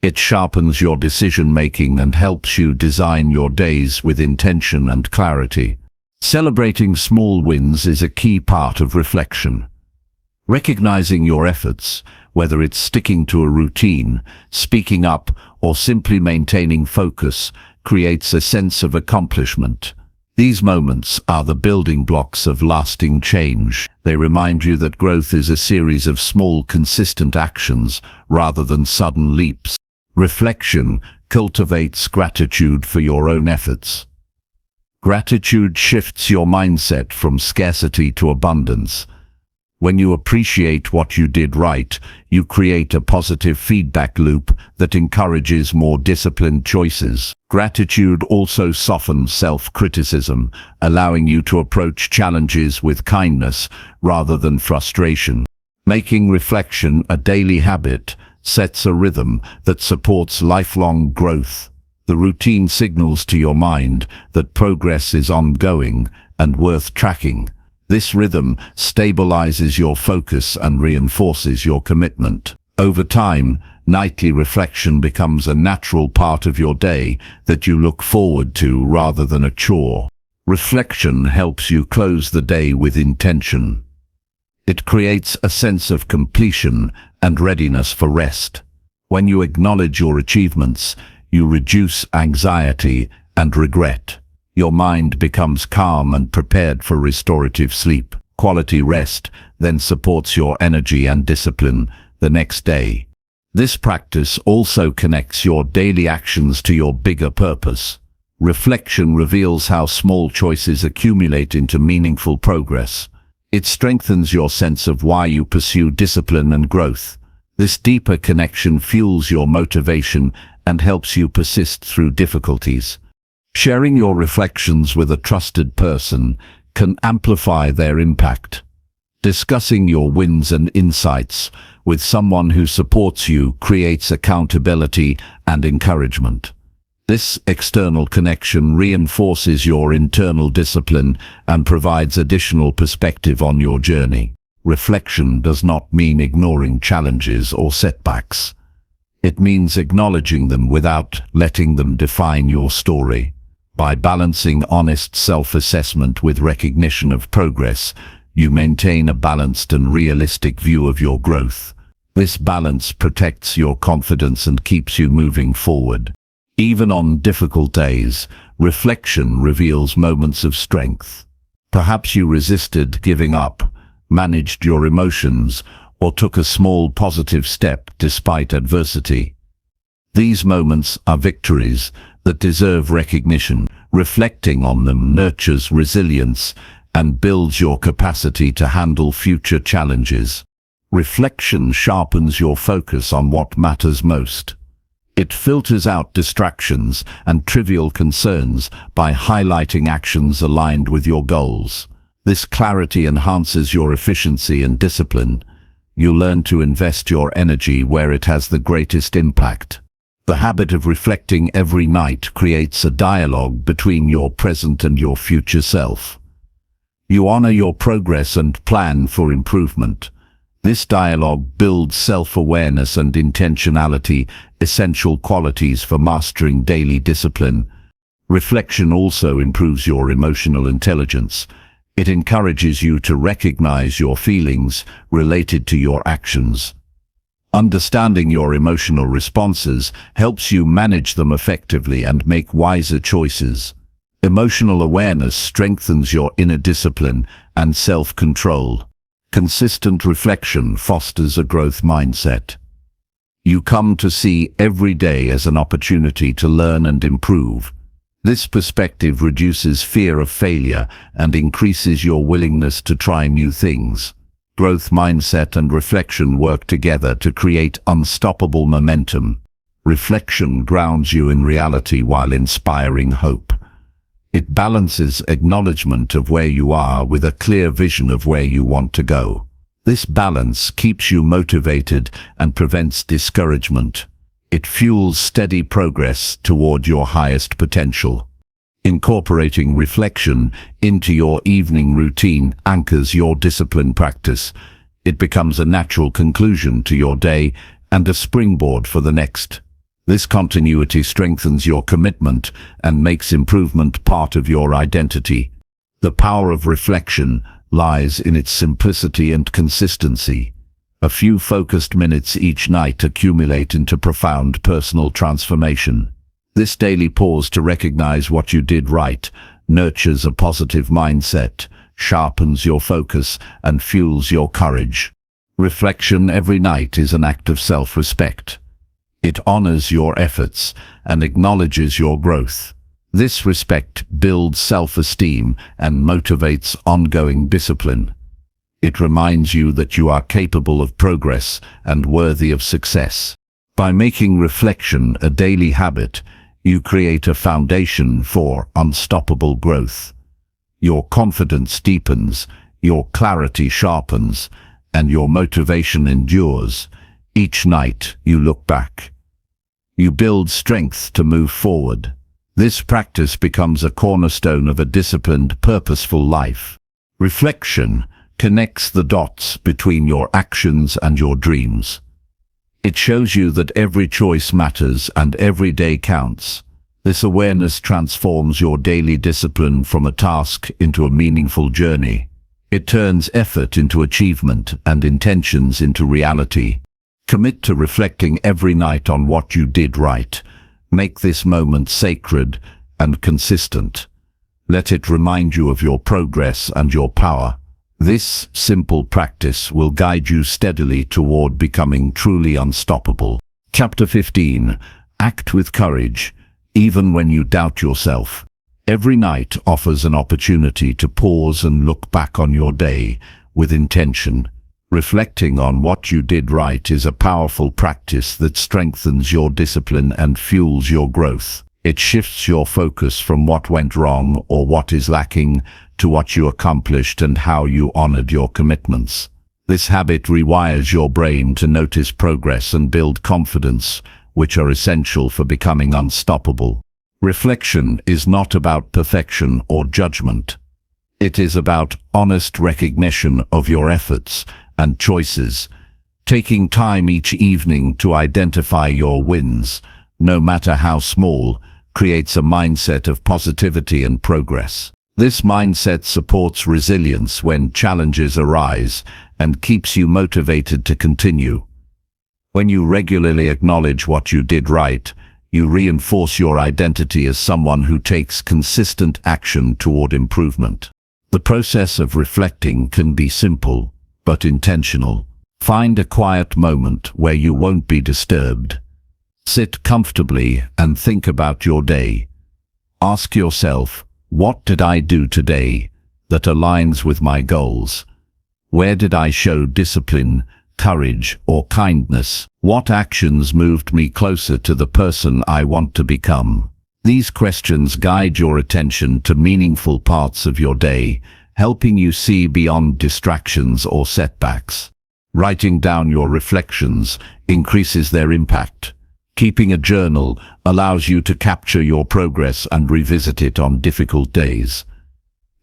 It sharpens your decision-making and helps you design your days with intention and clarity. Celebrating small wins is a key part of reflection. Recognizing your efforts, whether it's sticking to a routine, speaking up, or simply maintaining focus, creates a sense of accomplishment. These moments are the building blocks of lasting change. They remind you that growth is a series of small, consistent actions rather than sudden leaps. Reflection cultivates gratitude for your own efforts. Gratitude shifts your mindset from scarcity to abundance. When you appreciate what you did right, you create a positive feedback loop that encourages more disciplined choices. Gratitude also softens self-criticism, allowing you to approach challenges with kindness rather than frustration. Making reflection a daily habit sets a rhythm that supports lifelong growth. The routine signals to your mind that progress is ongoing and worth tracking. This rhythm stabilizes your focus and reinforces your commitment. Over time, nightly reflection becomes a natural part of your day that you look forward to rather than a chore. Reflection helps you close the day with intention. It creates a sense of completion and readiness for rest. When you acknowledge your achievements, you reduce anxiety and regret. Your mind becomes calm and prepared for restorative sleep. Quality rest then supports your energy and discipline the next day. This practice also connects your daily actions to your bigger purpose. Reflection reveals how small choices accumulate into meaningful progress. It strengthens your sense of why you pursue discipline and growth. This deeper connection fuels your motivation and helps you persist through difficulties. Sharing your reflections with a trusted person can amplify their impact. Discussing your wins and insights with someone who supports you creates accountability and encouragement. This external connection reinforces your internal discipline and provides additional perspective on your journey. Reflection does not mean ignoring challenges or setbacks. It means acknowledging them without letting them define your story. By balancing honest self-assessment with recognition of progress, you maintain a balanced and realistic view of your growth. This balance protects your confidence and keeps you moving forward. Even on difficult days, reflection reveals moments of strength. Perhaps you resisted giving up, managed your emotions, or took a small positive step despite adversity. These moments are victories that deserve recognition. Reflecting on them nurtures resilience and builds your capacity to handle future challenges. Reflection sharpens your focus on what matters most. It filters out distractions and trivial concerns by highlighting actions aligned with your goals. This clarity enhances your efficiency and discipline. You learn to invest your energy where it has the greatest impact. The habit of reflecting every night creates a dialogue between your present and your future self. You honor your progress and plan for improvement. This dialogue builds self-awareness and intentionality, essential qualities for mastering daily discipline. Reflection also improves your emotional intelligence. It encourages you to recognize your feelings related to your actions. Understanding your emotional responses helps you manage them effectively and make wiser choices. Emotional awareness strengthens your inner discipline and self-control. Consistent reflection fosters a growth mindset. You come to see every day as an opportunity to learn and improve. This perspective reduces fear of failure and increases your willingness to try new things. Growth mindset and reflection work together to create unstoppable momentum. Reflection grounds you in reality while inspiring hope. It balances acknowledgement of where you are with a clear vision of where you want to go. This balance keeps you motivated and prevents discouragement. It fuels steady progress toward your highest potential. Incorporating reflection into your evening routine anchors your discipline practice. It becomes a natural conclusion to your day and a springboard for the next. This continuity strengthens your commitment and makes improvement part of your identity. The power of reflection lies in its simplicity and consistency. A few focused minutes each night accumulate into profound personal transformation. This daily pause to recognize what you did right nurtures a positive mindset, sharpens your focus, and fuels your courage. Reflection every night is an act of self-respect. It honors your efforts and acknowledges your growth. This respect builds self-esteem and motivates ongoing discipline. It reminds you that you are capable of progress and worthy of success. By making reflection a daily habit, you create a foundation for unstoppable growth. Your confidence deepens, your clarity sharpens, and your motivation endures. Each night you look back. You build strength to move forward. This practice becomes a cornerstone of a disciplined, purposeful life. Reflection connects the dots between your actions and your dreams. It shows you that every choice matters and every day counts. This awareness transforms your daily discipline from a task into a meaningful journey. It turns effort into achievement and intentions into reality. Commit to reflecting every night on what you did right. Make this moment sacred and consistent. Let it remind you of your progress and your power. This simple practice will guide you steadily toward becoming truly unstoppable. Chapter 15. Act with courage, even when you doubt yourself. Every night offers an opportunity to pause and look back on your day with intention. Reflecting on what you did right is a powerful practice that strengthens your discipline and fuels your growth. It shifts your focus from what went wrong or what is lacking to what you accomplished and how you honored your commitments. This habit rewires your brain to notice progress and build confidence, which are essential for becoming unstoppable. Reflection is not about perfection or judgment. It is about honest recognition of your efforts and choices. Taking time each evening to identify your wins, no matter how small, creates a mindset of positivity and progress. This mindset supports resilience when challenges arise and keeps you motivated to continue. When you regularly acknowledge what you did right, you reinforce your identity as someone who takes consistent action toward improvement. The process of reflecting can be simple, but intentional. Find a quiet moment where you won't be disturbed. Sit comfortably and think about your day. Ask yourself, what did I do today that aligns with my goals? Where did I show discipline, courage, or kindness? What actions moved me closer to the person I want to become? These questions guide your attention to meaningful parts of your day, helping you see beyond distractions or setbacks. Writing down your reflections increases their impact. Keeping a journal allows you to capture your progress and revisit it on difficult days.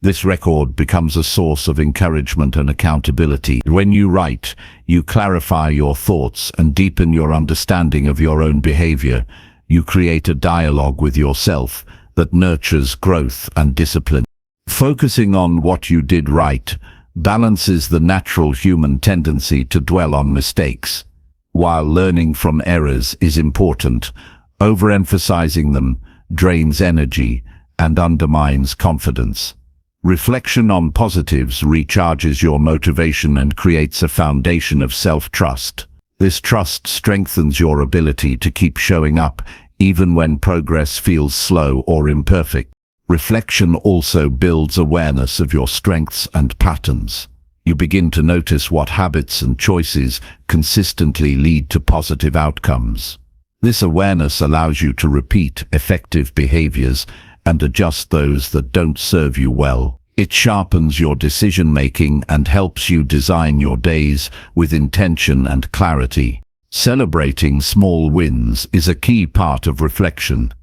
This record becomes a source of encouragement and accountability. When you write, you clarify your thoughts and deepen your understanding of your own behavior. You create a dialogue with yourself that nurtures growth and discipline. Focusing on what you did right balances the natural human tendency to dwell on mistakes. While learning from errors is important, overemphasizing them drains energy and undermines confidence. Reflection on positives recharges your motivation and creates a foundation of self-trust. This trust strengthens your ability to keep showing up even when progress feels slow or imperfect. Reflection also builds awareness of your strengths and patterns. You begin to notice what habits and choices consistently lead to positive outcomes. This awareness allows you to repeat effective behaviors and adjust those that don't serve you well. It sharpens your decision-making and helps you design your days with intention and clarity. Celebrating small wins is a key part of reflection.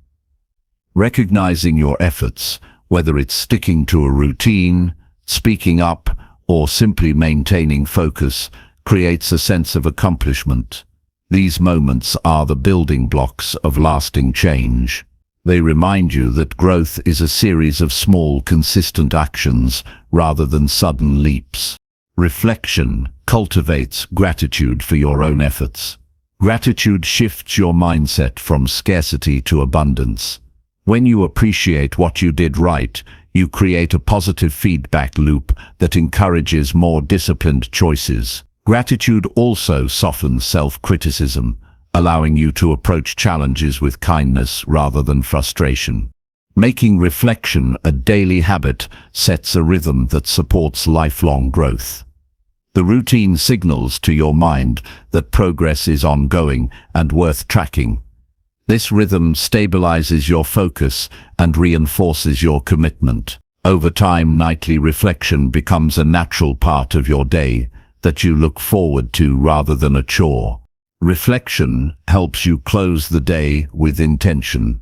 Recognizing your efforts, whether it's sticking to a routine, speaking up, or simply maintaining focus, creates a sense of accomplishment. These moments are the building blocks of lasting change. They remind you that growth is a series of small, consistent actions rather than sudden leaps. Reflection cultivates gratitude for your own efforts. Gratitude shifts your mindset from scarcity to abundance. When you appreciate what you did right, you create a positive feedback loop that encourages more disciplined choices. Gratitude also softens self-criticism, allowing you to approach challenges with kindness rather than frustration. Making reflection a daily habit sets a rhythm that supports lifelong growth. The routine signals to your mind that progress is ongoing and worth tracking. This rhythm stabilizes your focus and reinforces your commitment. Over time, nightly reflection becomes a natural part of your day that you look forward to rather than a chore. Reflection helps you close the day with intention.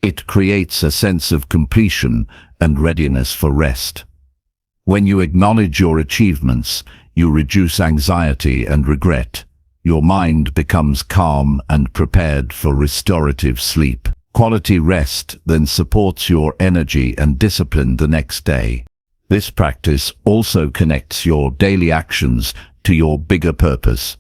It creates a sense of completion and readiness for rest. When you acknowledge your achievements, you reduce anxiety and regret. Your mind becomes calm and prepared for restorative sleep. Quality rest then supports your energy and discipline the next day. This practice also connects your daily actions to your bigger purpose.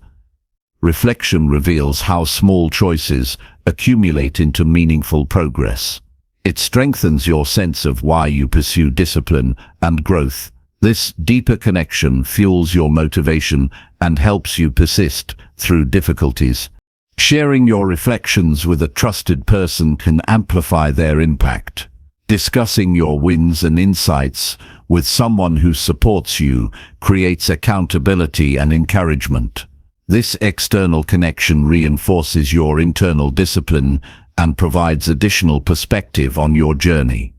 Reflection reveals how small choices accumulate into meaningful progress. It strengthens your sense of why you pursue discipline and growth. This deeper connection fuels your motivation and helps you persist through difficulties. Sharing your reflections with a trusted person can amplify their impact. Discussing your wins and insights with someone who supports you creates accountability and encouragement. This external connection reinforces your internal discipline and provides additional perspective on your journey.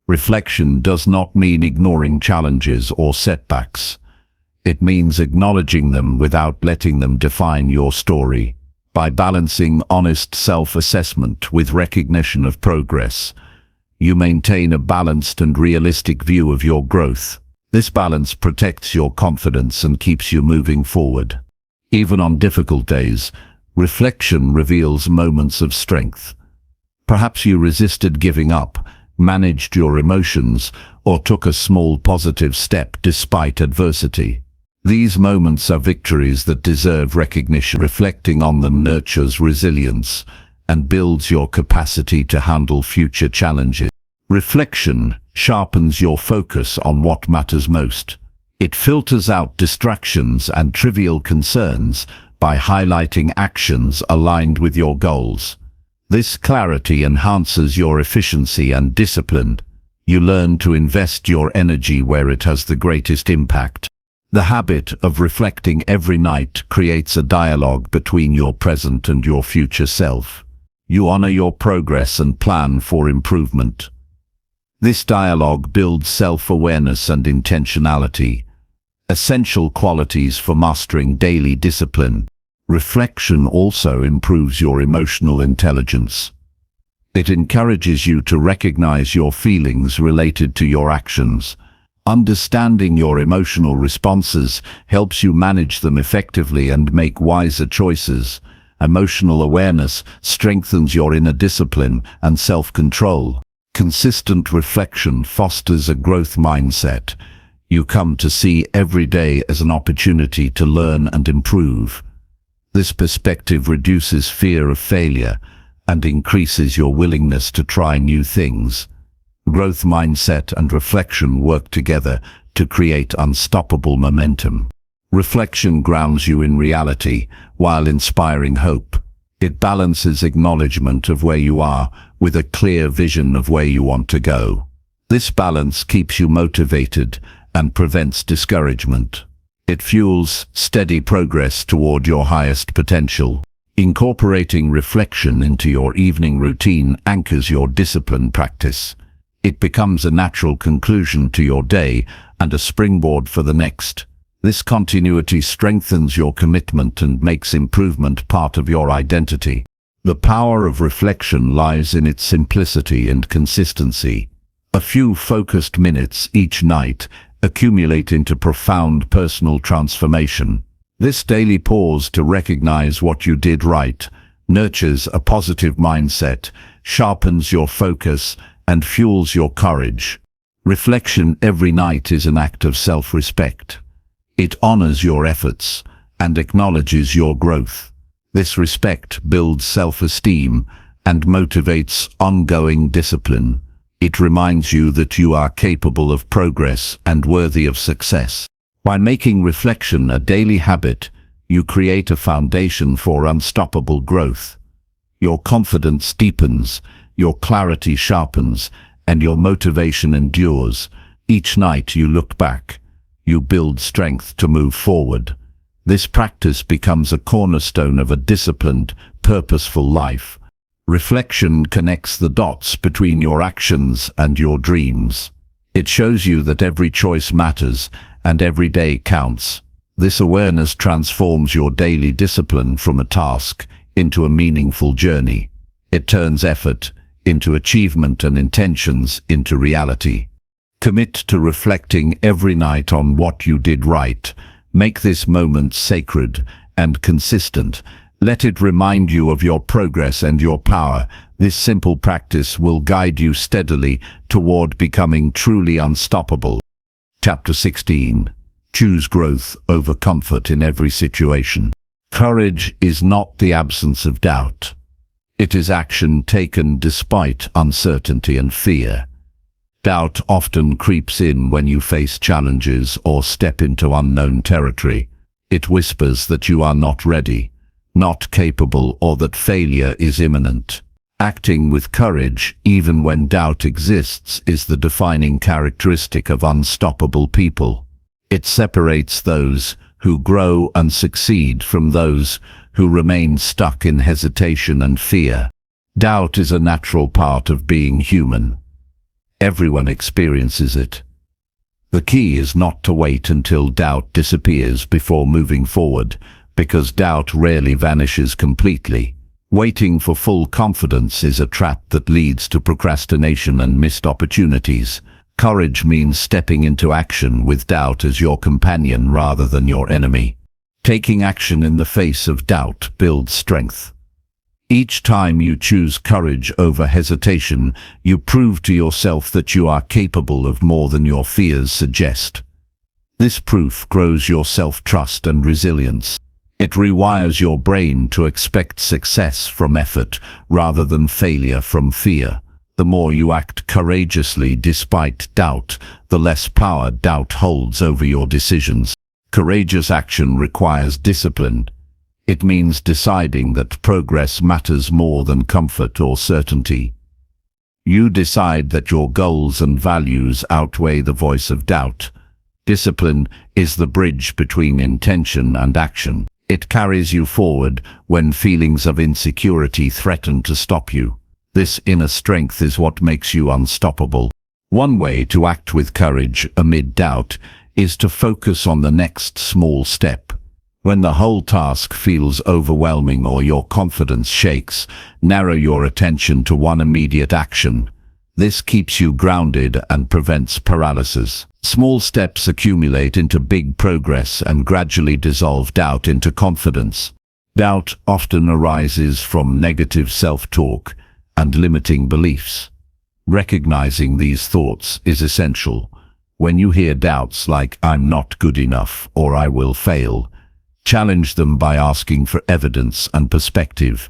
Reflection does not mean ignoring challenges or setbacks. It means acknowledging them without letting them define your story. By balancing honest self-assessment with recognition of progress, you maintain a balanced and realistic view of your growth. This balance protects your confidence and keeps you moving forward. Even on difficult days, reflection reveals moments of strength. Perhaps you resisted giving up, managed your emotions, or took a small positive step despite adversity. These moments are victories that deserve recognition. Reflecting on them nurtures resilience and builds your capacity to handle future challenges. Reflection sharpens your focus on what matters most. It filters out distractions and trivial concerns by highlighting actions aligned with your goals. This clarity enhances your efficiency and discipline. You learn to invest your energy where it has the greatest impact. The habit of reflecting every night creates a dialogue between your present and your future self. You honor your progress and plan for improvement. This dialogue builds self-awareness and intentionality, essential qualities for mastering daily discipline. Reflection also improves your emotional intelligence. It encourages you to recognize your feelings related to your actions. Understanding your emotional responses helps you manage them effectively and make wiser choices. Emotional awareness strengthens your inner discipline and self-control. Consistent reflection fosters a growth mindset. You come to see every day as an opportunity to learn and improve. This perspective reduces fear of failure and increases your willingness to try new things. Growth mindset and reflection work together to create unstoppable momentum. Reflection grounds you in reality while inspiring hope. It balances acknowledgement of where you are with a clear vision of where you want to go. This balance keeps you motivated and prevents discouragement. It fuels steady progress toward your highest potential. Incorporating reflection into your evening routine anchors your discipline practice. It becomes a natural conclusion to your day and a springboard for the next. This continuity strengthens your commitment and makes improvement part of your identity. The power of reflection lies in its simplicity and consistency. A few focused minutes each night accumulate into profound personal transformation. This daily pause to recognize what you did right nurtures a positive mindset, sharpens your focus, and fuels your courage. Reflection every night is an act of self-respect. It honors your efforts and acknowledges your growth. This respect builds self-esteem and motivates ongoing discipline. It reminds you that you are capable of progress and worthy of success. By making reflection a daily habit, you create a foundation for unstoppable growth. Your confidence deepens, your clarity sharpens, and your motivation endures. Each night you look back, you build strength to move forward. This practice becomes a cornerstone of a disciplined, purposeful life. Reflection connects the dots between your actions and your dreams. It shows you that every choice matters and every day counts. This awareness transforms your daily discipline from a task into a meaningful journey. It turns effort into achievement and intentions into reality. Commit to reflecting every night on what you did right. Make this moment sacred and consistent. Let it remind you of your progress and your power. This simple practice will guide you steadily toward becoming truly unstoppable. Chapter 16. Choose growth over comfort in every situation. Courage is not the absence of doubt. It is action taken despite uncertainty and fear. Doubt often creeps in when you face challenges or step into unknown territory. It whispers that you are not ready, not capable, or that failure is imminent. Acting with courage, even when doubt exists, is the defining characteristic of unstoppable people. It separates those who grow and succeed from those who remain stuck in hesitation and fear. Doubt is a natural part of being human. Everyone experiences it. The key is not to wait until doubt disappears before moving forward, because doubt rarely vanishes completely. Waiting for full confidence is a trap that leads to procrastination and missed opportunities. Courage means stepping into action with doubt as your companion rather than your enemy. Taking action in the face of doubt builds strength. Each time you choose courage over hesitation, you prove to yourself that you are capable of more than your fears suggest. This proof grows your self-trust and resilience. It rewires your brain to expect success from effort rather than failure from fear. The more you act courageously despite doubt, the less power doubt holds over your decisions. Courageous action requires discipline. It means deciding that progress matters more than comfort or certainty. You decide that your goals and values outweigh the voice of doubt. Discipline is the bridge between intention and action. It carries you forward when feelings of insecurity threaten to stop you. This inner strength is what makes you unstoppable. One way to act with courage amid doubt is to focus on the next small step. When the whole task feels overwhelming or your confidence shakes, narrow your attention to one immediate action. This keeps you grounded and prevents paralysis. Small steps accumulate into big progress and gradually dissolve doubt into confidence. Doubt often arises from negative self-talk and limiting beliefs. Recognizing these thoughts is essential. When you hear doubts like "I'm not good enough" or "I will fail," challenge them by asking for evidence and perspective.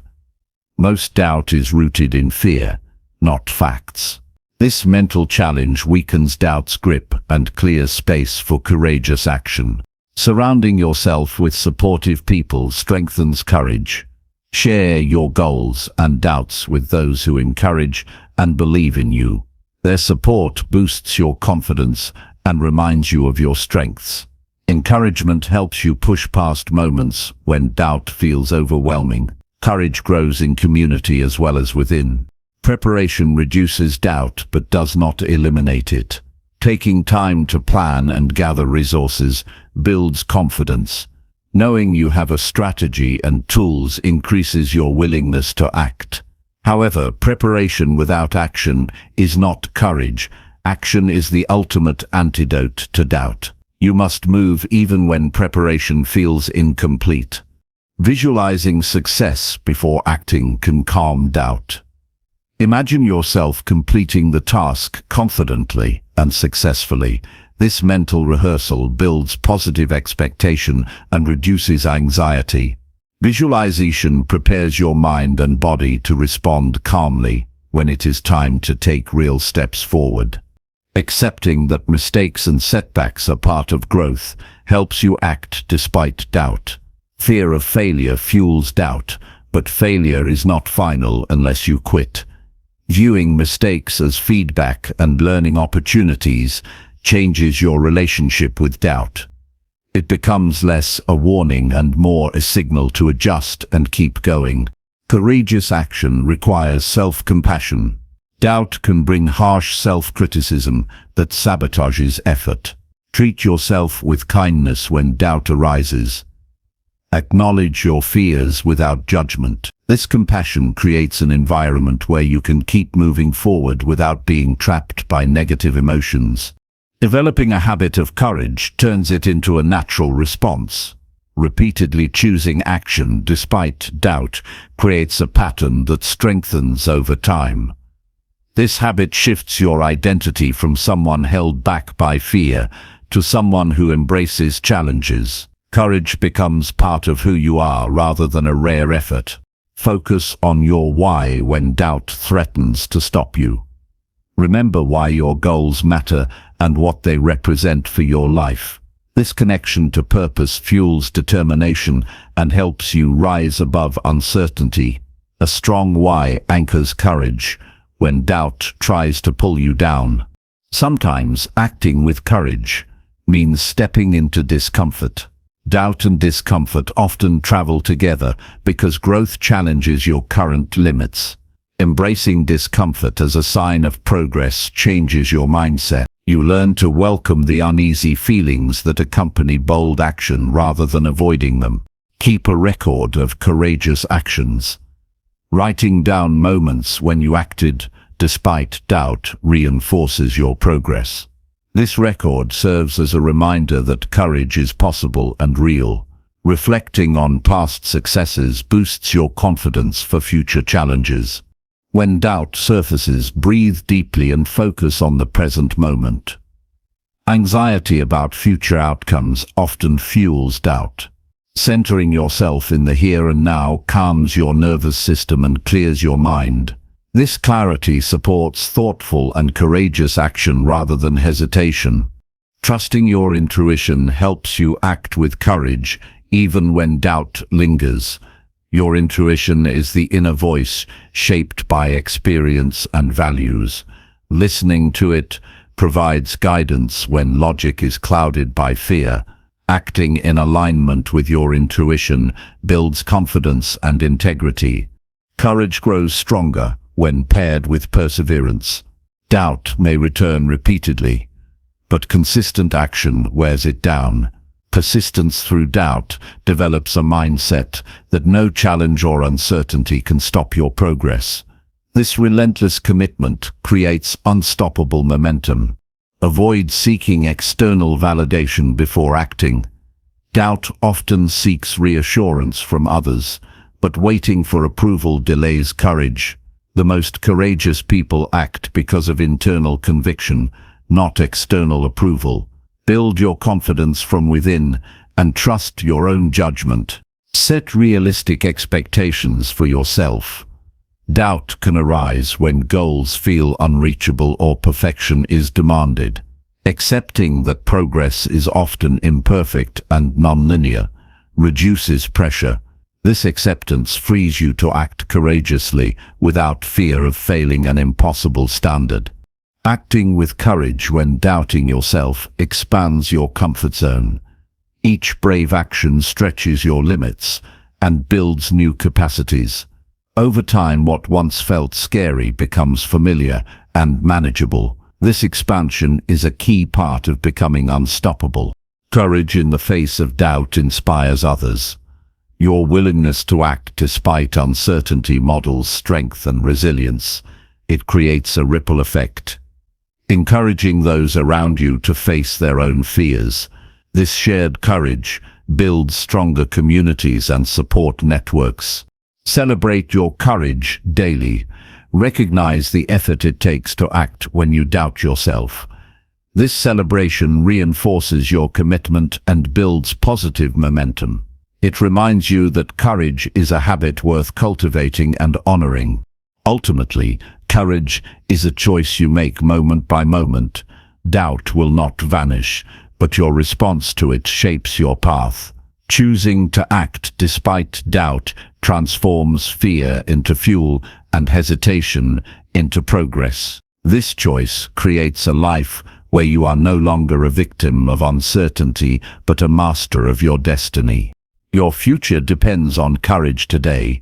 Most doubt is rooted in fear, not facts. This mental challenge weakens doubt's grip and clears space for courageous action. Surrounding yourself with supportive people strengthens courage. Share your goals and doubts with those who encourage and believe in you. Their support boosts your confidence and reminds you of your strengths. Encouragement helps you push past moments when doubt feels overwhelming. Courage grows in community as well as within. Preparation reduces doubt but does not eliminate it. Taking time to plan and gather resources builds confidence. Knowing you have a strategy and tools increases your willingness to act. However, preparation without action is not courage. Action is the ultimate antidote to doubt. You must move even when preparation feels incomplete. Visualizing success before acting can calm doubt. Imagine yourself completing the task confidently and successfully. This mental rehearsal builds positive expectation and reduces anxiety. Visualization prepares your mind and body to respond calmly when it is time to take real steps forward. Accepting that mistakes and setbacks are part of growth helps you act despite doubt. Fear of failure fuels doubt, but failure is not final unless you quit. Viewing mistakes as feedback and learning opportunities changes your relationship with doubt. It becomes less a warning and more a signal to adjust and keep going. Courageous action requires self-compassion. Doubt can bring harsh self-criticism that sabotages effort. Treat yourself with kindness when doubt arises. Acknowledge your fears without judgment. This compassion creates an environment where you can keep moving forward without being trapped by negative emotions. Developing a habit of courage turns it into a natural response. Repeatedly choosing action despite doubt creates a pattern that strengthens over time. This habit shifts your identity from someone held back by fear to someone who embraces challenges. Courage becomes part of who you are rather than a rare effort. Focus on your why when doubt threatens to stop you. Remember why your goals matter and what they represent for your life. This connection to purpose fuels determination and helps you rise above uncertainty. A strong why anchors courage when doubt tries to pull you down. Sometimes acting with courage means stepping into discomfort. Doubt and discomfort often travel together because growth challenges your current limits. Embracing discomfort as a sign of progress changes your mindset. You learn to welcome the uneasy feelings that accompany bold action rather than avoiding them. Keep a record of courageous actions. Writing down moments when you acted despite doubt reinforces your progress. This record serves as a reminder that courage is possible and real. Reflecting on past successes boosts your confidence for future challenges. When doubt surfaces, breathe deeply and focus on the present moment. Anxiety about future outcomes often fuels doubt. Centering yourself in the here and now calms your nervous system and clears your mind. This clarity supports thoughtful and courageous action rather than hesitation. Trusting your intuition helps you act with courage even when doubt lingers. Your intuition is the inner voice shaped by experience and values. Listening to it provides guidance when logic is clouded by fear. Acting in alignment with your intuition builds confidence and integrity. Courage grows stronger when paired with perseverance. Doubt may return repeatedly, but consistent action wears it down. Persistence through doubt develops a mindset that no challenge or uncertainty can stop your progress. This relentless commitment creates unstoppable momentum. Avoid seeking external validation before acting. Doubt often seeks reassurance from others, but waiting for approval delays courage. The most courageous people act because of internal conviction, not external approval. Build your confidence from within and trust your own judgment. Set realistic expectations for yourself. Doubt can arise when goals feel unreachable or perfection is demanded. Accepting that progress is often imperfect and nonlinear reduces pressure. This acceptance frees you to act courageously without fear of failing an impossible standard. Acting with courage when doubting yourself expands your comfort zone. Each brave action stretches your limits and builds new capacities. Over time, what once felt scary becomes familiar and manageable. This expansion is a key part of becoming unstoppable. Courage in the face of doubt inspires others. Your willingness to act despite uncertainty models strength and resilience. It creates a ripple effect, encouraging those around you to face their own fears. This shared courage builds stronger communities and support networks. Celebrate your courage daily. Recognize the effort it takes to act when you doubt yourself. This celebration reinforces your commitment and builds positive momentum. It reminds you that courage is a habit worth cultivating and honoring. Ultimately, courage is a choice you make moment by moment. Doubt will not vanish, but your response to it shapes your path. Choosing to act despite doubt transforms fear into fuel and hesitation into progress. This choice creates a life where you are no longer a victim of uncertainty, but a master of your destiny. Your future depends on courage today.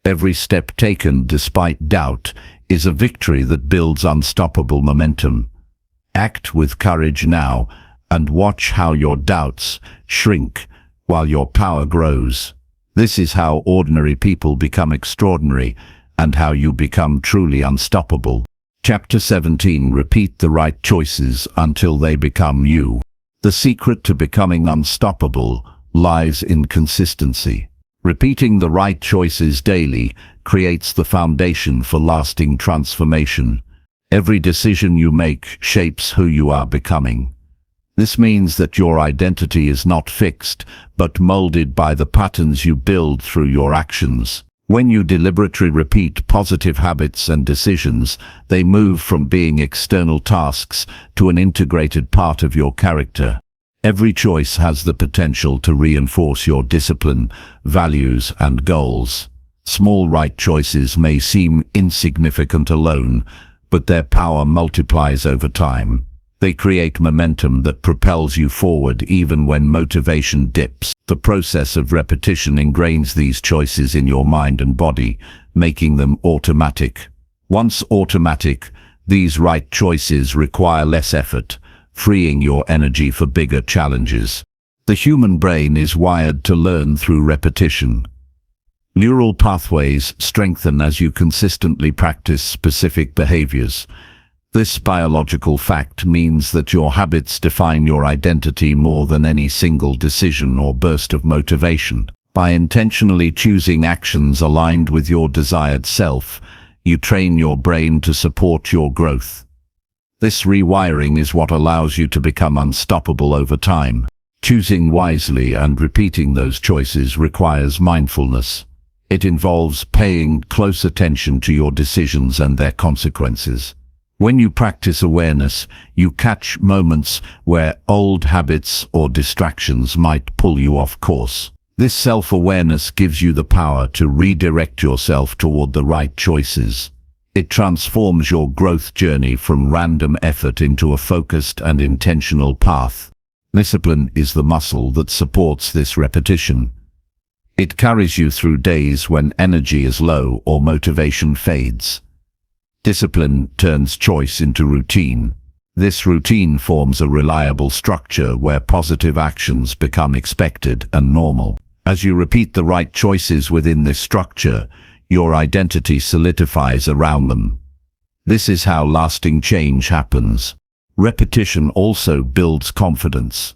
Every step taken despite doubt is a victory that builds unstoppable momentum. Act with courage now and watch how your doubts shrink while your power grows. This is how ordinary people become extraordinary and how you become truly unstoppable. Chapter 17. Repeat the right choices until they become you. The secret to becoming unstoppable lies in consistency. Repeating the right choices daily creates the foundation for lasting transformation. Every decision you make shapes who you are becoming. This means that your identity is not fixed, but molded by the patterns you build through your actions. When you deliberately repeat positive habits and decisions, they move from being external tasks to an integrated part of your character. Every choice has the potential to reinforce your discipline, values, and goals. Small right choices may seem insignificant alone, but their power multiplies over time. They create momentum that propels you forward even when motivation dips. The process of repetition ingrains these choices in your mind and body, making them automatic. Once automatic, these right choices require less effort, freeing your energy for bigger challenges. The human brain is wired to learn through repetition. Neural pathways strengthen as you consistently practice specific behaviors. This biological fact means that your habits define your identity more than any single decision or burst of motivation. By intentionally choosing actions aligned with your desired self, you train your brain to support your growth. This rewiring is what allows you to become unstoppable over time. Choosing wisely and repeating those choices requires mindfulness. It involves paying close attention to your decisions and their consequences. When you practice awareness, you catch moments where old habits or distractions might pull you off course. This self-awareness gives you the power to redirect yourself toward the right choices. It transforms your growth journey from random effort into a focused and intentional path. Discipline is the muscle that supports this repetition. It carries you through days when energy is low or motivation fades. Discipline turns choice into routine. This routine forms a reliable structure where positive actions become expected and normal. As you repeat the right choices within this structure, your identity solidifies around them. This is how lasting change happens. Repetition also builds confidence.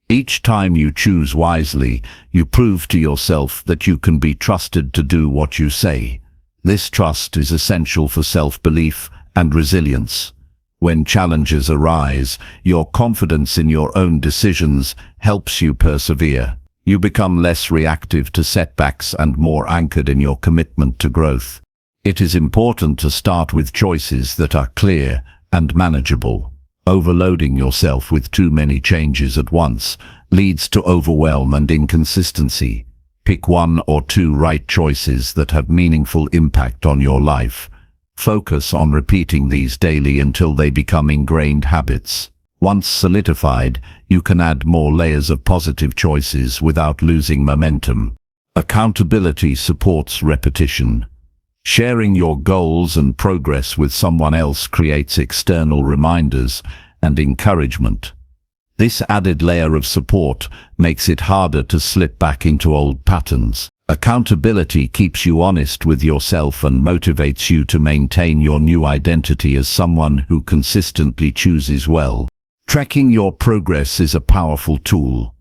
Each time you choose wisely, you prove to yourself that you can be trusted to do what you say. This trust is essential for self-belief and resilience. When challenges arise, your confidence in your own decisions helps you persevere. You become less reactive to setbacks and more anchored in your commitment to growth. It is important to start with choices that are clear and manageable. Overloading yourself with too many changes at once leads to overwhelm and inconsistency. Pick one or two right choices that have meaningful impact on your life. Focus on repeating these daily until they become ingrained habits. Once solidified, you can add more layers of positive choices without losing momentum. Accountability supports repetition. Sharing your goals and progress with someone else creates external reminders and encouragement. This added layer of support makes it harder to slip back into old patterns. Accountability keeps you honest with yourself and motivates you to maintain your new identity as someone who consistently chooses well. Tracking your progress is a powerful tool.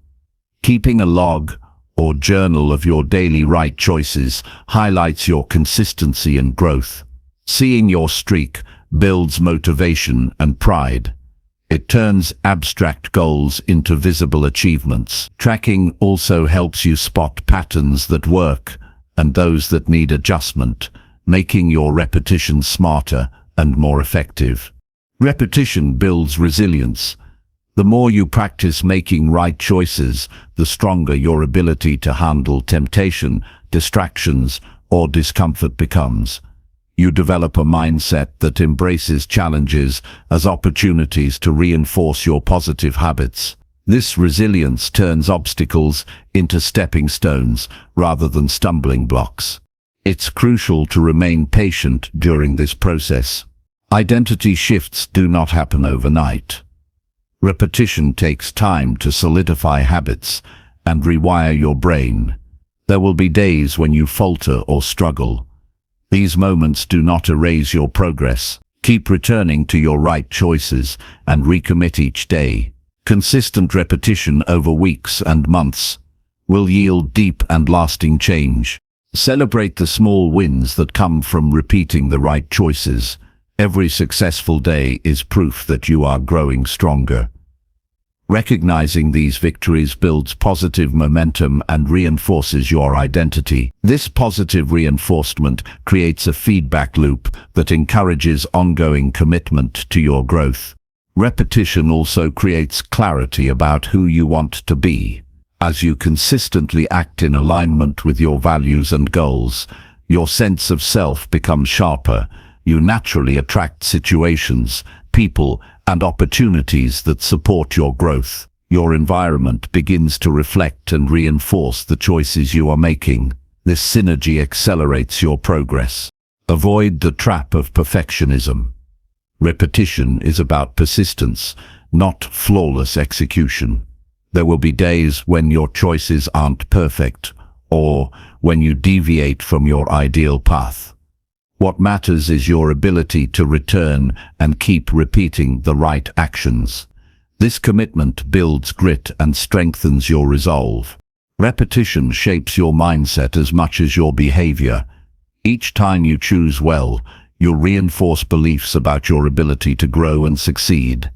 Keeping a log or journal of your daily right choices highlights your consistency and growth. Seeing your streak builds motivation and pride. It turns abstract goals into visible achievements. Tracking also helps you spot patterns that work and those that need adjustment, making your repetition smarter and more effective. Repetition builds resilience. The more you practice making right choices, the stronger your ability to handle temptation, distractions, or discomfort becomes. You develop a mindset that embraces challenges as opportunities to reinforce your positive habits. This resilience turns obstacles into stepping stones rather than stumbling blocks. It's crucial to remain patient during this process. Identity shifts do not happen overnight. Repetition takes time to solidify habits and rewire your brain. There will be days when you falter or struggle. These moments do not erase your progress. Keep returning to your right choices and recommit each day. Consistent repetition over weeks and months will yield deep and lasting change. Celebrate the small wins that come from repeating the right choices. Every successful day is proof that you are growing stronger. Recognizing these victories builds positive momentum and reinforces your identity. This positive reinforcement creates a feedback loop that encourages ongoing commitment to your growth. Repetition also creates clarity about who you want to be. As you consistently act in alignment with your values and goals, your sense of self becomes sharper. You naturally attract situations, people, and opportunities that support your growth. Your environment begins to reflect and reinforce the choices you are making. This synergy accelerates your progress. Avoid the trap of perfectionism. Repetition is about persistence, not flawless execution. There will be days when your choices aren't perfect, or when you deviate from your ideal path. What matters is your ability to return and keep repeating the right actions. This commitment builds grit and strengthens your resolve. Repetition shapes your mindset as much as your behavior. Each time you choose well, you'll reinforce beliefs about your ability to grow and succeed.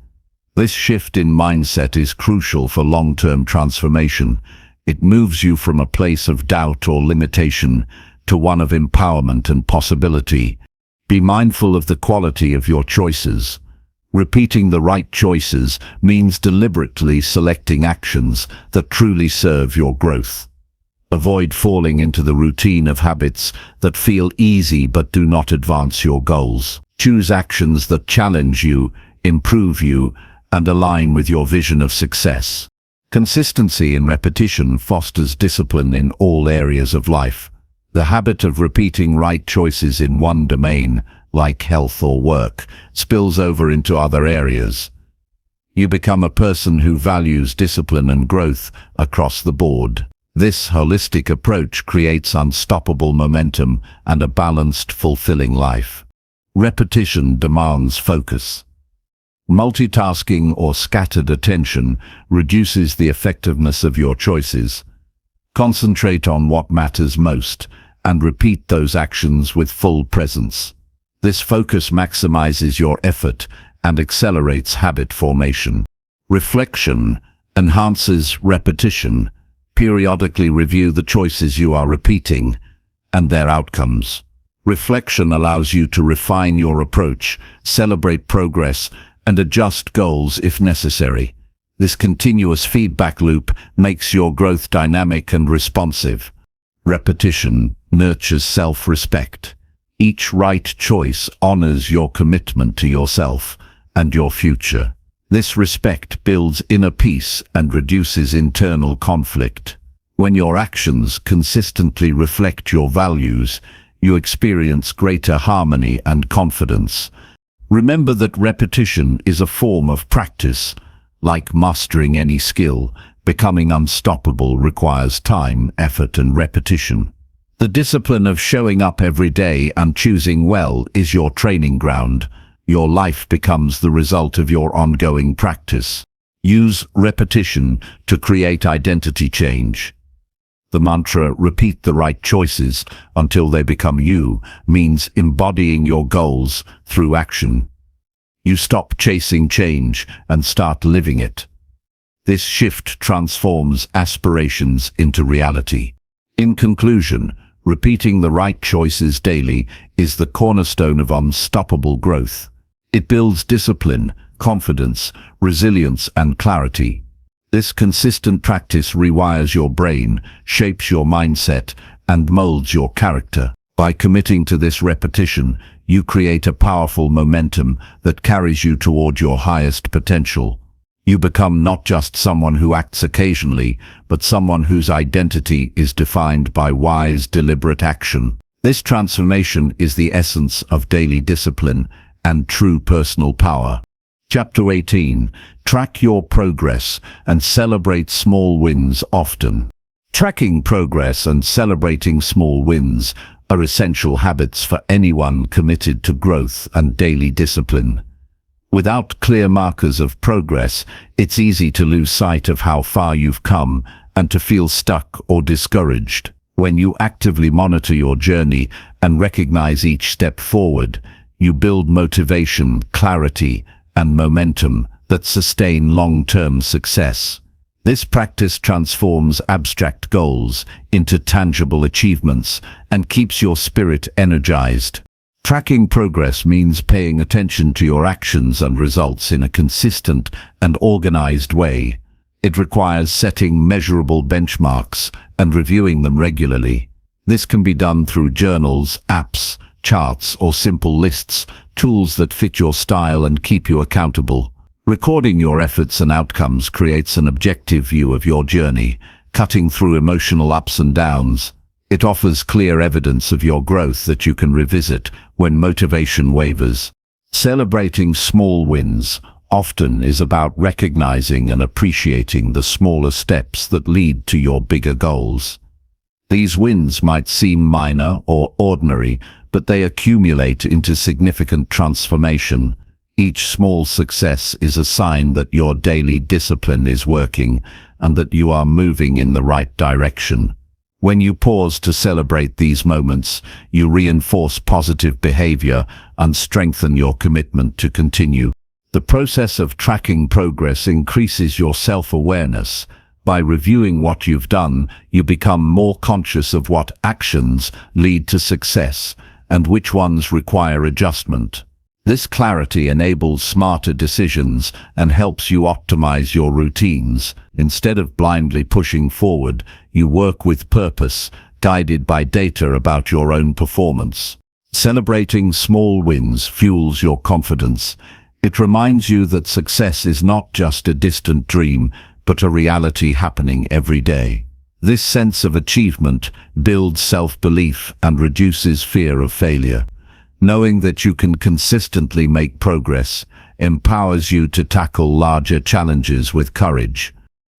This shift in mindset is crucial for long-term transformation. It moves you from a place of doubt or limitation to one of empowerment and possibility. Be mindful of the quality of your choices. Repeating the right choices means deliberately selecting actions that truly serve your growth. Avoid falling into the routine of habits that feel easy but do not advance your goals. Choose actions that challenge you, improve you, and align with your vision of success. Consistency in repetition fosters discipline in all areas of life. The habit of repeating right choices in one domain, like health or work, spills over into other areas. You become a person who values discipline and growth across the board. This holistic approach creates unstoppable momentum and a balanced, fulfilling life. Repetition demands focus. Multitasking or scattered attention reduces the effectiveness of your choices. Concentrate on what matters most and repeat those actions with full presence. This focus maximizes your effort and accelerates habit formation. Reflection enhances repetition. Periodically review the choices you are repeating and their outcomes. Reflection allows you to refine your approach, celebrate progress, and adjust goals if necessary. This continuous feedback loop makes your growth dynamic and responsive. Repetition nurtures self-respect. Each right choice honors your commitment to yourself and your future. This respect builds inner peace and reduces internal conflict. When your actions consistently reflect your values, you experience greater harmony and confidence. Remember that repetition is a form of practice. Like mastering any skill, becoming unstoppable requires time, effort, and repetition. The discipline of showing up every day and choosing well is your training ground. Your life becomes the result of your ongoing practice. Use repetition to create identity change. The mantra, "repeat the right choices until they become you," means embodying your goals through action. You stop chasing change and start living it. This shift transforms aspirations into reality. In conclusion, repeating the right choices daily is the cornerstone of unstoppable growth. It builds discipline, confidence, resilience, and clarity. This consistent practice rewires your brain, shapes your mindset, and molds your character. By committing to this repetition, you create a powerful momentum that carries you toward your highest potential. You become not just someone who acts occasionally, but someone whose identity is defined by wise, deliberate action. This transformation is the essence of daily discipline and true personal power. Chapter 18. Track your progress and celebrate small wins often. Tracking progress and celebrating small wins are essential habits for anyone committed to growth and daily discipline. Without clear markers of progress, it's easy to lose sight of how far you've come and to feel stuck or discouraged. When you actively monitor your journey and recognize each step forward, you build motivation, clarity, and momentum that sustain long-term success. This practice transforms abstract goals into tangible achievements and keeps your spirit energized. Tracking progress means paying attention to your actions and results in a consistent and organized way. It requires setting measurable benchmarks and reviewing them regularly. This can be done through journals, apps, charts, or simple lists, tools that fit your style and keep you accountable. Recording your efforts and outcomes creates an objective view of your journey, cutting through emotional ups and downs. It offers clear evidence of your growth that you can revisit when motivation wavers. Celebrating small wins often is about recognizing and appreciating the smaller steps that lead to your bigger goals. These wins might seem minor or ordinary, but they accumulate into significant transformation. Each small success is a sign that your daily discipline is working and that you are moving in the right direction. When you pause to celebrate these moments, you reinforce positive behavior and strengthen your commitment to continue. The process of tracking progress increases your self-awareness. By reviewing what you've done, you become more conscious of what actions lead to success and which ones require adjustment. This clarity enables smarter decisions and helps you optimize your routines. Instead of blindly pushing forward, you work with purpose, guided by data about your own performance. Celebrating small wins fuels your confidence. It reminds you that success is not just a distant dream, but a reality happening every day. This sense of achievement builds self-belief and reduces fear of failure. Knowing that you can consistently make progress empowers you to tackle larger challenges with courage.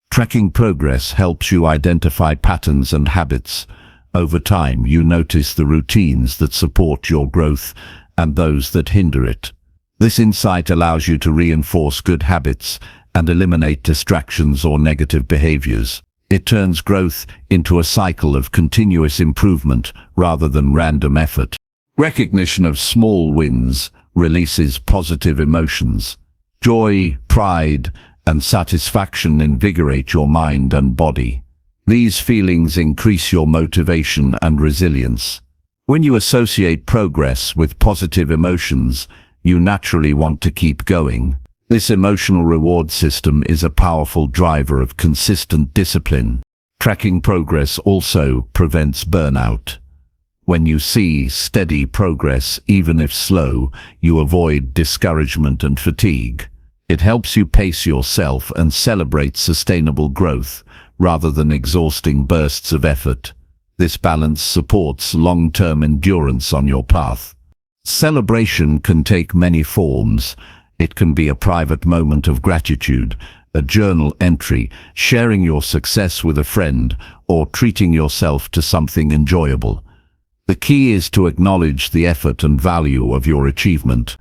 Tracking progress helps you identify patterns and habits. Over time, you notice the routines that support your growth and those that hinder it. This insight allows you to reinforce good habits and eliminate distractions or negative behaviors. It turns growth into a cycle of continuous improvement rather than random effort. Recognition of small wins releases positive emotions. Joy, pride, and satisfaction invigorate your mind and body. These feelings increase your motivation and resilience. When you associate progress with positive emotions, you naturally want to keep going. This emotional reward system is a powerful driver of consistent discipline. Tracking progress also prevents burnout. When you see steady progress, even if slow, you avoid discouragement and fatigue. It helps you pace yourself and celebrate sustainable growth, rather than exhausting bursts of effort. This balance supports long-term endurance on your path. Celebration can take many forms. It can be a private moment of gratitude, a journal entry, sharing your success with a friend, or treating yourself to something enjoyable. The key is to acknowledge the effort and value of your achievement.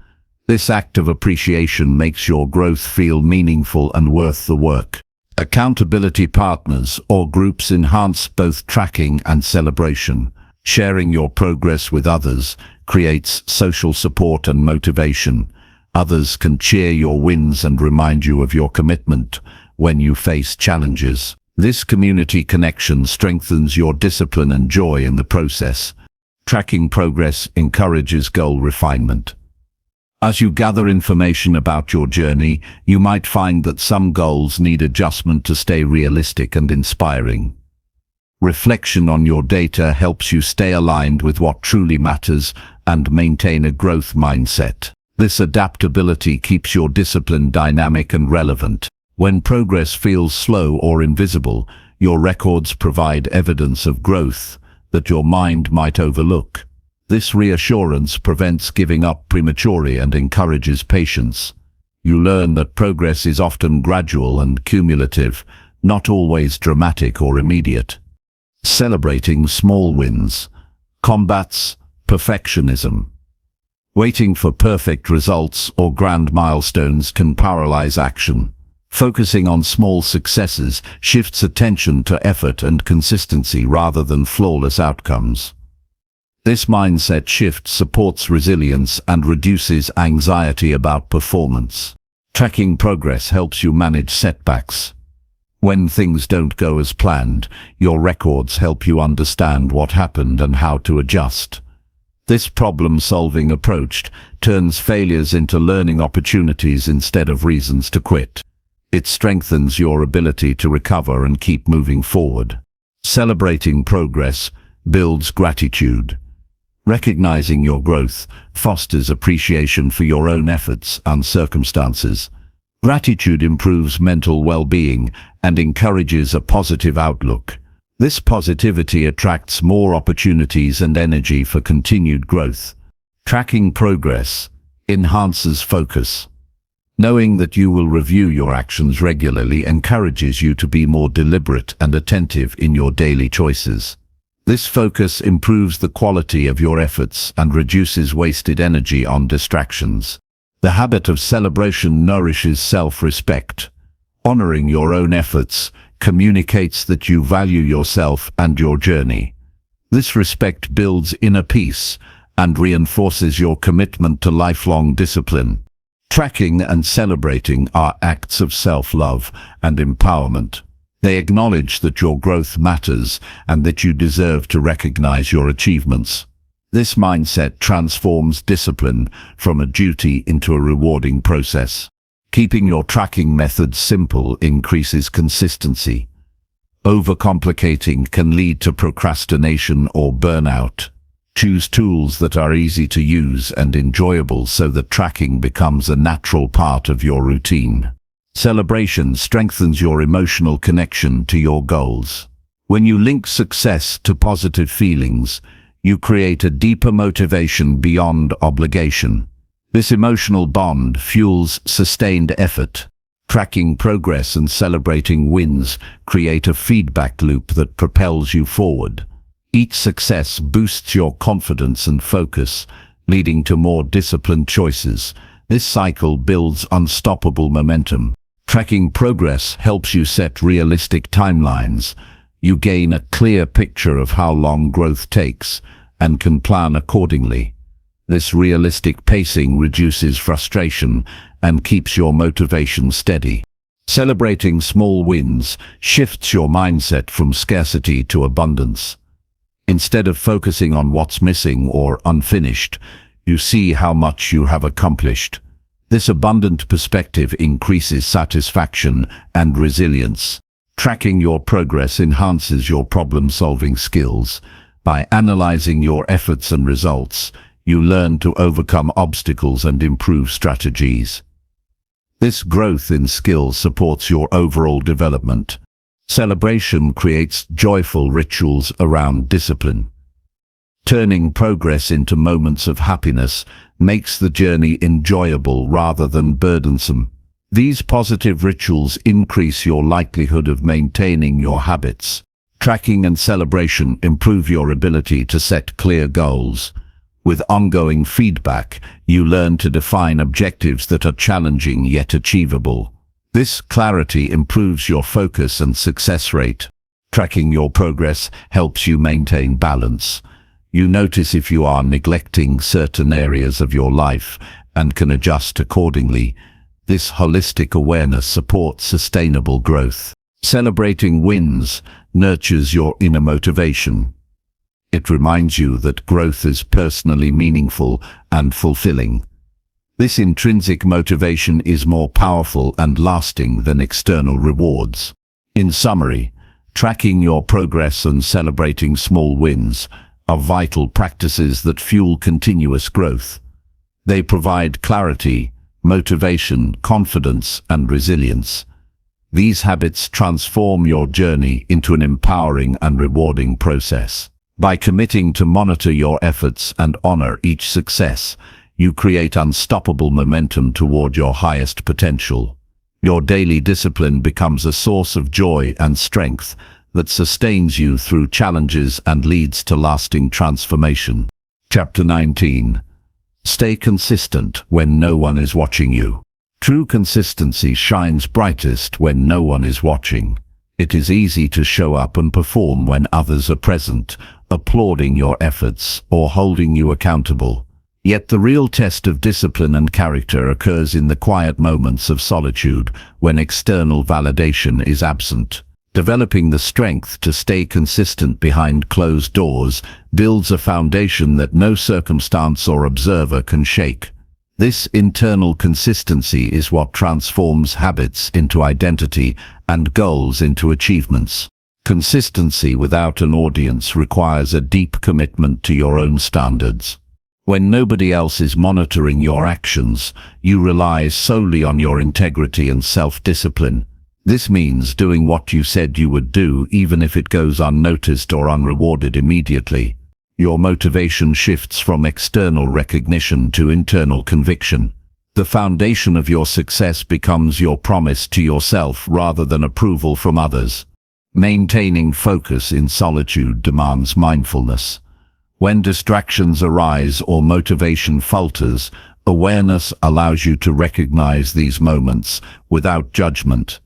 This act of appreciation makes your growth feel meaningful and worth the work. Accountability partners or groups enhance both tracking and celebration. Sharing your progress with others creates social support and motivation. Others can cheer your wins and remind you of your commitment when you face challenges. This community connection strengthens your discipline and joy in the process. Tracking progress encourages goal refinement. As you gather information about your journey, you might find that some goals need adjustment to stay realistic and inspiring. Reflection on your data helps you stay aligned with what truly matters and maintain a growth mindset. This adaptability keeps your discipline dynamic and relevant. When progress feels slow or invisible, your records provide evidence of growth that your mind might overlook. This reassurance prevents giving up prematurely and encourages patience. You learn that progress is often gradual and cumulative, not always dramatic or immediate. Celebrating small wins combats perfectionism. Waiting for perfect results or grand milestones can paralyze action. Focusing on small successes shifts attention to effort and consistency rather than flawless outcomes. This mindset shift supports resilience and reduces anxiety about performance. Tracking progress helps you manage setbacks. When things don't go as planned, your records help you understand what happened and how to adjust. This problem-solving approach turns failures into learning opportunities instead of reasons to quit. It strengthens your ability to recover and keep moving forward. Celebrating progress builds gratitude. Recognizing your growth fosters appreciation for your own efforts and circumstances. Gratitude improves mental well-being and encourages a positive outlook. This positivity attracts more opportunities and energy for continued growth. Tracking progress enhances focus. Knowing that you will review your actions regularly encourages you to be more deliberate and attentive in your daily choices. This focus improves the quality of your efforts and reduces wasted energy on distractions. The habit of celebration nourishes self-respect. Honoring your own efforts communicates that you value yourself and your journey. This respect builds inner peace and reinforces your commitment to lifelong discipline. Tracking and celebrating are acts of self-love and empowerment. They acknowledge that your growth matters and that you deserve to recognize your achievements. This mindset transforms discipline from a duty into a rewarding process. Keeping your tracking methods simple increases consistency. Overcomplicating can lead to procrastination or burnout. Choose tools that are easy to use and enjoyable so that tracking becomes a natural part of your routine. Celebration strengthens your emotional connection to your goals. When you link success to positive feelings, you create a deeper motivation beyond obligation. This emotional bond fuels sustained effort. Tracking progress and celebrating wins create a feedback loop that propels you forward. Each success boosts your confidence and focus, leading to more disciplined choices. This cycle builds unstoppable momentum. Tracking progress helps you set realistic timelines. You gain a clear picture of how long growth takes and can plan accordingly. This realistic pacing reduces frustration and keeps your motivation steady. Celebrating small wins shifts your mindset from scarcity to abundance. Instead of focusing on what's missing or unfinished, you see how much you have accomplished. This abundant perspective increases satisfaction and resilience. Tracking your progress enhances your problem-solving skills. By analyzing your efforts and results, you learn to overcome obstacles and improve strategies. This growth in skills supports your overall development. Celebration creates joyful rituals around discipline. Turning progress into moments of happiness makes the journey enjoyable rather than burdensome. These positive rituals increase your likelihood of maintaining your habits. Tracking and celebration improve your ability to set clear goals. With ongoing feedback, you learn to define objectives that are challenging yet achievable. This clarity improves your focus and success rate. Tracking your progress helps you maintain balance. You notice if you are neglecting certain areas of your life and can adjust accordingly. This holistic awareness supports sustainable growth. Celebrating wins nurtures your inner motivation. It reminds you that growth is personally meaningful and fulfilling. This intrinsic motivation is more powerful and lasting than external rewards. In summary, tracking your progress and celebrating small wins are vital practices that fuel continuous growth. They provide clarity, motivation, confidence, and resilience. These habits transform your journey into an empowering and rewarding process. By committing to monitor your efforts and honor each success, you create unstoppable momentum toward your highest potential. Your daily discipline becomes a source of joy and strength that sustains you through challenges and leads to lasting transformation. Chapter 19. Stay consistent when no one is watching you. True consistency shines brightest when no one is watching. It is easy to show up and perform when others are present, applauding your efforts or holding you accountable. Yet the real test of discipline and character occurs in the quiet moments of solitude, when external validation is absent. Developing the strength to stay consistent behind closed doors builds a foundation that no circumstance or observer can shake. This internal consistency is what transforms habits into identity and goals into achievements. Consistency without an audience requires a deep commitment to your own standards. When nobody else is monitoring your actions, you rely solely on your integrity and self-discipline. This means doing what you said you would do, even if it goes unnoticed or unrewarded immediately. Your motivation shifts from external recognition to internal conviction. The foundation of your success becomes your promise to yourself rather than approval from others. Maintaining focus in solitude demands mindfulness. When distractions arise or motivation falters, awareness allows you to recognize these moments without judgment.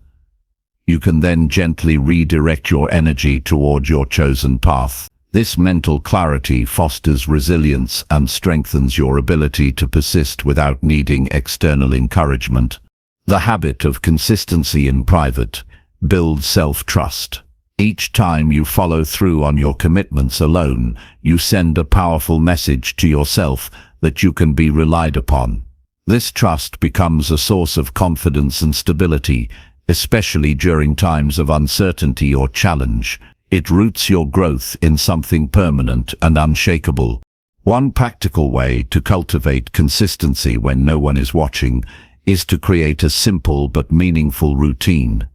You can then gently redirect your energy toward your chosen path. This mental clarity fosters resilience and strengthens your ability to persist without needing external encouragement. The habit of consistency in private builds self-trust. Each time you follow through on your commitments alone, you send a powerful message to yourself that you can be relied upon. This trust becomes a source of confidence and stability, especially during times of uncertainty or challenge. It roots your growth in something permanent and unshakable. One practical way to cultivate consistency when no one is watching is to create a simple but meaningful routine.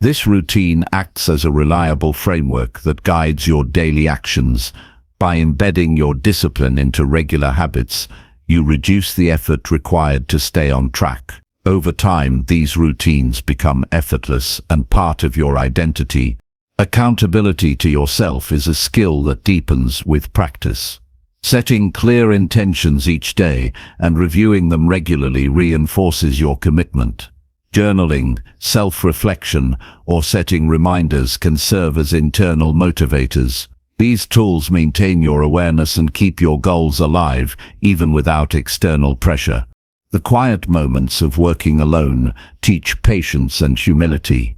This routine acts as a reliable framework that guides your daily actions. By embedding your discipline into regular habits, you reduce the effort required to stay on track. Over time, these routines become effortless and part of your identity. Accountability to yourself is a skill that deepens with practice. Setting clear intentions each day and reviewing them regularly reinforces your commitment. Journaling, self-reflection, or setting reminders can serve as internal motivators. These tools maintain your awareness and keep your goals alive, even without external pressure. The quiet moments of working alone teach patience and humility.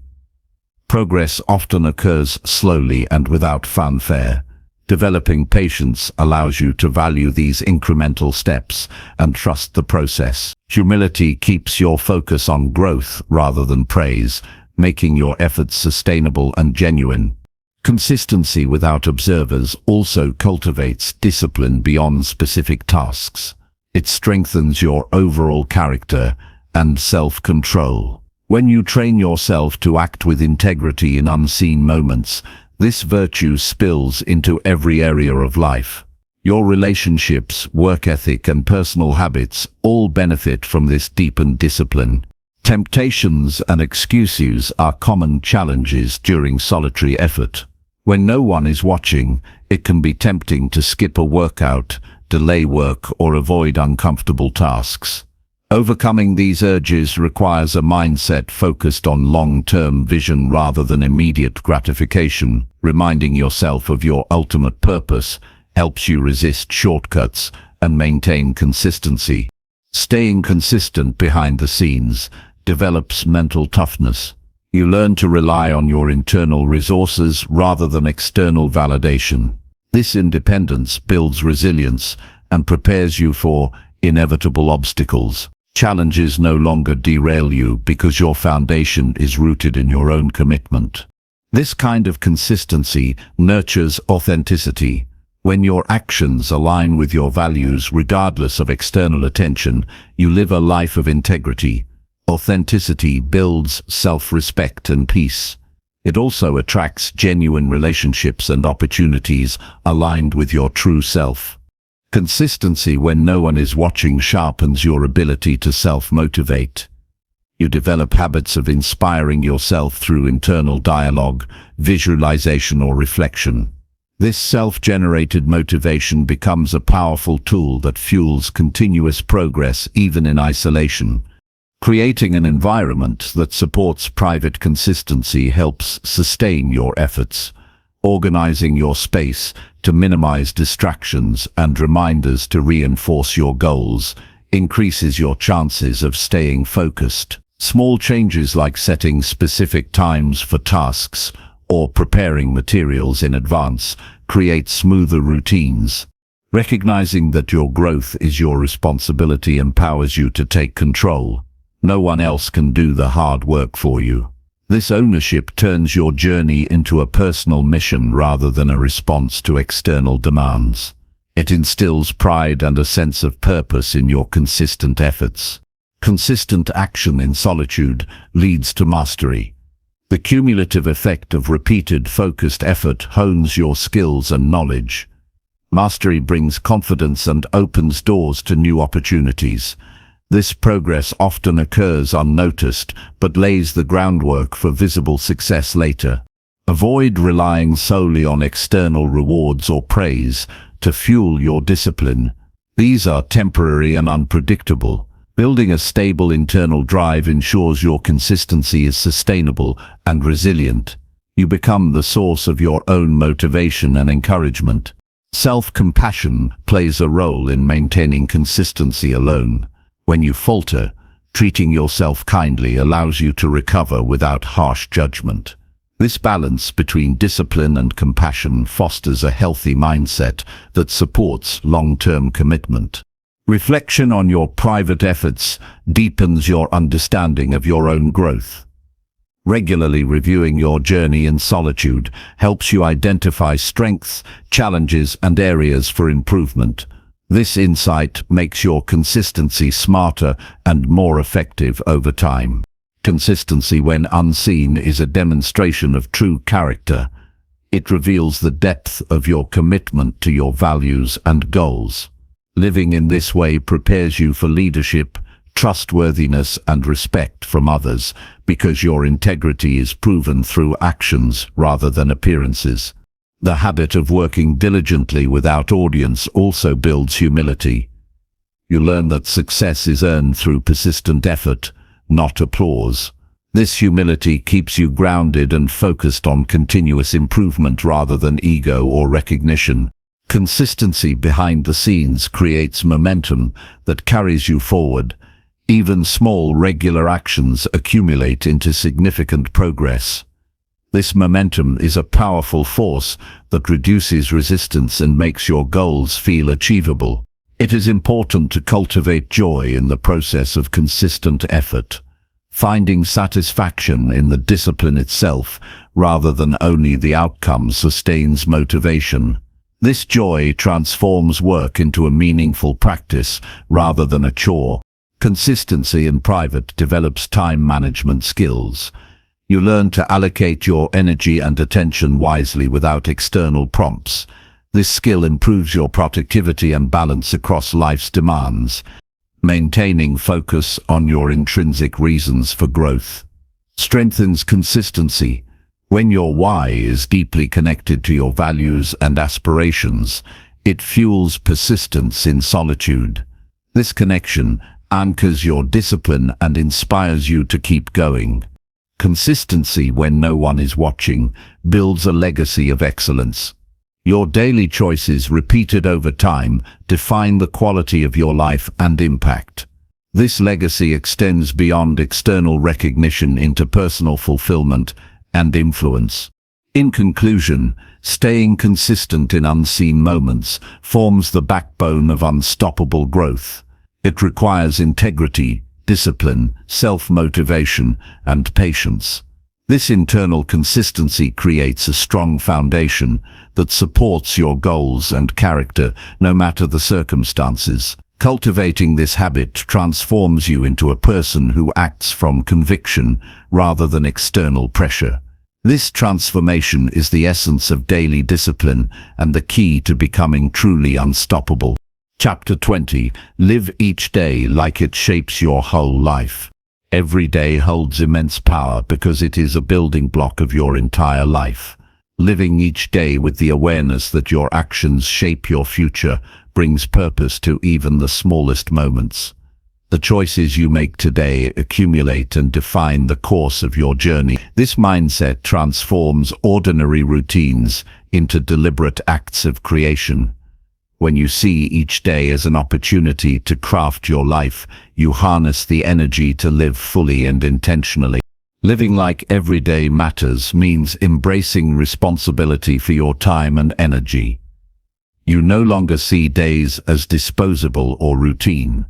Progress often occurs slowly and without fanfare. Developing patience allows you to value these incremental steps and trust the process. Humility keeps your focus on growth rather than praise, making your efforts sustainable and genuine. Consistency without observers also cultivates discipline beyond specific tasks. It strengthens your overall character and self-control. When you train yourself to act with integrity in unseen moments, this virtue spills into every area of life. Your relationships, work ethic, and personal habits all benefit from this deepened discipline. Temptations and excuses are common challenges during solitary effort. When no one is watching, it can be tempting to skip a workout, delay work, or avoid uncomfortable tasks. Overcoming these urges requires a mindset focused on long-term vision rather than immediate gratification. Reminding yourself of your ultimate purpose helps you resist shortcuts and maintain consistency. Staying consistent behind the scenes develops mental toughness. You learn to rely on your internal resources rather than external validation. This independence builds resilience and prepares you for inevitable obstacles. Challenges no longer derail you because your foundation is rooted in your own commitment. This kind of consistency nurtures authenticity. When your actions align with your values regardless of external attention, you live a life of integrity. Authenticity builds self-respect and peace. It also attracts genuine relationships and opportunities aligned with your true self. Consistency when no one is watching sharpens your ability to self-motivate. You develop habits of inspiring yourself through internal dialogue, visualization, or reflection. This self-generated motivation becomes a powerful tool that fuels continuous progress even in isolation. Creating an environment that supports private consistency helps sustain your efforts. Organizing your space to minimize distractions and reminders to reinforce your goals increases your chances of staying focused. Small changes like setting specific times for tasks or preparing materials in advance create smoother routines. Recognizing that your growth is your responsibility empowers you to take control. No one else can do the hard work for you. This ownership turns your journey into a personal mission rather than a response to external demands. It instills pride and a sense of purpose in your consistent efforts. Consistent action in solitude leads to mastery. The cumulative effect of repeated focused effort hones your skills and knowledge. Mastery brings confidence and opens doors to new opportunities. This progress often occurs unnoticed, but lays the groundwork for visible success later. Avoid relying solely on external rewards or praise to fuel your discipline. These are temporary and unpredictable. Building a stable internal drive ensures your consistency is sustainable and resilient. You become the source of your own motivation and encouragement. Self-compassion plays a role in maintaining consistency alone. When you falter, treating yourself kindly allows you to recover without harsh judgment. This balance between discipline and compassion fosters a healthy mindset that supports long-term commitment. Reflection on your private efforts deepens your understanding of your own growth. Regularly reviewing your journey in solitude helps you identify strengths, challenges, and areas for improvement. This insight makes your consistency smarter and more effective over time. Consistency, when unseen, is a demonstration of true character. It reveals the depth of your commitment to your values and goals. Living in this way prepares you for leadership, trustworthiness, and respect from others, because your integrity is proven through actions rather than appearances. The habit of working diligently without audience also builds humility. You learn that success is earned through persistent effort, not applause. This humility keeps you grounded and focused on continuous improvement rather than ego or recognition. Consistency behind the scenes creates momentum that carries you forward. Even small, regular actions accumulate into significant progress. This momentum is a powerful force that reduces resistance and makes your goals feel achievable. It is important to cultivate joy in the process of consistent effort. Finding satisfaction in the discipline itself, rather than only the outcome, sustains motivation. This joy transforms work into a meaningful practice rather than a chore. Consistency in private develops time management skills. You learn to allocate your energy and attention wisely without external prompts. This skill improves your productivity and balance across life's demands. Maintaining focus on your intrinsic reasons for growth strengthens consistency. When your why is deeply connected to your values and aspirations, it fuels persistence in solitude. This connection anchors your discipline and inspires you to keep going. Consistency, when no one is watching, builds a legacy of excellence. Your daily choices, repeated over time, define the quality of your life and impact. This legacy extends beyond external recognition into personal fulfillment and influence. In conclusion, staying consistent in unseen moments forms the backbone of unstoppable growth. It requires integrity, discipline, self-motivation, and patience. This internal consistency creates a strong foundation that supports your goals and character, no matter the circumstances. Cultivating this habit transforms you into a person who acts from conviction rather than external pressure. This transformation is the essence of daily discipline and the key to becoming truly unstoppable. Chapter 20. Live each day like it shapes your whole life. Every day holds immense power because it is a building block of your entire life. Living each day with the awareness that your actions shape your future brings purpose to even the smallest moments. The choices you make today accumulate and define the course of your journey. This mindset transforms ordinary routines into deliberate acts of creation. When you see each day as an opportunity to craft your life, you harness the energy to live fully and intentionally. Living like every day matters means embracing responsibility for your time and energy. You no longer see days as disposable or routine.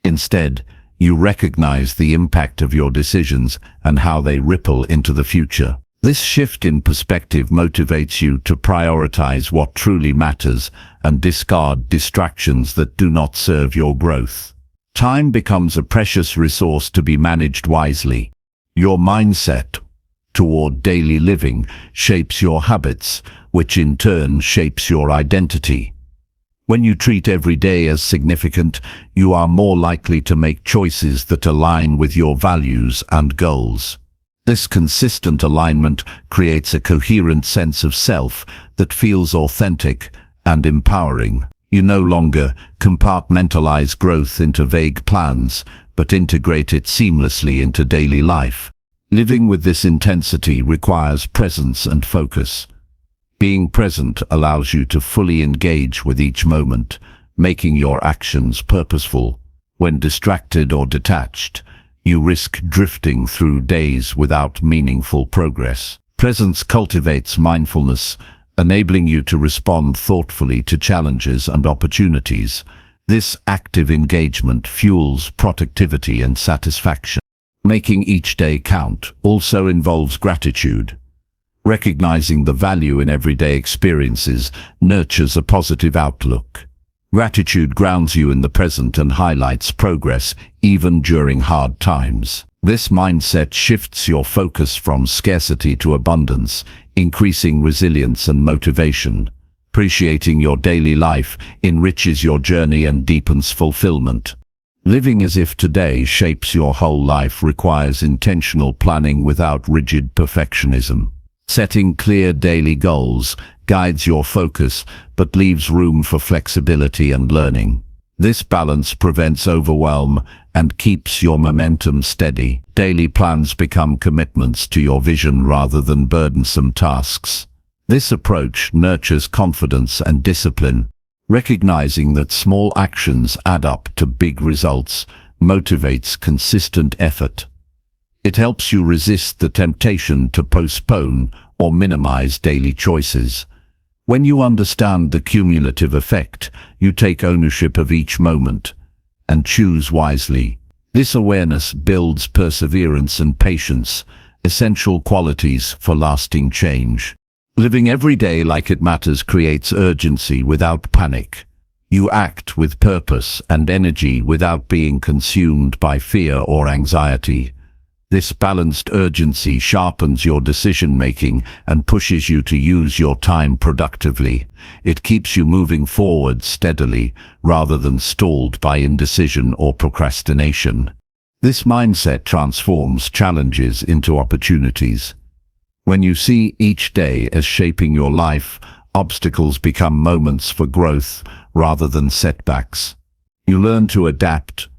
Instead, you recognize the impact of your decisions and how they ripple into the future. This shift in perspective motivates you to prioritize what truly matters and discard distractions that do not serve your growth. Time becomes a precious resource to be managed wisely. Your mindset toward daily living shapes your habits, which in turn shapes your identity. When you treat every day as significant, you are more likely to make choices that align with your values and goals. This consistent alignment creates a coherent sense of self that feels authentic and empowering. You no longer compartmentalize growth into vague plans, but integrate it seamlessly into daily life. Living with this intensity requires presence and focus. Being present allows you to fully engage with each moment, making your actions purposeful. When distracted or detached, you risk drifting through days without meaningful progress. Presence cultivates mindfulness, enabling you to respond thoughtfully to challenges and opportunities. This active engagement fuels productivity and satisfaction. Making each day count also involves gratitude. Recognizing the value in everyday experiences nurtures a positive outlook. Gratitude grounds you in the present and highlights progress even during hard times. This mindset shifts your focus from scarcity to abundance, increasing resilience and motivation. Appreciating your daily life enriches your journey and deepens fulfillment. Living as if today shapes your whole life requires intentional planning without rigid perfectionism. Setting clear daily goals guides your focus but leaves room for flexibility and learning. This balance prevents overwhelm and keeps your momentum steady. Daily plans become commitments to your vision rather than burdensome tasks. This approach nurtures confidence and discipline. Recognizing that small actions add up to big results motivates consistent effort. It helps you resist the temptation to postpone or minimize daily choices. When you understand the cumulative effect, you take ownership of each moment and choose wisely. This awareness builds perseverance and patience, essential qualities for lasting change. Living every day like it matters creates urgency without panic. You act with purpose and energy without being consumed by fear or anxiety. This balanced urgency sharpens your decision-making and pushes you to use your time productively. It keeps you moving forward steadily rather than stalled by indecision or procrastination. This mindset transforms challenges into opportunities. When you see each day as shaping your life, obstacles become moments for growth rather than setbacks. You learn to adapt,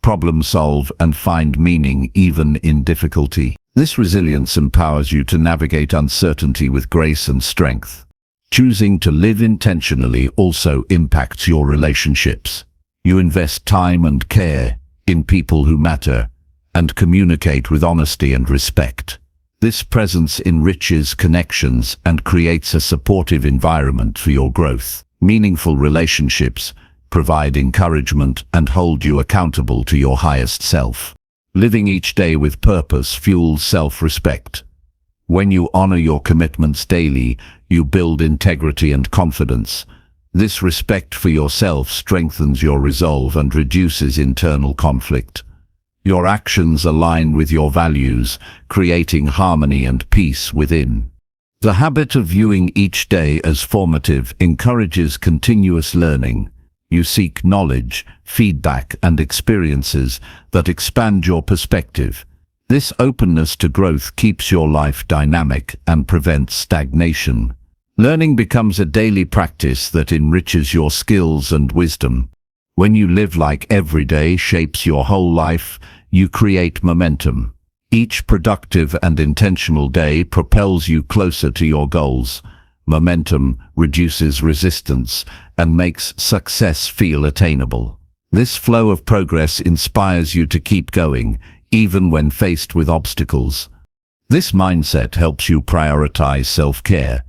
problem solve, and find meaning even in difficulty. This resilience empowers you to navigate uncertainty with grace and strength. Choosing to live intentionally also impacts your relationships. You invest time and care in people who matter and communicate with honesty and respect. This presence enriches connections and creates a supportive environment for your growth. Meaningful relationships provide encouragement and hold you accountable to your highest self. Living each day with purpose fuels self-respect. When you honor your commitments daily, you build integrity and confidence. This respect for yourself strengthens your resolve and reduces internal conflict. Your actions align with your values, creating harmony and peace within. The habit of viewing each day as formative encourages continuous learning. You seek knowledge, feedback, and experiences that expand your perspective. This openness to growth keeps your life dynamic and prevents stagnation. Learning becomes a daily practice that enriches your skills and wisdom. When you live like every day shapes your whole life, you create momentum. Each productive and intentional day propels you closer to your goals. Momentum reduces resistance and makes success feel attainable. This flow of progress inspires you to keep going, even when faced with obstacles. This mindset helps you prioritize self-care.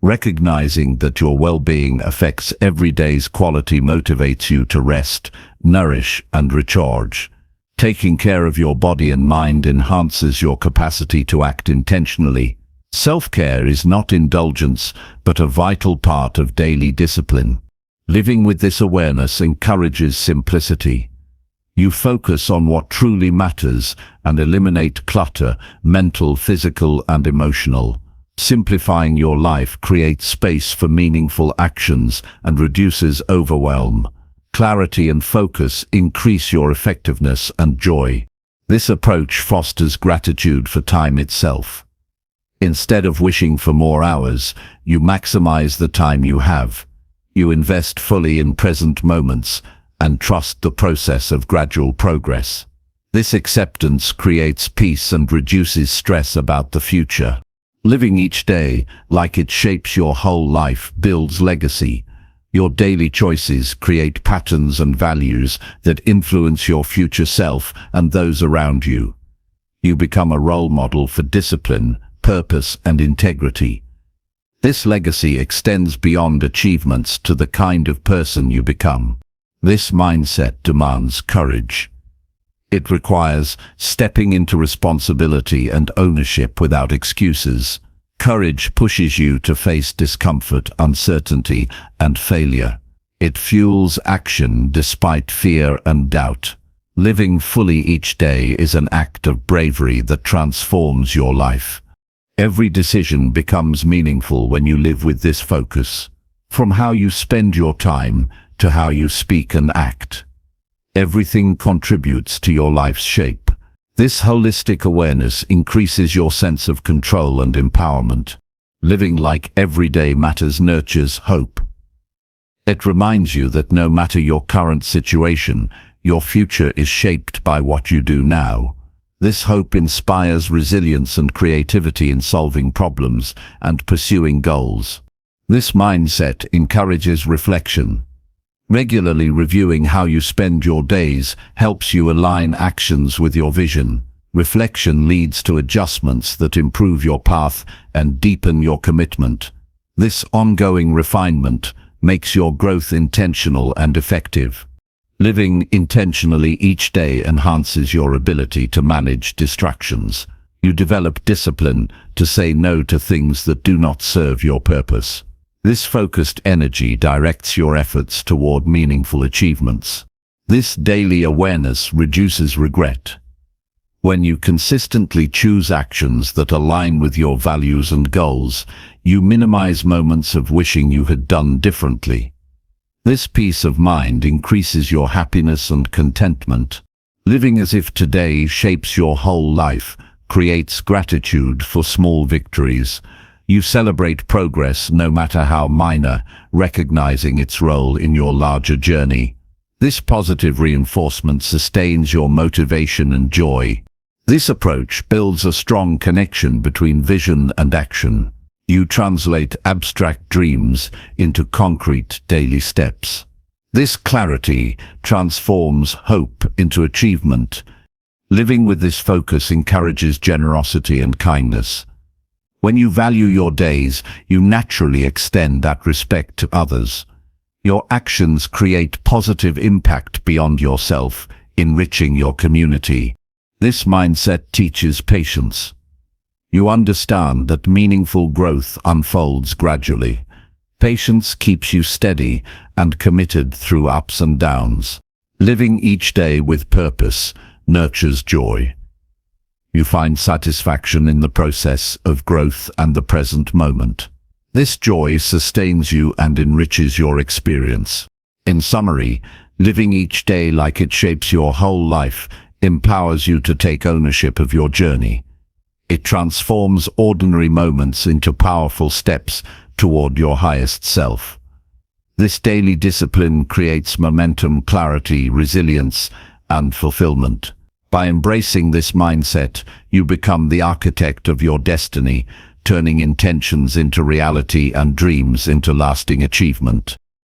Recognizing that your well-being affects every day's quality motivates you to rest, nourish, and recharge. Taking care of your body and mind enhances your capacity to act intentionally. Self-care is not indulgence, but a vital part of daily discipline. Living with this awareness encourages simplicity. You focus on what truly matters and eliminate clutter, mental, physical, and emotional. Simplifying your life creates space for meaningful actions and reduces overwhelm. Clarity and focus increase your effectiveness and joy. This approach fosters gratitude for time itself. Instead of wishing for more hours, you maximize the time you have. You invest fully in present moments and trust the process of gradual progress. This acceptance creates peace and reduces stress about the future. Living each day like it shapes your whole life builds legacy. Your daily choices create patterns and values that influence your future self and those around you. You become a role model for discipline, purpose, and integrity. This legacy extends beyond achievements to the kind of person you become. This mindset demands courage. It requires stepping into responsibility and ownership without excuses. Courage pushes you to face discomfort, uncertainty, and failure. It fuels action despite fear and doubt. Living fully each day is an act of bravery that transforms your life. Every decision becomes meaningful when you live with this focus. From how you spend your time to how you speak and act. Everything contributes to your life's shape. This holistic awareness increases your sense of control and empowerment. Living like every day matters nurtures hope. It reminds you that no matter your current situation, your future is shaped by what you do now. This hope inspires resilience and creativity in solving problems and pursuing goals. This mindset encourages reflection. Regularly reviewing how you spend your days helps you align actions with your vision. Reflection leads to adjustments that improve your path and deepen your commitment. This ongoing refinement makes your growth intentional and effective. Living intentionally each day enhances your ability to manage distractions. You develop discipline to say no to things that do not serve your purpose. This focused energy directs your efforts toward meaningful achievements. This daily awareness reduces regret. When you consistently choose actions that align with your values and goals, you minimize moments of wishing you had done differently. This peace of mind increases your happiness and contentment. Living as if today shapes your whole life creates gratitude for small victories. You celebrate progress no matter how minor, recognizing its role in your larger journey. This positive reinforcement sustains your motivation and joy. This approach builds a strong connection between vision and action. You translate abstract dreams into concrete daily steps. This clarity transforms hope into achievement. Living with this focus encourages generosity and kindness. When you value your days, you naturally extend that respect to others. Your actions create positive impact beyond yourself, enriching your community. This mindset teaches patience. You understand that meaningful growth unfolds gradually. Patience keeps you steady and committed through ups and downs. Living each day with purpose nurtures joy. You find satisfaction in the process of growth and the present moment. This joy sustains you and enriches your experience. In summary, living each day like it shapes your whole life empowers you to take ownership of your journey. It transforms ordinary moments into powerful steps toward your highest self. This daily discipline creates momentum, clarity, resilience, and fulfillment. By embracing this mindset, you become the architect of your destiny, turning intentions into reality and dreams into lasting achievement.